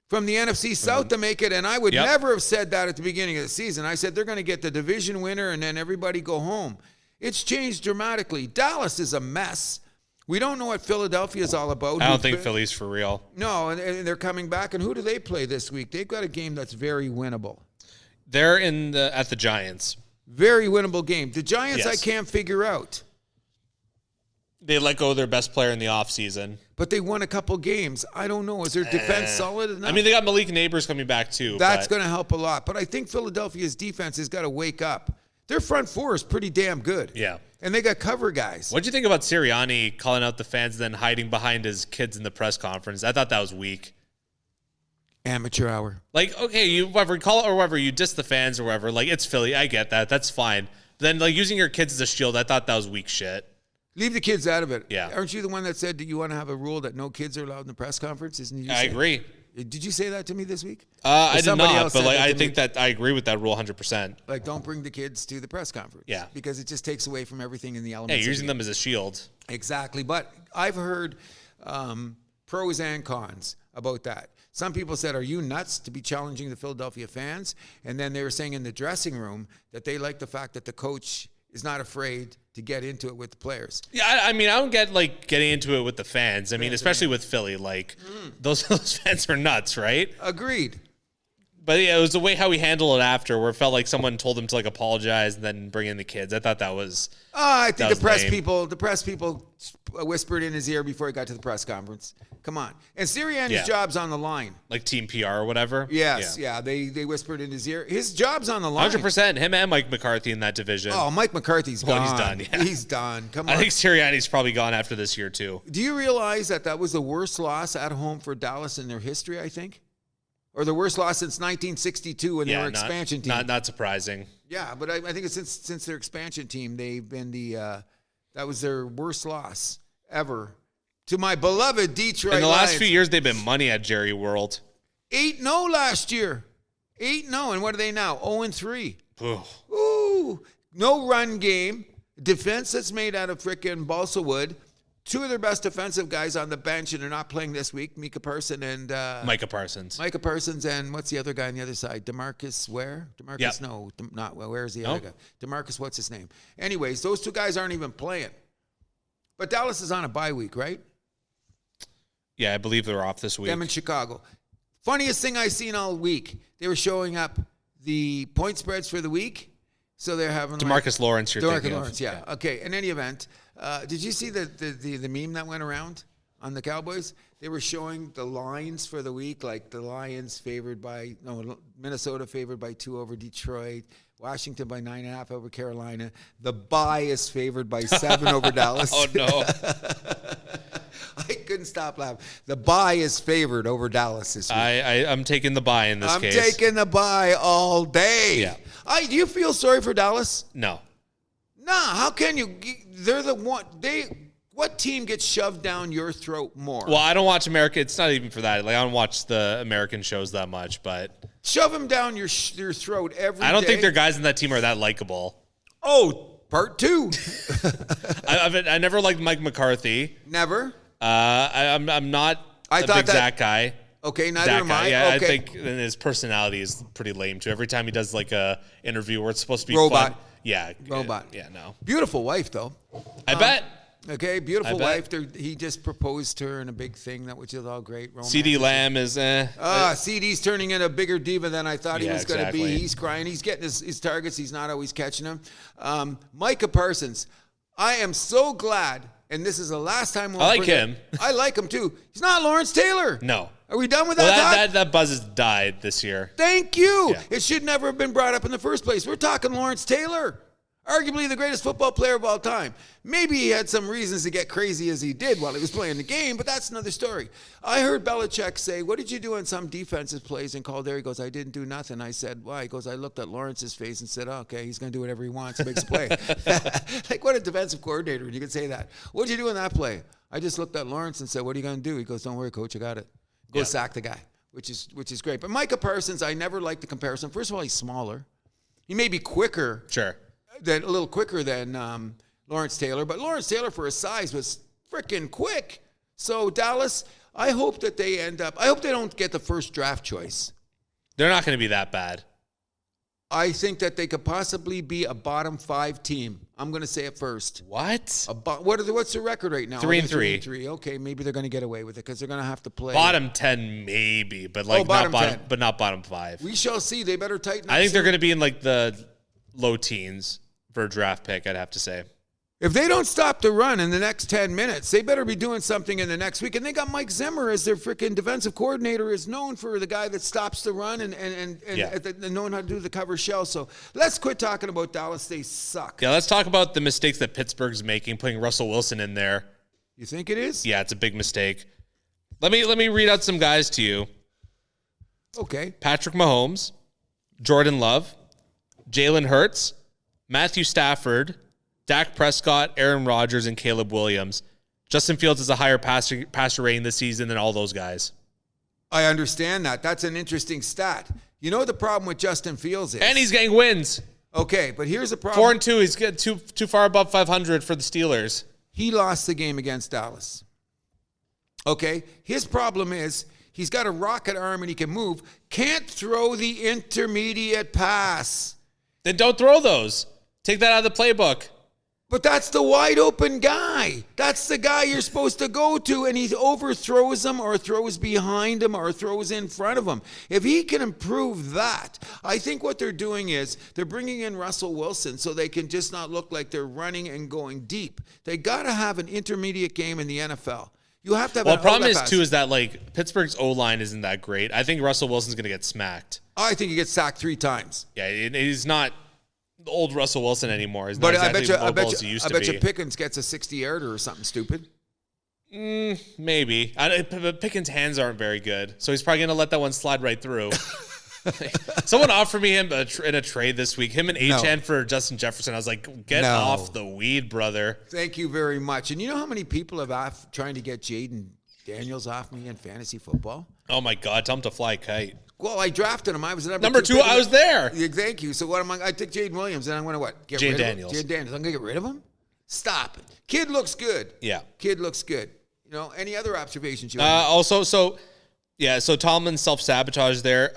from the NFC South to make it. And I would never have said that at the beginning of the season. I said they're going to get the division winner and then everybody go home. It's changed dramatically. Dallas is a mess. We don't know what Philadelphia is all about. I don't think Philly's for real. No, and they're coming back. And who do they play this week? They've got a game that's very winnable. They're at the Giants. Very winnable game. The Giants, I can't figure out. They let go of their best player in the offseason. But they won a couple games. I don't know. Is their defense solid enough? I mean, they got Malik Neighbors coming back too. That's going to help a lot. But I think Philadelphia's defense has got to wake up. Their front four is pretty damn good. Yeah. And they got cover guys. What'd you think about Sirianni calling out the fans and then hiding behind his kids in the press conference? I thought that was weak. Amateur hour. Like, okay, you whatever call it or whatever, you diss the fans or whatever. Like, it's Philly. I get that. That's fine. But then, like, using your kids as a shield, I thought that was weak shit. Leave the kids out of it. Yeah. Aren't you the one that said that you want to have a rule that no kids are allowed in the press conference? Isn't you? I agree. Did you say that to me this week? I did not, but like I think that I agree with that rule 100%. Like, don't bring the kids to the press conference. Yeah. Because it just takes away from everything in the elements. Yeah, you're using them as a shield. Exactly. But I've heard pros and cons about that. Some people said, are you nuts to be challenging the Philadelphia fans? And then they were saying in the dressing room that they like the fact that the coach is not afraid to get into it with the players. Yeah, I mean, I don't get, like, getting into it with the fans. I mean, especially with Philly. Like, those fans are nuts, right? Agreed. But yeah, it was the way how he handled it after, where it felt like someone told him to like apologize and then bring in the kids. I thought that was. I think the press lame. people whispered in his ear before he got to the press conference. Come on, and Sirianni's job's on the line. Like team PR or whatever. Yes, yeah. They whispered in his ear. His job's on the line. 100%. Him and Mike McCarthy in that division. Oh, Mike McCarthy's gone. He's done. Yeah. He's done. Come on. I think Sirianni's probably gone after this year too. Do you realize that was the worst loss at home for Dallas in their history? I think. Or the worst loss since 1962 when they were expansion team. Not surprising. Yeah, but I think it's since their expansion team, they've been that was their worst loss ever to my beloved Detroit In the Lions. last few years, they've been money at Jerry World. 8-0 last year. 8-0, and what are they now? 0-3. Ooh. Ooh, no run game. Defense that's made out of frickin' balsa wood. Two of their best defensive guys on the bench and they're not playing this week. Micah Parsons and Micah Parsons. Micah Parsons and what's the other guy on the other side? DeMarcus where? DeMarcus, yep. no, not where's the other guy? DeMarcus, what's his name? Anyways, those two guys aren't even playing. But Dallas is on a bye week, right? Yeah, I believe they're off this week. Them in Chicago. Funniest thing I've seen all week. They were showing up the point spreads for the week. So they're having DeMarcus Lawrence. DeMarcus Lawrence, yeah. Okay. In any event, did you see the meme that went around on the Cowboys? They were showing the lines for the week, like the Lions Minnesota favored by 2 over Detroit, Washington by 9.5 over Carolina. The bye is favored by 7 over Dallas. Oh no. I couldn't stop laughing. The bye is favored over Dallas this week. I'm taking the bye in this case. I'm taking the bye all day. Yeah. Do you feel sorry for Dallas? No. Nah, how can you? They're the one. What team gets shoved down your throat more? Well, I don't watch America. It's not even for that. Like I don't watch the American shows that much, but shove them down your throat every day. I don't think their guys in that team are that likable. Oh, part 2. I never liked Mike McCarthy. Never. I'm not a big Zach guy. Okay, neither am I. Yeah, okay. I think his personality is pretty lame too. Every time he does like a interview where it's supposed to be robot. fun. Yeah. Robot. Yeah, no. Beautiful wife though. I bet. Okay, beautiful wife. He just proposed to her in a big thing, which is all great. CD Lamb is CD's turning into a bigger diva than I thought he was going to be. Exactly. He's crying. He's getting his targets. He's not always catching them. Micah Parsons. I am so glad, and this is the last time I like him. I like him too. He's not Lawrence Taylor. No. Are we done with that? That buzz has died this year. Thank you. Yeah. It should never have been brought up in the first place. We're talking Lawrence Taylor. Arguably the greatest football player of all time. Maybe he had some reasons to get crazy as he did while he was playing the game, but that's another story. I heard Belichick say, what did you do on some defensive plays? And called there, he goes, I didn't do nothing. I said, why? He goes, I looked at Lawrence's face and said, oh, okay, he's going to do whatever he wants. Makes a play. Like, what a defensive coordinator. You could say that. What did you do in that play? I just looked at Lawrence and said, what are you going to do? He goes, don't worry, coach, I got it. Go sack the guy, which is great. But Micah Parsons, I never liked the comparison. First of all, he's smaller. He may be quicker. Sure. A little quicker than Lawrence Taylor, but Lawrence Taylor for his size was freaking quick. So Dallas, I hope that they I hope they don't get the first draft choice. They're not going to be that bad. I think that they could possibly be a bottom 5 team. I'm going to say it first. What? What's the record right now? 3-3. 3-3. Okay, maybe they're going to get away with it because they're going to have to play Bottom 10 maybe, but like bottom not bottom 10. but not bottom 5. We shall see. They better tighten up. I think they're soon. going to be in like the low teens for a draft pick, I'd have to say. If they don't stop the run in the next 10 minutes, they better be doing something in the next week. And they got Mike Zimmer as their freaking defensive coordinator, is known for the guy that stops the run and knowing how to do the cover shell. So let's quit talking about Dallas. They suck. Yeah, let's talk about the mistakes that Pittsburgh's making, putting Russell Wilson in there. You think it is? Yeah, it's a big mistake. Let me read out some guys to you. Okay. Patrick Mahomes, Jordan Love, Jalen Hurts, Matthew Stafford, Dak Prescott, Aaron Rodgers, and Caleb Williams. Justin Fields has a higher passer rating this season than all those guys. I understand that. That's an interesting stat. You know what the problem with Justin Fields is? And he's getting wins. Okay, but here's the problem. 4-2. He's getting too far above 500 for the Steelers. He lost the game against Dallas. Okay, his problem is he's got a rocket arm and he can move. Can't throw the intermediate pass. Then don't throw those. Take that out of the playbook. But that's the wide open guy. That's the guy you're supposed to go to, and he overthrows him or throws behind him or throws in front of him. If he can improve that, I think what they're doing is they're bringing in Russell Wilson so they can just not look like they're running and going deep. They got to have an intermediate game in the NFL. You have to have. Well, the problem is too is that like Pittsburgh's O-line isn't that great. I think Russell Wilson's going to get smacked. I think he gets sacked 3 times. Yeah, he's not the old Russell Wilson anymore. He's But not exactly I bet he used you to be. Pickens gets a 60-yarder or something stupid. Maybe. But Pickens' hands aren't very good, so he's probably going to let that one slide right through. Someone offered me him in a trade this week, him and HN for Justin Jefferson. I was like, get off the weed, brother. Thank you very much. And you know how many people have trying to get Jaden Daniels off me in fantasy football? Oh, my God. Tell him to fly a kite. Well, I drafted him. I was number 2. I was there. Yeah, thank you. So what am I took Jaden Williams, and I'm going to what? Jaden Daniels. Jaden Daniels. I'm going to get rid of him? Stop it. Kid looks good. Yeah. Kid looks good. You know, any other observations you also, so Tomlin self-sabotage there.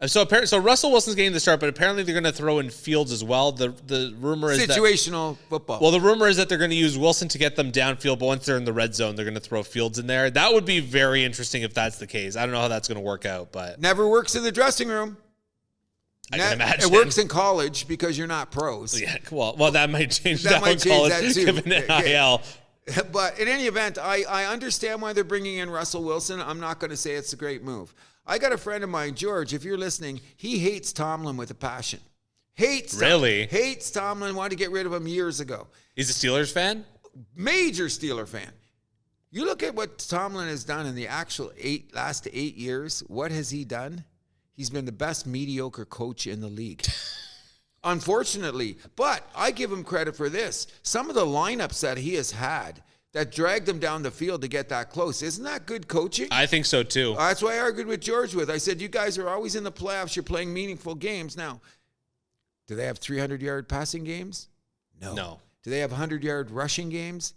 So Russell Wilson's getting the start, but apparently they're going to throw in Fields as well. The rumor is situational football. Well, the rumor is that they're going to use Wilson to get them downfield, but once they're in the red zone, they're going to throw Fields in there. That would be very interesting if that's the case. I don't know how that's going to work out, but never works in the dressing room. I can imagine. It works in college because you're not pros. Yeah, well, that might change that in college, that too. given NIL. But in any event, I understand why they're bringing in Russell Wilson. I'm not going to say it's a great move. I got a friend of mine, George, if you're listening, he hates Tomlin with a passion. Hates Tomlin, wanted to get rid of him years ago. He's a Steelers fan? Major Steeler fan. You look at what Tomlin has done in the actual last 8 years. What has he done? He's been the best mediocre coach in the league. Unfortunately. But I give him credit for this. Some of the lineups that he has had that dragged them down the field to get that close. Isn't that good coaching? I think so, too. That's why I argued with George I said, you guys are always in the playoffs. You're playing meaningful games. Now, do they have 300-yard passing games? No. Do they have 100-yard rushing games?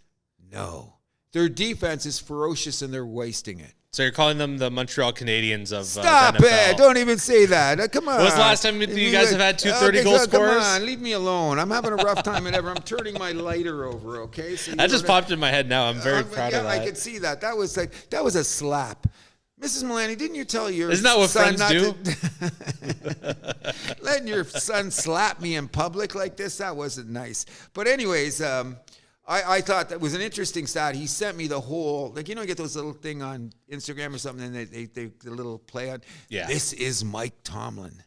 No. Their defense is ferocious, and they're wasting it. So you're calling them the Montreal Canadiens of Stop NFL. it. Don't even say that. Come on. When was the last time you guys have had 230 goal scorers? Come on. Leave me alone. I'm having a rough time and ever. I'm turning my lighter over, okay? So that just popped in my head now. I'm very proud of that. I could see that. That was a slap. Mrs. Milani, didn't you tell your Isn't that what son friends do? Letting your son slap me in public like this, that wasn't nice. But anyways, I thought that was an interesting stat. He sent me the whole, you get those little thing on Instagram or something, and they the little play on. Yeah. This is Mike Tomlin.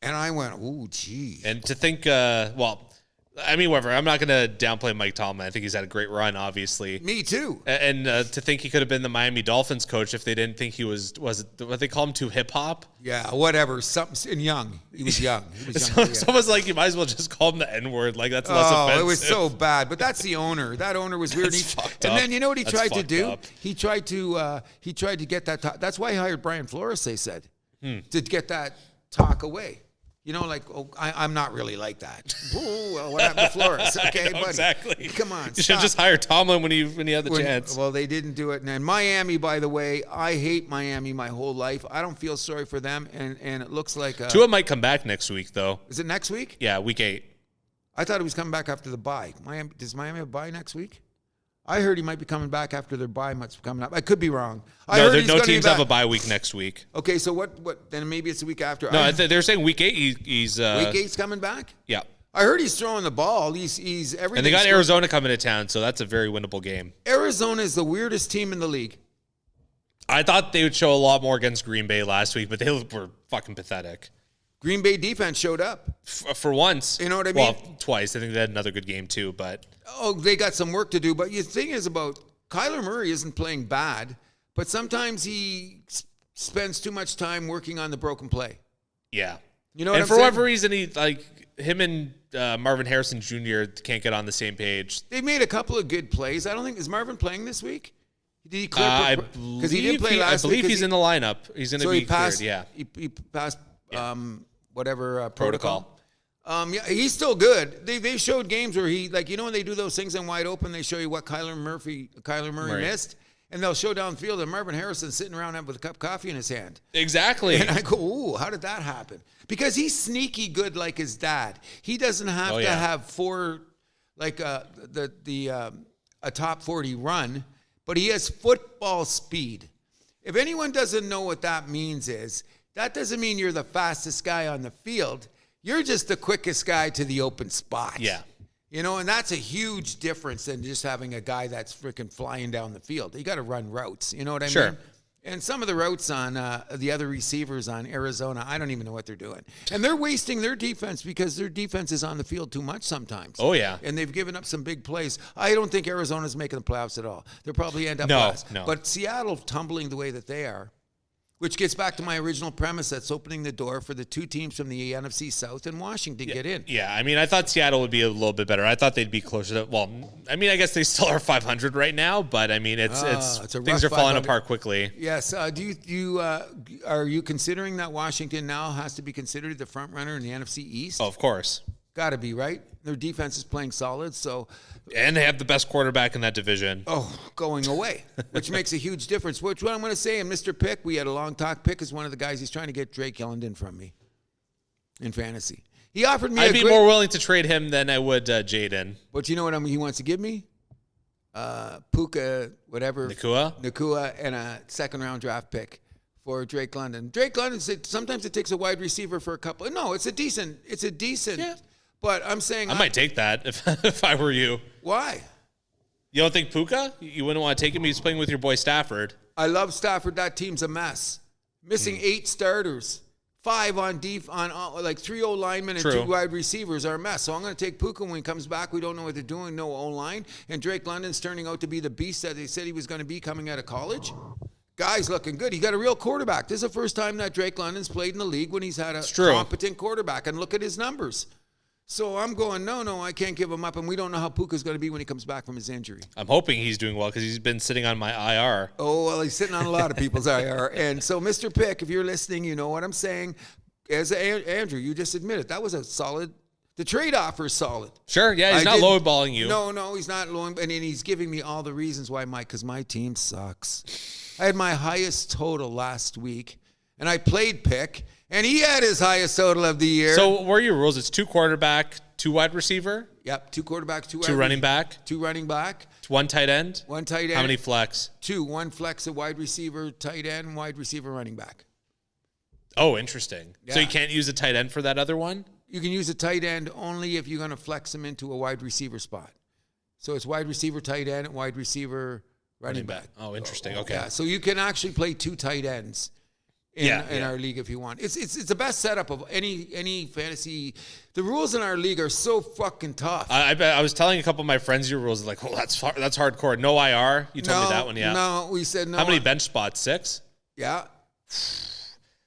And I went, ooh, gee. And to think, whatever. I'm not going to downplay Mike Tomlin. I think he's had a great run, obviously. Me too. And to think he could have been the Miami Dolphins coach if they didn't think he was it what they call him, too hip hop? Yeah, whatever. Something young. He was young. It's almost like you might as well just call him the N-word. Like, that's less offensive. It was so bad. But that's the owner. That owner was weird. And then you know what he tried to do? He tried to get that talk. That's why he hired Brian Flores, they said, to get that talk away. I'm not really like that. Ooh, well, what happened to Flores? Okay, buddy. Exactly. Come on, You should just hire Tomlin when he had the chance. Well, they didn't do it. And Miami, by the way, I hate Miami my whole life. I don't feel sorry for them, and it looks like Tua might come back next week, though. Is it next week? Yeah, week 8. I thought he was coming back after the bye. Does Miami have a bye next week? I heard he might be coming back after their bye month's coming up. I could be wrong. No teams have a bye week next week. Okay, so what? Then maybe it's the week after. No, they're saying week 8. He's week 8's coming back. Yeah, I heard he's throwing the ball. He's everything. And they got Arizona coming to town, so that's a very winnable game. Arizona is the weirdest team in the league. I thought they would show a lot more against Green Bay last week, but they were fucking pathetic. Green Bay defense showed up. For once. You know what I mean? Well, twice. I think they had another good game too, but... Oh, they got some work to do. But the thing is about Kyler Murray isn't playing bad, but sometimes he spends too much time working on the broken play. Yeah. You know what I'm saying? And for whatever reason, him and Marvin Harrison Jr. can't get on the same page. They made a couple of good plays. I don't think... Is Marvin playing this week? Did he clear? I believe he didn't play last week. I believe he's in the lineup. He's going to be cleared, yeah. He passed... whatever protocol. Yeah, he's still good. They showed games where he, when they do those things in wide open, they show you what Kyler Murray missed, and they'll show downfield and Marvin Harrison sitting around with a cup of coffee in his hand. Exactly. And I go, ooh, how did that happen? Because he's sneaky good like his dad. He doesn't have to have 4 like a top 40 run, but he has football speed. If anyone doesn't know what that means that doesn't mean you're the fastest guy on the field. You're just the quickest guy to the open spot. Yeah. And that's a huge difference than just having a guy that's freaking flying down the field. You got to run routes. You know what I mean? And some of the routes on the other receivers on Arizona, I don't even know what they're doing. And they're wasting their defense because their defense is on the field too much sometimes. Oh, yeah. And they've given up some big plays. I don't think Arizona's making the playoffs at all. They'll probably end up last. No. But Seattle tumbling the way that they are, which gets back to my original premise that's opening the door for the two teams from the NFC South and Washington get in. Yeah, I mean, I thought Seattle would be a little bit better. I thought they'd be closer to, well, I mean, I guess they still are 500 right now, but I mean, it's things are falling apart quickly. Yes. Are you considering that Washington now has to be considered the front runner in the NFC East? Oh, of course. Got to be, right? Their defense is playing solid, so. And they have the best quarterback in that division. Oh, going away, which makes a huge difference. Which what I'm going to say, and Mr. Pick, we had a long talk. Pick is one of the guys. He's trying to get Drake Ellington from me in fantasy. He offered me. I'd be more willing to trade him than I would Jaden. But you know what he wants to give me? Puka, whatever. Nakua, and a second-round draft pick for Drake London. Drake London said sometimes it takes a wide receiver for a couple. No, it's a decent. Yeah. But I'm saying I might take that if I were you. Why? You don't think Puka? You wouldn't want to take him? He's playing with your boy Stafford. I love Stafford. That team's a mess. Missing 8 starters, 5 on like 3 O-linemen and 2 wide receivers are a mess. So I'm going to take Puka when he comes back. We don't know what they're doing. No O-line. And Drake London's turning out to be the beast that they said he was going to be coming out of college. Guy's looking good. He got a real quarterback. This is the first time that Drake London's played in the league when he's had a competent quarterback. And look at his numbers. So I'm going, no, I can't give him up, and we don't know how Puka's going to be when he comes back from his injury. I'm hoping he's doing well because he's been sitting on my IR. Oh, well, he's sitting on a lot of people's IR. And so, Mr. Pick, if you're listening, you know what I'm saying. As Andrew, you just admitted, that was a solid – the trade offer is solid. Sure, yeah, he's not lowballing you. No, he's not lowballing, and he's giving me all the reasons why, because my team sucks. I had my highest total last week, and I played Pick – and he had his highest total of the year. So what are your rules? It's 2 quarterback, 2 wide receiver? Yep, 2 quarterback, 2 running back? 2 running back. 1 tight end? 1 tight end. How many flex? 2. 1 flex, a wide receiver, tight end, wide receiver, running back. Oh, interesting. Yeah. So you can't use a tight end for that other one? You can use a tight end only if you're going to flex him into a wide receiver spot. So it's wide receiver, tight end, wide receiver, running back. Oh, interesting. Okay. Yeah, so you can actually play 2 tight ends. In our league if you want. It's the best setup of any fantasy. The rules in our league are so fucking tough. I was telling a couple of my friends your rules. Like, oh, that's hardcore. No IR. You told me that one, yeah. No, we said no. How many bench spots? 6? Yeah.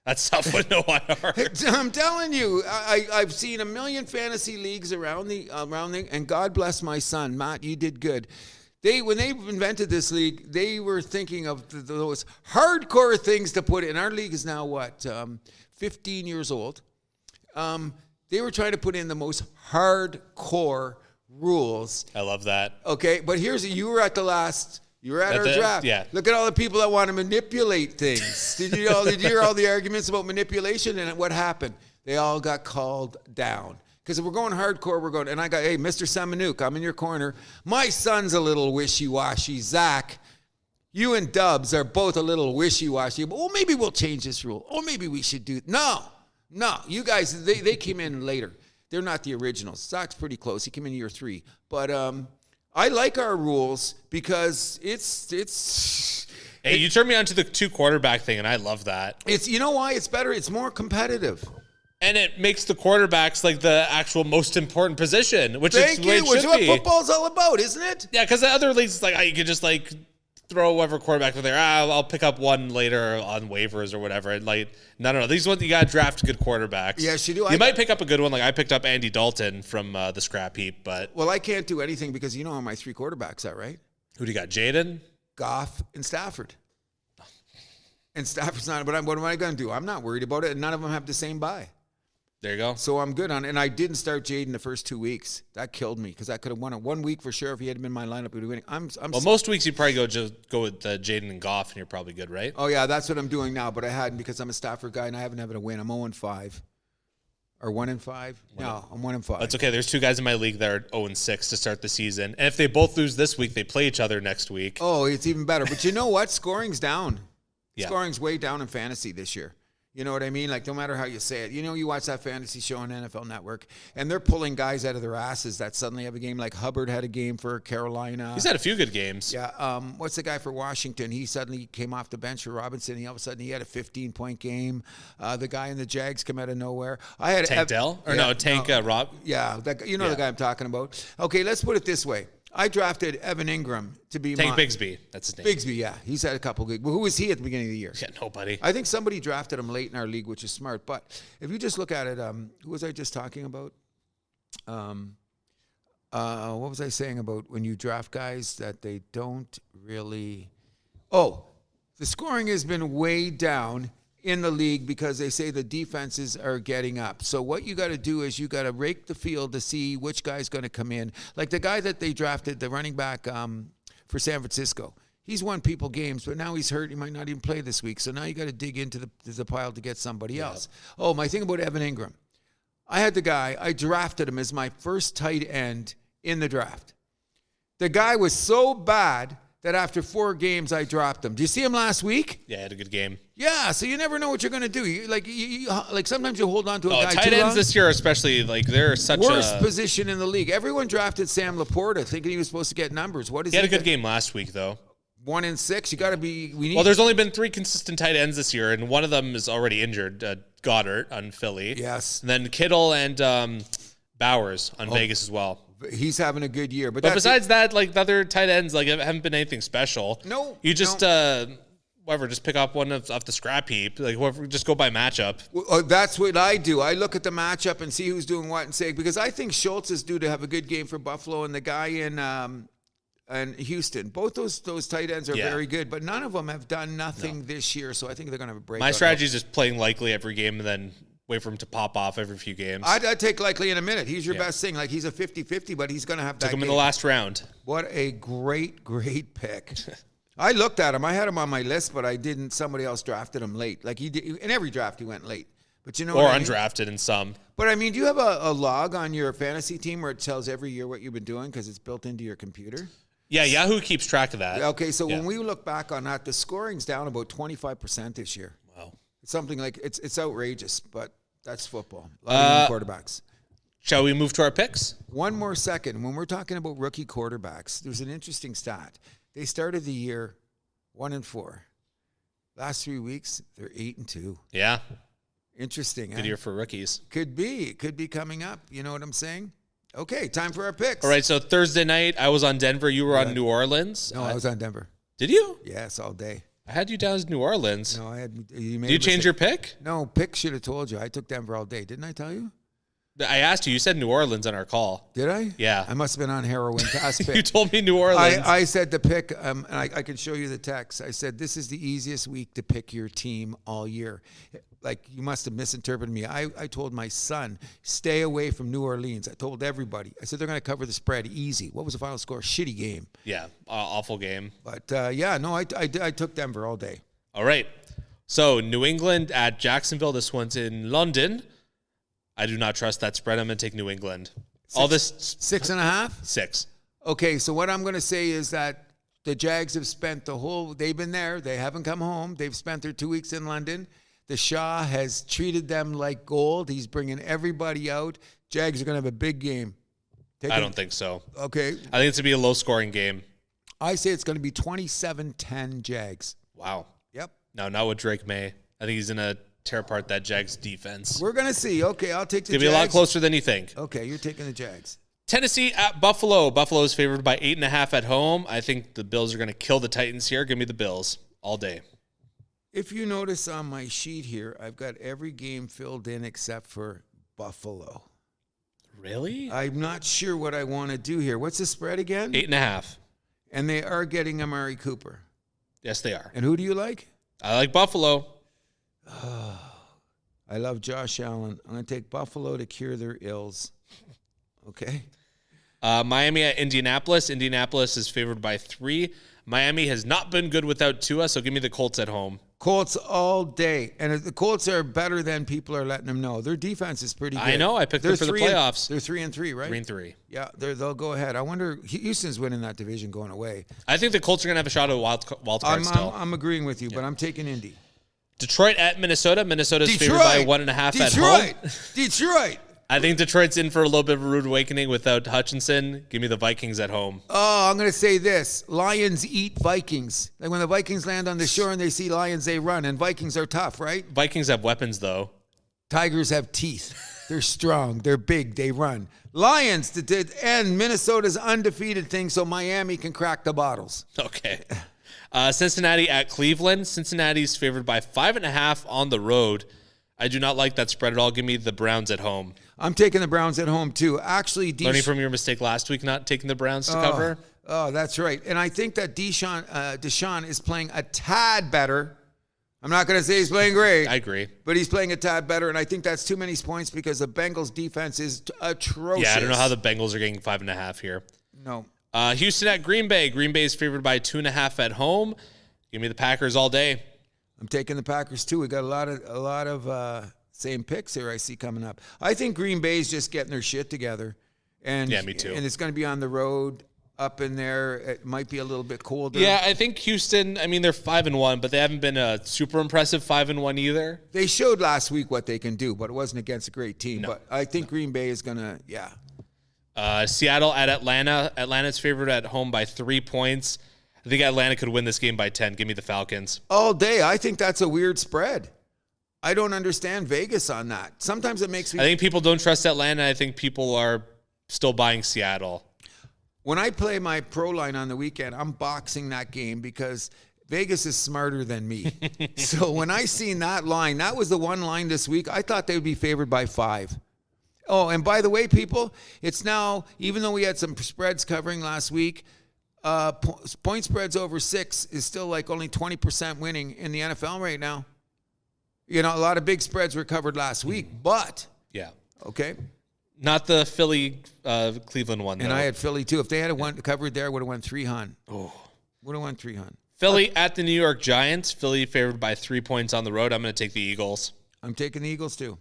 That's tough with no IR. I'm telling you, I've seen a million fantasy leagues around and God bless my son, Matt, you did good. When they invented this league, they were thinking of those hardcore things to put in. Our league is now, 15 years old. They were trying to put in the most hardcore rules. I love that. Okay, but you were at our draft. Yeah. Look at all the people that want to manipulate things. Did you hear all the arguments about manipulation? And what happened? They all got called down. Because if we're going hardcore, and I got, hey, Mr. Semenuk, I'm in your corner. My son's a little wishy-washy. Zach, you and Dubs are both a little wishy-washy. Well, maybe we'll change this rule. Or maybe we should do, no. You guys, they came in later. They're not the originals. Zach's pretty close. He came in year 3. But I like our rules because it's. Hey, you turned me on to the 2 quarterback thing, and I love that. You know why it's better? It's more competitive. And it makes the quarterbacks like the actual most important position, which is the way it should be. Which is what football's all about, isn't it? Yeah, because the other leagues, it's like you could just like throw whatever quarterback there. I'll pick up one later on waivers or whatever. And like, no. These ones you got to draft good quarterbacks. Yes, you do. You might pick up a good one. Like I picked up Andy Dalton from the scrap heap, but well, I can't do anything because you know how my 3 quarterbacks are, right? Who do you got? Jaden, Goff, and Stafford. And Stafford's not. But what am I going to do? I'm not worried about it, and none of them have the same bye. There you go. So I'm good on it. And I didn't start Jaden the first 2 weeks. That killed me because I could have won it 1 week for sure if he had been in my lineup. We'd be winning. Well, most weeks you probably go with Jaden and Goff, and you're probably good, right? Oh, yeah, that's what I'm doing now. But I hadn't because I'm a Stafford guy, and I haven't had a win. I'm 0-5. Or 1-5? No, I'm 1-5. That's okay. There's 2 guys in my league that are 0-6 to start the season. And if they both lose this week, they play each other next week. Oh, it's even better. But you know what? Scoring's down. Yeah. Scoring's way down in fantasy this year. You know what I mean? Like, no matter how you say it. You watch that fantasy show on NFL Network, and they're pulling guys out of their asses that suddenly have a game. Like Hubbard had a game for Carolina. He's had a few good games. Yeah. What's the guy for Washington? He suddenly came off the bench for Robinson. All of a sudden, he had a 15-point game. The guy in the Jags come out of nowhere. I had Tank Dell? Rob? Yeah. The guy I'm talking about. Okay, let's put it this way. I drafted Evan Ingram to be Tank Bigsby. That's his name. Bigsby, yeah. He's had a couple good. Who was he at the beginning of the year? Yeah, nobody. I think somebody drafted him late in our league, which is smart. But if you just look at it, who was I just talking about? What was I saying about when you draft guys that they don't really... Oh, the scoring has been way down in the league because they say the defenses are getting up. So what you got to do is you got to rake the field to see which guy's going to come in. Like the guy that they drafted, the running back for San Francisco. He's won people games, but now he's hurt. He might not even play this week. So now you got to dig into the pile to get somebody else. Oh, my thing about Evan Ingram. I had the guy, I drafted him as my first tight end in the draft. The guy was so bad that after 4 games, I dropped him. Do you see him last week? Yeah, he had a good game. Yeah, so you never know what you're going to do. Like sometimes you hold on to a guy tight too ends long. this year especially, like they're such worst position in the league. Everyone drafted Sam Laporta thinking he was supposed to get numbers. What is he? He had a good game last week, though. 1-6. You got to be. Well, there's only been 3 consistent tight ends this year, and one of them is already injured. Goddard on Philly. Yes. And then Kittle and Bowers on Vegas as well. He's having a good year, but besides that, like the other tight ends, like haven't been anything special. No, you just just pick up one off the scrap heap. Like whoever, just go by matchup. Well, that's what I do. I look at the matchup and see who's doing what and say, because I think Schultz is due to have a good game for Buffalo, and the guy in Houston. Both those tight ends are very good, but none of them have done nothing this year. So I think they're going to have a break. My strategy is just playing Likely every game and then wait for him to pop off every few games. I'd take Likely in a minute. He's your best thing. Like, he's a 50-50, but he's going to have that Took him game. in the last round. What a great pick. I looked at him. I had him on my list, but I didn't. Somebody else drafted him late. Like, he did, in every draft, he went late. But you know, or undrafted in some. But I mean, do you have a log on your fantasy team where it tells every year what you've been doing because it's built into your computer? Yeah, Yahoo keeps track of that. Okay, so when we look back on that, the scoring's down about 25% this year. Wow. It's something like, it's outrageous, but that's football. A lot of quarterbacks. Shall we move to our picks? One more second. When we're talking about rookie quarterbacks, there's an interesting stat. They started the year 1-4. Last 3 weeks, they're 8-2. Yeah. Interesting. Good year for rookies. Could be. It could be coming up. You know what I'm saying? Okay, time for our picks. All right, so Thursday night, I was on Denver. You were on New Orleans. No, I was on Denver. Did you? Yes, all day. I had you down as New Orleans. No, I had. Did you change your pick? No, pick should have told you. I took Denver all day. Didn't I tell you? I asked you. You said New Orleans on our call. Did I? Yeah. I must have been on heroin. You told me New Orleans. I said the pick, and I can show you the text. I said, this is the easiest week to pick your team all year. Like, you must have misinterpreted me. I told my son, stay away from New Orleans. I told everybody. I said, they're going to cover the spread easy. What was the final score? Shitty game. Yeah, awful game. But, I took Denver all day. All right. So, New England at Jacksonville. This one's in London. I do not trust that spread. I'm going to take New England. 6.5? 6. Okay, so what I'm going to say is that the Jags have spent they've been there. They haven't come home. They've spent their 2 weeks in London. The Shah has treated them like gold. He's bringing everybody out. Jags are going to have a big game. I don't think so. Okay. I think it's going to be a low-scoring game. I say it's going to be 27-10 Jags. Wow. Yep. No, not with Drake May. I think he's going to tear apart that Jags defense. We're going to see. Okay, I'll take the Jags. It's going to be a lot closer than you think. Okay, you're taking the Jags. Tennessee at Buffalo. Buffalo is favored by 8.5 at home. I think the Bills are going to kill the Titans here. Give me the Bills all day. If you notice on my sheet here, I've got every game filled in except for Buffalo. Really? I'm not sure what I want to do here. What's the spread again? 8.5. And they are getting Amari Cooper. Yes, they are. And who do you like? I like Buffalo. I love Josh Allen. I'm going to take Buffalo to cure their ills. Okay. Miami at Indianapolis. Indianapolis is favored by 3. Miami has not been good without Tua, so give me the Colts at home. Colts all day. And the Colts are better than people are letting them know. Their defense is pretty good. I know. I picked them for the playoffs. They're 3-3, right? 3-3. Yeah, they'll go ahead. I wonder, Houston's winning that division going away. I think the Colts are going to have a shot at a wild card still. I'm agreeing with you, but I'm taking Indy. Detroit at Minnesota. Minnesota's favored by 1.5 at home. Detroit. I think Detroit's in for a little bit of a rude awakening without Hutchinson. Give me the Vikings at home. Oh, I'm going to say this. Lions eat Vikings. Like when the Vikings land on the shore and they see lions, they run. And Vikings are tough, right? Vikings have weapons, though. Tigers have teeth. They're strong. They're big. They run. Lions to end Minnesota's undefeated thing so Miami can crack the bottles. Okay. Cincinnati at Cleveland. Cincinnati's favored by 5.5 on the road. I do not like that spread at all. Give me the Browns at home. I'm taking the Browns at home, too. Actually, learning from your mistake last week, not taking the Browns to cover. Oh, that's right. And I think that Deshaun is playing a tad better. I'm not going to say he's playing great. I agree. But he's playing a tad better, and I think that's too many points because the Bengals' defense is atrocious. Yeah, I don't know how the Bengals are getting 5.5 here. No. Houston at Green Bay. Green Bay is favored by 2.5 at home. Give me the Packers all day. I'm taking the Packers, too. We got a lot of same picks here I see coming up. I think Green Bay's just getting their shit together. And, yeah, me too. And it's going to be on the road up in there. It might be a little bit colder. Yeah, I think Houston, I mean, they're 5-1, but they haven't been a super impressive 5-1 either. They showed last week what they can do, but it wasn't against a great team. No. But I think Green Bay is going to, Seattle at Atlanta. Atlanta's favored at home by 3 points. I think Atlanta could win this game by 10. Give me the Falcons. All day. I think that's a weird spread. I don't understand Vegas on that. Sometimes it makes me... I think people don't trust Atlanta. I think people are still buying Seattle. When I play my pro line on the weekend, I'm boxing that game because Vegas is smarter than me. So when I seen that line, that was the one line this week, I thought they would be favored by 5. Oh, and by the way, people, it's now, even though we had some spreads covering last week, point spreads over 6 is still like only 20% winning in the NFL right now. You know, a lot of big spreads were covered last week, but yeah, okay, not the Philly Cleveland one. And though. I had Philly too. If they had one covered there, would have won 300. Oh, would have won 300. Philly at the New York Giants. Philly favored by 3 points on the road. I'm going to take the Eagles. I'm taking the Eagles too.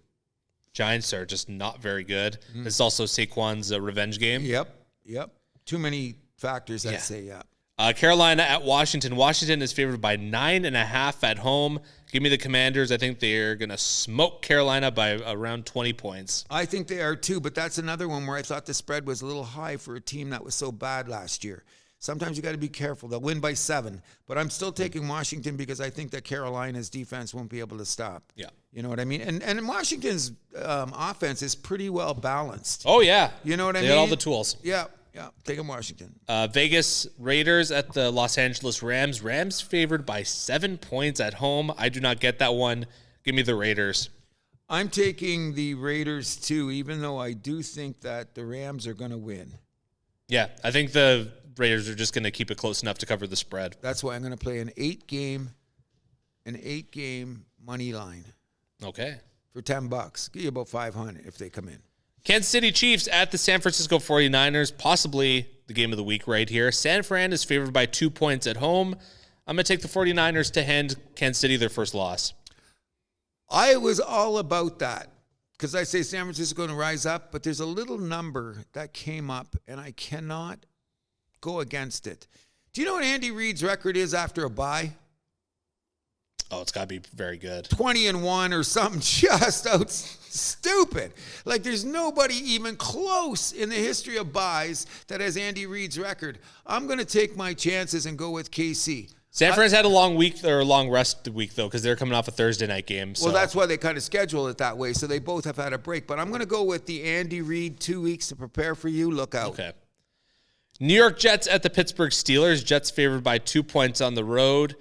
Giants are just not very good. Mm. This is also Saquon's revenge game. Yep. Too many factors that say yeah. Carolina at Washington. Washington is favored by 9.5 at home. Give me the Commanders. I think they're going to smoke Carolina by around 20 points. I think they are too, but that's another one where I thought the spread was a little high for a team that was so bad last year. Sometimes you got to be careful. They'll win by 7, but I'm still taking Washington because I think that Carolina's defense won't be able to stop. Yeah. You know what I mean? And Washington's offense is pretty well balanced. Oh, yeah. You know what I mean? They got all the tools. Yeah. Taking Washington. Vegas Raiders at the Los Angeles Rams. Rams favored by 7 points at home. I do not get that one. Give me the Raiders. I'm taking the Raiders too, even though I do think that the Rams are going to win. Yeah, I think the Raiders are just going to keep it close enough to cover the spread. That's why I'm going to play an 8-game money line. Okay. For $10. Give you about 500 if they come in. Kansas City Chiefs at the San Francisco 49ers, possibly the game of the week right here. San Fran is favored by 2 points at home. I'm going to take the 49ers to hand Kansas City their first loss. I was all about that because I say San Francisco is going to rise up, but there's a little number that came up, and I cannot go against it. Do you know what Andy Reid's record is after a bye? Oh, it's got to be very good. 20-1 or something just out stupid. Like there's nobody even close in the history of buys that has Andy Reid's record. I'm going to take my chances and go with KC. San Fran's had a long week or a long rest week though because they're coming off a Thursday night game. So. Well, that's why they kind of schedule it that way. So they both have had a break. But I'm going to go with the Andy Reid 2 weeks to prepare for you. Look out. Okay. New York Jets at the Pittsburgh Steelers. Jets favored by 2 points on the road.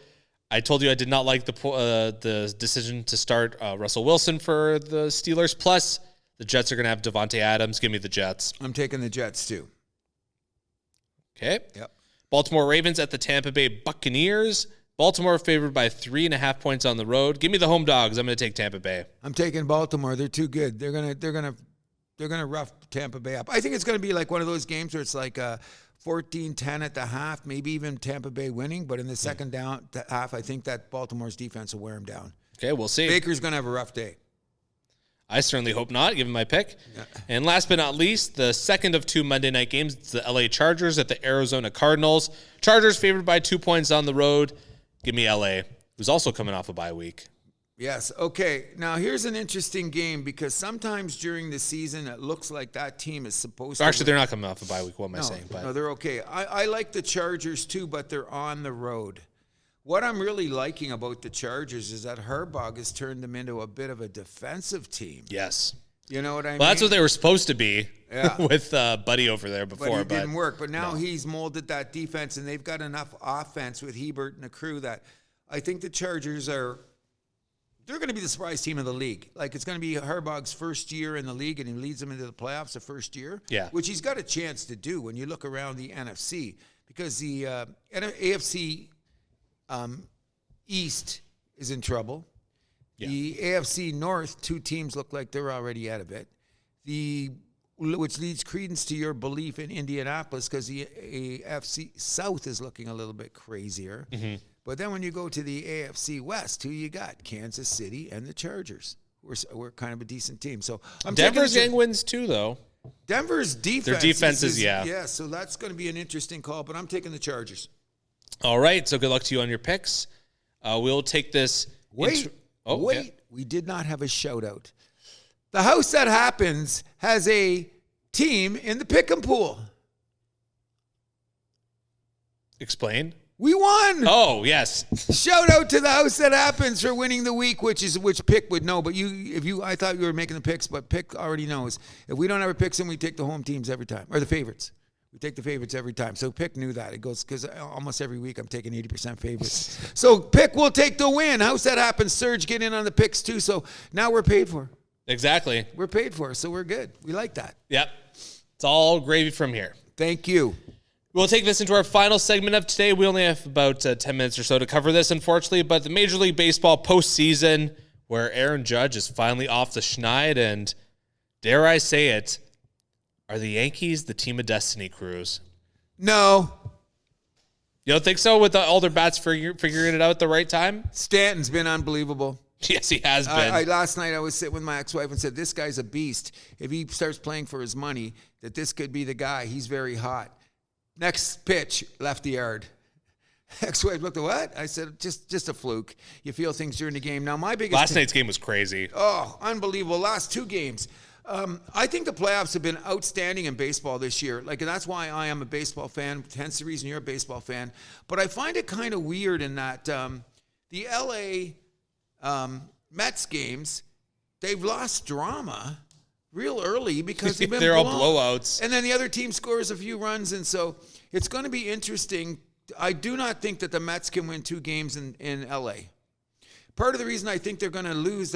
I told you I did not like the decision to start Russell Wilson for the Steelers. Plus, the Jets are going to have Devontae Adams. Give me the Jets. I'm taking the Jets, too. Okay. Yep. Baltimore Ravens at the Tampa Bay Buccaneers. Baltimore favored by 3.5 points on the road. Give me the home dogs. I'm going to take Tampa Bay. I'm taking Baltimore. They're too good. They're gonna rough Tampa Bay up. I think it's going to be like one of those games where it's like 14-10 at the half, maybe even Tampa Bay winning. But in the second half, I think that Baltimore's defense will wear them down. Okay, we'll see. Baker's going to have a rough day. I certainly hope not, given my pick. Yeah. And last but not least, the second of 2 Monday night games. It's the LA Chargers at the Arizona Cardinals. Chargers favored by 2 points on the road. Give me LA, who's also coming off a bye week. Yes. Okay. Now, here's an interesting game because sometimes during the season, it looks like that team is supposed to. Actually, they're not coming off a bye week. What am I saying? No, they're okay. I like the Chargers too, but they're on the road. What I'm really liking about the Chargers is that Harbaugh has turned them into a bit of a defensive team. Yes. You know what I mean? Well, that's what they were supposed to be with Buddy over there before. But it didn't work. But now he's molded that defense, and they've got enough offense with Hebert and the crew that I think the Chargers they're going to be the surprise team of the league. Like, it's going to be Harbaugh's first year in the league, and he leads them into the playoffs the first year, which he's got a chance to do when you look around the NFC, because the AFC East is in trouble. Yeah. The AFC North, 2 teams look like they're already out of it. Which leads credence to your belief in Indianapolis, because the AFC South is looking a little bit crazier. Mm-hmm. But then when you go to the AFC West, who you got? Kansas City and the Chargers. We're kind of a decent team. So Denver's getting wins too, though. Denver's defense. Their defense is. Yeah, so that's going to be an interesting call, but I'm taking the Chargers. All right, so good luck to you on your picks. We'll take this. Wait. We did not have a shout-out. The House That Happens has a team in the pick'em pool. Explain. We won. Oh, yes. Shout out to the House That Happens for winning the week, which Pick would know. But I thought you were making the picks, but Pick already knows. If we don't have a picks, then we take the home teams every time, or the favorites. We take the favorites every time. So Pick knew that. It goes because almost every week I'm taking 80% favorites. So Pick will take the win. House That Happens. Serge, get in on the picks too. So now we're paid for. Exactly. We're paid for, so we're good. We like that. Yep. It's all gravy from here. Thank you. We'll take this into our final segment of today. We only have about 10 minutes or so to cover this, unfortunately, but the Major League Baseball postseason, where Aaron Judge is finally off the schneid, and dare I say it, are the Yankees the team of destiny, Cruz? No. You don't think so, with all their bats figuring it out at the right time? Stanton's been unbelievable. Yes, he has been. Last night I was sitting with my ex-wife and said, this guy's a beast. If he starts playing for his money, that this could be the guy. He's very hot. Next pitch, left the yard. Ex-wife looked at what? I said, just a fluke. You feel things during the game. Now, my biggest... Last night's game was crazy. Oh, unbelievable. Last 2 games. I think the playoffs have been outstanding in baseball this year. Like, that's why I am a baseball fan. Hence the reason you're a baseball fan. But I find it kind of weird in that the L.A. Mets games, they've lost drama real early because they've been they're all blowouts. And then the other team scores a few runs, and so it's going to be interesting. I do not think that the Mets can win 2 games in L.A. Part of the reason I think they're going to lose,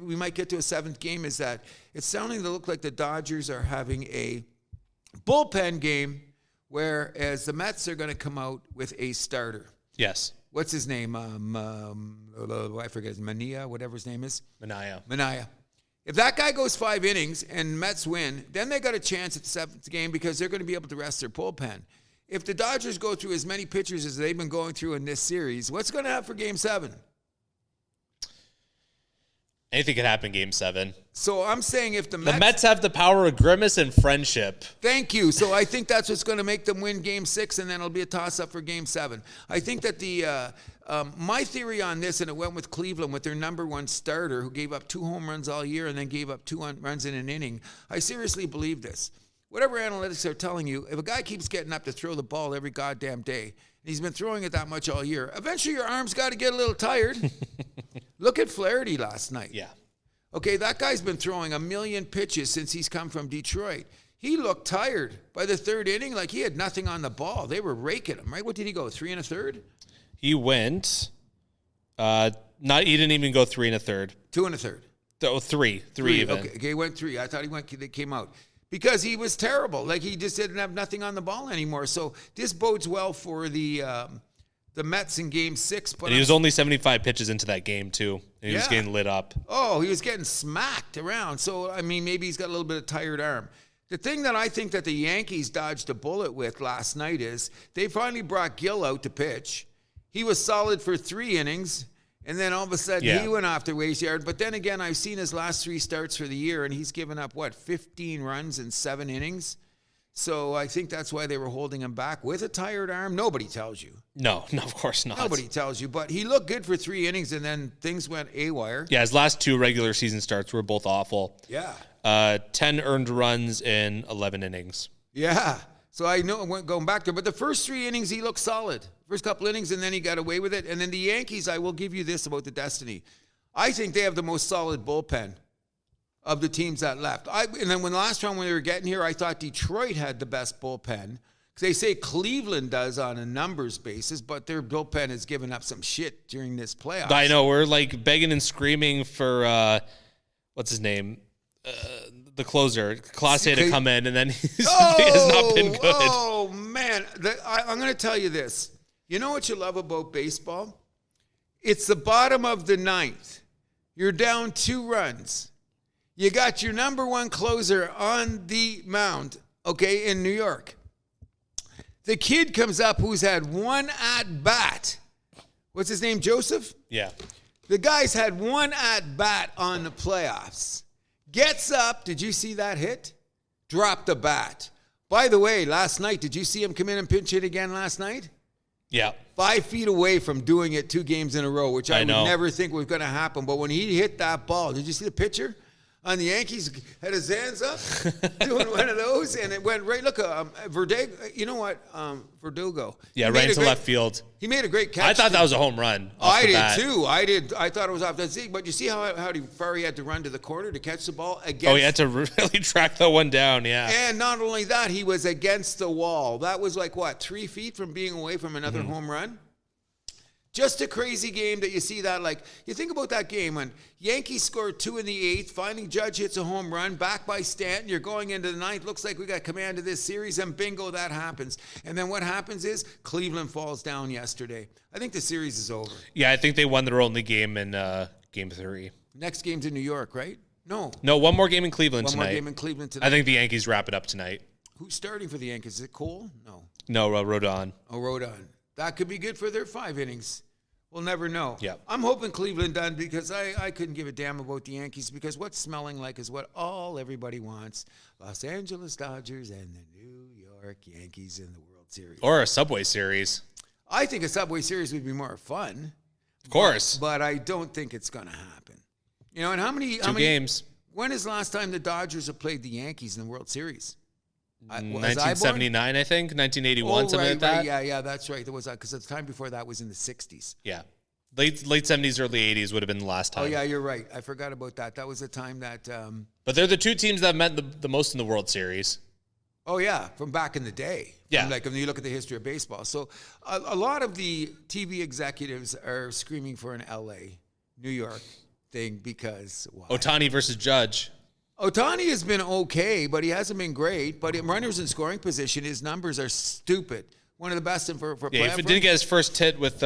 we might get to a 7th game, is that it's sounding to look like the Dodgers are having a bullpen game, whereas the Mets are going to come out with a starter. Yes. What's his name? I forget. Mania, whatever his name is. Mania. If that guy goes 5 innings and Mets win, then they got a chance at the 7th game because they're going to be able to rest their bullpen. If the Dodgers go through as many pitchers as they've been going through in this series, what's going to happen for Game 7? Anything could happen in Game 7. So I'm saying if the Mets have the power of grimace and friendship. Thank you. So I think that's what's going to make them win Game 6, and then it'll be a toss-up for Game 7. I think that my theory on this, and it went with Cleveland with their number 1 starter who gave up 2 home runs all year and then gave up 2 runs in an inning. I seriously believe this. Whatever analytics are telling you, if a guy keeps getting up to throw the ball every goddamn day, and he's been throwing it that much all year, eventually your arm's got to get a little tired. Look at Flaherty last night. Yeah. Okay, that guy's been throwing 1 million pitches since he's come from Detroit. He looked tired by the 3rd inning, like he had nothing on the ball. They were raking him, right? What did he go, 3 1/3? He went, he didn't even go 3 1/3. 2 1/3. Oh, 3 even. Okay, he went 3. I thought they came out. Because he was terrible. Like, he just didn't have nothing on the ball anymore. So this bodes well for the Mets in Game 6. But he was only 75 pitches into that game, too. And he was getting lit up. Oh, he was getting smacked around. So, I mean, maybe he's got a little bit of tired arm. The thing that I think that the Yankees dodged a bullet with last night is they finally brought Gill out to pitch. He was solid for 3 innings, and then all of a sudden he went off the waste yard. But then again, I've seen his last 3 starts for the year, and he's given up, 15 runs in 7 innings? So I think that's why they were holding him back with a tired arm. Nobody tells you. No, of course not. Nobody tells you. But he looked good for 3 innings, and then things went awire. Yeah, his last 2 regular season starts were both awful. Yeah. 10 earned runs in 11 innings. Yeah. So I know going back there. But the first 3 innings, he looked solid. First couple innings, and then he got away with it. And then the Yankees, I will give you this about the Destiny. I think they have the most solid bullpen of the teams that left. And then when the last round when they were getting here, I thought Detroit had the best bullpen. Because they say Cleveland does on a numbers basis, but their bullpen has given up some shit during this playoffs. I know. We're like begging and screaming for, what's his name? The closer, Clase, to come in, and then he has not been good. Oh, man. I'm going to tell you this. You know what you love about baseball? It's the bottom of the 9th. You're down 2 runs. You got your number 1 closer on the mound, okay, in New York. The kid comes up who's had 1 at-bat. What's his name, Joseph? Yeah. The guy's had 1 at-bat on the playoffs. Gets up. Did you see that hit? Dropped the bat. By the way, last night, did you see him come in and pinch hit again last night? Yeah. 5 feet away from doing it 2 games in a row, which I would never think was going to happen. But when he hit that ball, did you see the pitcher on the Yankees? Had his hands up, doing one of those, and it went right. Look, Verdugo. You know what? Verdugo. Yeah, right into left field. He made a great catch. I thought that was a home run. I did too. I thought it was off the seat. But you see how far he had to run to the corner to catch the ball against. Oh, he had to really track that one down. Yeah. And not only that, he was against the wall. That was like 3 feet from being away from another home run. Just a crazy game that you see that, like, you think about that game when Yankees scored 2 in the 8th, finally Judge hits a home run, back by Stanton, you're going into the 9th, looks like we got command of this series, and bingo, that happens. And then what happens is Cleveland falls down yesterday. I think the series is over. Yeah, I think they won their only game in Game 3. Next game's in New York, right? No, one more game in Cleveland tonight. One more game in Cleveland tonight. I think the Yankees wrap it up tonight. Who's starting for the Yankees? Is it Cole? No, Rodon. Oh, Rodon. That could be good for their 5 innings. We'll never know. Yeah. I'm hoping Cleveland done because I couldn't give a damn about the Yankees because what's smelling like is what everybody wants. Los Angeles Dodgers and the New York Yankees in the World Series. Or a Subway Series. I think a Subway Series would be more fun. Of course. But I don't think it's going to happen. You know, and how many games. When is the last time the Dodgers have played the Yankees in the World Series? 1979, I think. 1981, something like that. Right. Yeah, that's right. There was because the time before that was in the 60s. Yeah. Late 70s, early 80s would have been the last time. Oh, yeah, you're right. I forgot about that. That was the time that... But they're the 2 teams that met the most in the World Series. Oh, yeah, from back in the day. Yeah. Like when you look at the history of baseball. So a lot of the TV executives are screaming for an L.A., New York thing because... Why? Ohtani versus Judge. Ohtani has been okay, but he hasn't been great. But in runners in scoring position, his numbers are stupid. One of the best for yeah, if it didn't get his first hit with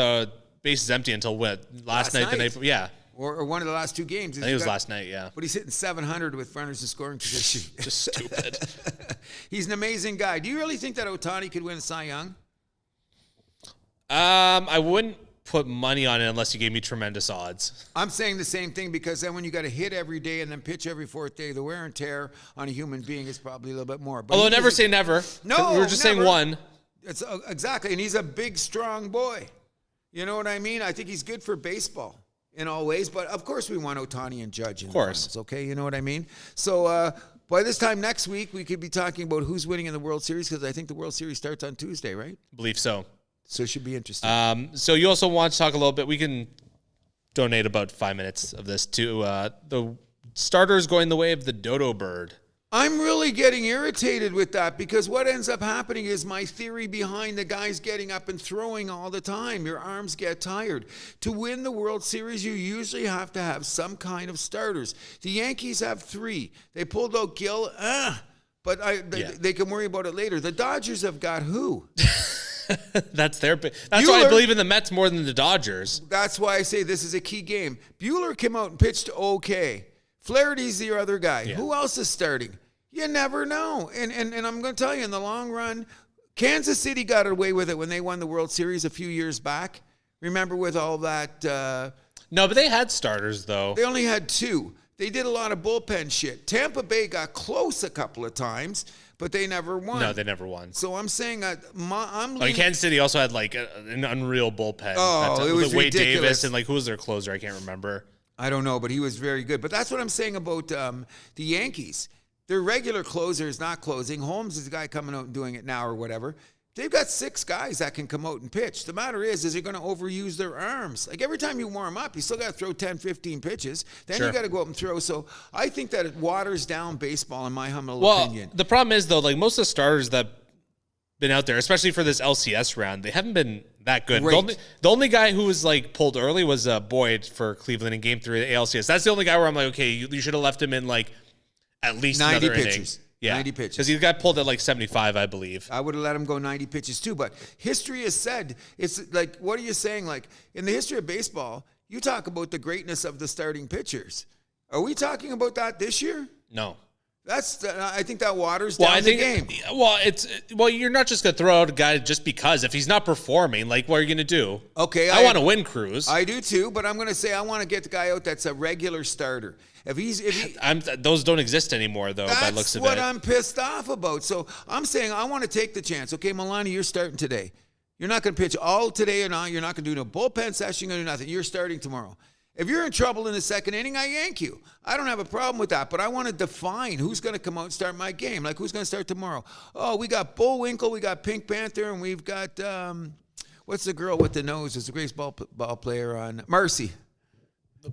bases empty until last night. The night, yeah. Or one of the last 2 games. I think it was last night, yeah. But he's hitting 700 with runners in scoring position. Just stupid. He's an amazing guy. Do you really think that Ohtani could win a Cy Young? I wouldn't put money on it unless you gave me tremendous odds. I'm saying the same thing because then when you got to hit every day and then pitch every 4th day, the wear and tear on a human being is probably a little bit more. But although never say never. No, we were just saying one. It's exactly, and he's a big, strong boy. You know what I mean? I think he's good for baseball in all ways. But of course, we want Ohtani and Judge in the finals, okay? You know what I mean? So by this time next week, we could be talking about who's winning in the World Series because I think the World Series starts on Tuesday, right? I believe so. So it should be interesting. So you also want to talk a little bit. We can donate about 5 minutes of this to the starters going the way of the dodo bird. I'm really getting irritated with that because what ends up happening is my theory behind the guys getting up and throwing all the time. Your arms get tired. To win the World Series, you usually have to have some kind of starters. The Yankees have 3. They pulled out Gill, but they can worry about it later. The Dodgers have got who? That's why I believe in the Mets more than the Dodgers. That's why I say this is a key game. Buehler came out and pitched okay. Flaherty's the other guy. Yeah. Who else is starting? You never know. And I'm going to tell you, in the long run, Kansas City got away with it when they won the World Series a few years back. Remember with all that... No, but they had starters, though. They only had 2. They did a lot of bullpen shit. Tampa Bay got close a couple of times, but they never won. No, they never won. So I'm saying I'm like Kansas City also had like an unreal bullpen. Oh, it was Wade ridiculous. Davis and like who was their closer? I can't remember. I don't know, but he was very good. But that's what I'm saying about the Yankees. Their regular closer is not closing. Holmes is the guy coming out and doing it now or whatever. They've got 6 guys that can come out and pitch. The matter is they're going to overuse their arms. Like every time you warm up, you still got to throw 10, 15 pitches. Then you got to go up and throw. So I think that it waters down baseball, in my humble opinion. The problem is, though, like most of the starters that been out there, especially for this LCS round, they haven't been that good. The only guy who was like pulled early was Boyd for Cleveland in Game 3 of the ALCS. That's the only guy where I'm like, okay, you should have left him in like at least 90 another pitches. Inning. Yeah, 90 pitches. Because he got pulled at like 75, I believe. I would have let him go 90 pitches too. But history has said, it's like, what are you saying? Like in the history of baseball, you talk about the greatness of the starting pitchers. Are we talking about that this year? No. I think that waters down the game. Well, you're not just going to throw out a guy just because. If he's not performing, like, what are you going to do? Okay. I want to win, Cruz. I do too, but I'm going to say I want to get the guy out that's a regular starter. Those don't exist anymore, though, by looks of it. That's what I'm pissed off about. So I'm saying I want to take the chance. Okay, Milani, you're starting today. You're not going to pitch all today or not. You're not going to do no bullpen session. You're going to do nothing. You're starting tomorrow. If you're in trouble in the second inning, I yank you. I don't have a problem with that, but I want to define who's going to come out and start my game. Like, who's going to start tomorrow? Oh, we got Bullwinkle, we got Pink Panther, and we've got, what's the girl with the nose? It's a great ball player on Marcy.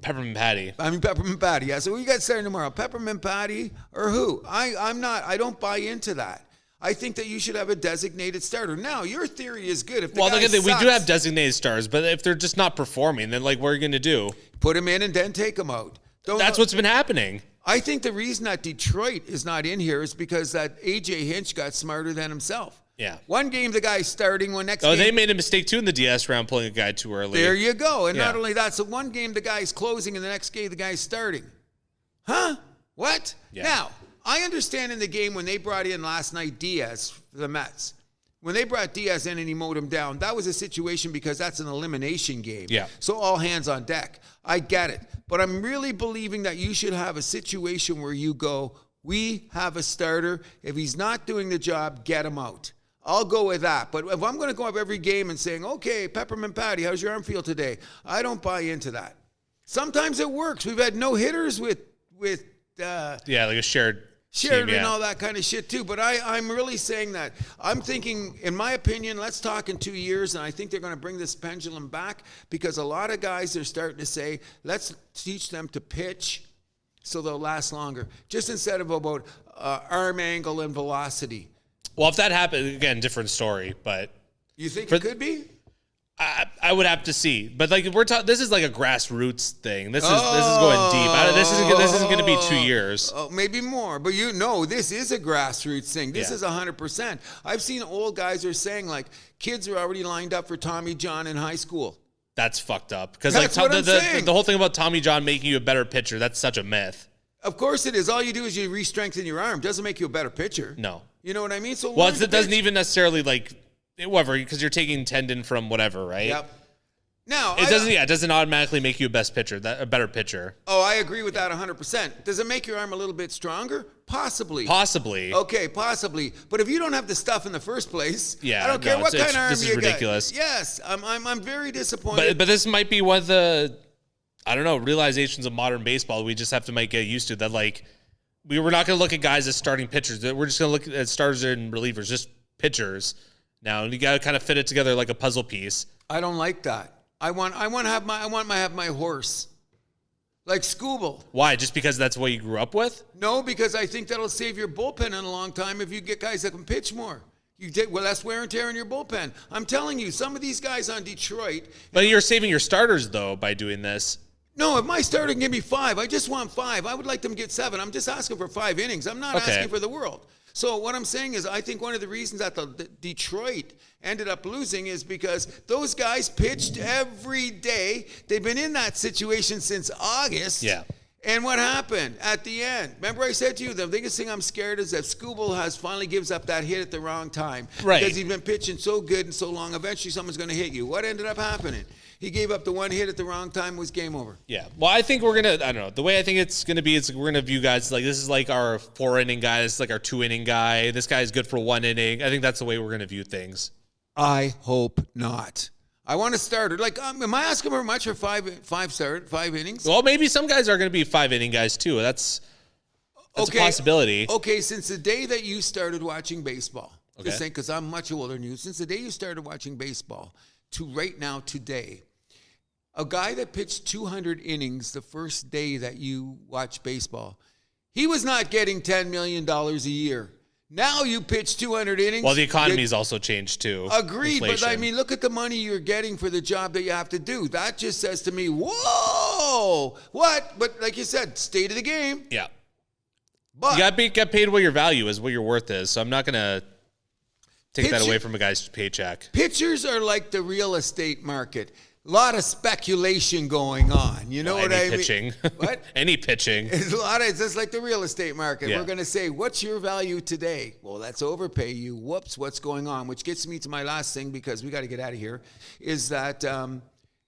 Peppermint Patty. Peppermint Patty, yeah. So we got starting tomorrow. Peppermint Patty or who? I don't buy into that. I think that you should have a designated starter. Now, your theory is good. We do have designated stars, but if they're just not performing, then like what are you going to do? Put them in and then take them out. That's what's been happening. I think the reason that Detroit is not in here is because that A.J. Hinch got smarter than himself. Yeah. One game the guy's starting, next game. They made a mistake too in the DS round, pulling a guy too early. There you go. And not only that, so one game the guy's closing and the next game the guy's starting. Huh? What? Yeah. Now, I understand in the game when they brought in last night Diaz for the Mets. When they brought Diaz in and he mowed him down, that was a situation because that's an elimination game. Yeah. So all hands on deck. I get it. But I'm really believing that you should have a situation where you go, we have a starter. If he's not doing the job, get him out. I'll go with that. But if I'm going to go up every game and saying, okay, Peppermint Patty, how's your arm feel today? I don't buy into that. Sometimes it works. We've had no hitters with like a shared team, and all that kind of shit too. But I'm really saying that. I'm thinking, in my opinion, let's talk in 2 years, and I think they're going to bring this pendulum back because a lot of guys are starting to say, let's teach them to pitch so they'll last longer. Just instead of about arm angle and velocity. Well, if that happened, again, different story. But you think it could be? I would have to see, but like this is like a grassroots thing. This is going deep. This isn't going to be 2 years. Maybe more, but this is a grassroots thing. This is 100%. I've seen old guys are saying like kids are already lined up for Tommy John in high school. That's fucked up because like the whole thing about Tommy John making you a better pitcher, that's such a myth. Of course it is. All you do is you re-strengthen your arm. Doesn't make you a better pitcher. No. You know what I mean? So it doesn't even necessarily like. Whatever, because you're taking tendon from whatever, right? Yep. Now it doesn't automatically make you a better pitcher. Oh, I agree with that 100%. Does it make your arm a little bit stronger? Possibly. Okay, possibly. But if you don't have the stuff in the first place, I don't care what kind of arm this you is ridiculous. got. Yes, I'm very disappointed. But this might be one of the realizations of modern baseball. We just have to get used to that. Like we're not going to look at guys as starting pitchers. We're just going to look at starters and relievers, just pitchers. Now you got to kind of fit it together like a puzzle piece. I don't like that. I want to have my horse, like Scooble. Why? Just because that's what you grew up with? No, because I think that'll save your bullpen in a long time if you get guys that can pitch more. You take less wear and tear in your bullpen. I'm telling you, some of these guys on Detroit. But you're saving your starters though by doing this. No, if my starter can give me 5, I just want 5. I would like them to get 7. I'm just asking for 5 innings. I'm not asking for the world. So what I'm saying is I think one of the reasons that the Detroit ended up losing is because those guys pitched every day. They've been in that situation since August. Yeah. And what happened at the end? Remember I said to you, the biggest thing I'm scared is that Scooble finally gives up that hit at the wrong time. Right. Because he's been pitching so good and so long, eventually someone's going to hit you. What ended up happening? He gave up the one hit at the wrong time, was game over. Yeah. Well, I think we're going to, I don't know, the way I think it's going to be is we're going to view guys like this is like our 4-inning guy. This is like our 2-inning guy. This guy is good for 1 inning. I think that's the way we're going to view things. I hope not. I want a starter. Like, am I asking for much for five innings? Well, maybe some guys are going to be 5-inning guys too. That's a possibility. Okay, since the day that you started watching baseball, Okay. just saying, because I'm much older than you, since the day you started watching baseball to right now today, a guy that pitched 200 innings the first day that you watched baseball, he was not getting $10 million a year. Now you pitch 200 innings. Well, the economy's also changed too. Agreed, Inflation. but I mean, look at the money you're getting for the job that you have to do. That just says to me, whoa, what? But like you said, state of the game. Yeah. But You got to get paid what your value is, what your worth is. So I'm not going to take that away from a guy's paycheck. pitchers are like the real estate market. A lot of speculation going on. You know what I mean? Pitching. What? Any pitching. It's just like the real estate market. Yeah. We're going to say, what's your value today? Well, let's overpay you. Whoops, what's going on? Which gets me to my last thing, because we got to get out of here, is that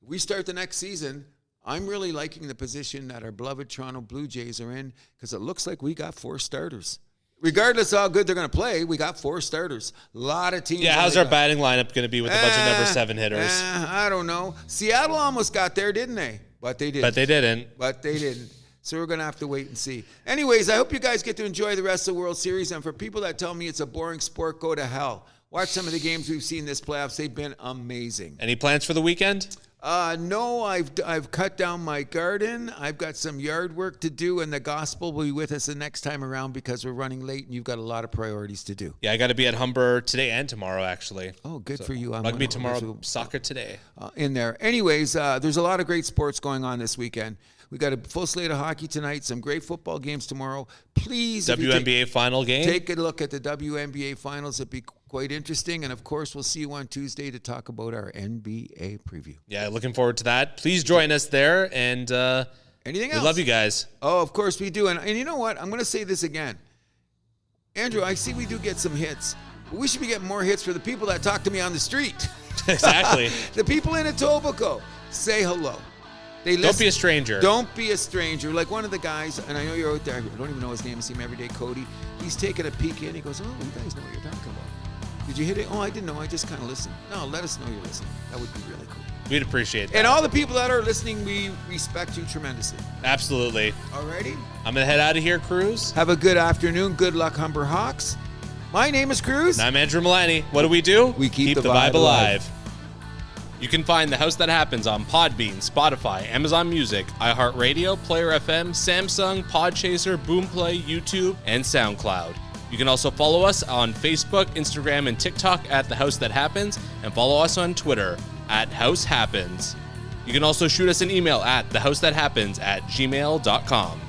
we start the next season. I'm really liking the position that our beloved Toronto Blue Jays are in, because it looks like we got 4 starters. Regardless of how good they're going to play, we got 4 starters. A lot of teams. Yeah, how's our batting lineup going to be with a bunch of number 7 hitters? I don't know. Seattle almost got there, didn't they? But they didn't. But they didn't. So we're going to have to wait and see. Anyways, I hope you guys get to enjoy the rest of the World Series. And for people that tell me it's a boring sport, go to hell. Watch some of the games we've seen this playoffs. They've been amazing. Any plans for the weekend? No, I've cut down my garden. I've got some yard work to do, and the gospel will be with us the next time around, because we're running late and you've got a lot of priorities to do. Yeah, I got to be at Humber today and tomorrow, actually. Oh, good for you. Rugby tomorrow, soccer today. In there. Anyways, there's a lot of great sports going on this weekend. We got a full slate of hockey tonight, some great football games tomorrow. Please, WNBA final game. Take a look at the WNBA Finals. It'd be quite interesting. And, of course, we'll see you on Tuesday to talk about our NBA preview. Yeah, looking forward to that. Please join us there. And anything else? We love you guys. Oh, of course we do. And you know what? I'm going to say this again. Andrew, I see we do get some hits. But we should be getting more hits for the people that talk to me on the street. Exactly. The people in Etobicoke. Say hello. Don't be a stranger. Don't be a stranger. Like one of the guys, and I know you're out there, I don't even know his name, I see him every day, Cody. He's taking a peek in. He goes, oh, you guys know what you're talking about. Did you hit it? Oh, I didn't know. I just kind of listened. No, let us know you're listening. That would be really cool. We'd appreciate that. And all the people that are listening, we respect you tremendously. Absolutely. Alrighty? I'm going to head out of here, Cruz. Have a good afternoon. Good luck, Humber Hawks. My name is Cruz. And I'm Andrew Milani. What do? We keep the vibe alive. You can find The House That Happens on Podbean, Spotify, Amazon Music, iHeart Radio, Player FM, Samsung, Podchaser, Boomplay, YouTube, and SoundCloud. You can also follow us on Facebook, Instagram, and TikTok at The House That Happens, and follow us on Twitter at House Happens. You can also shoot us an email at thehousethathappens@gmail.com.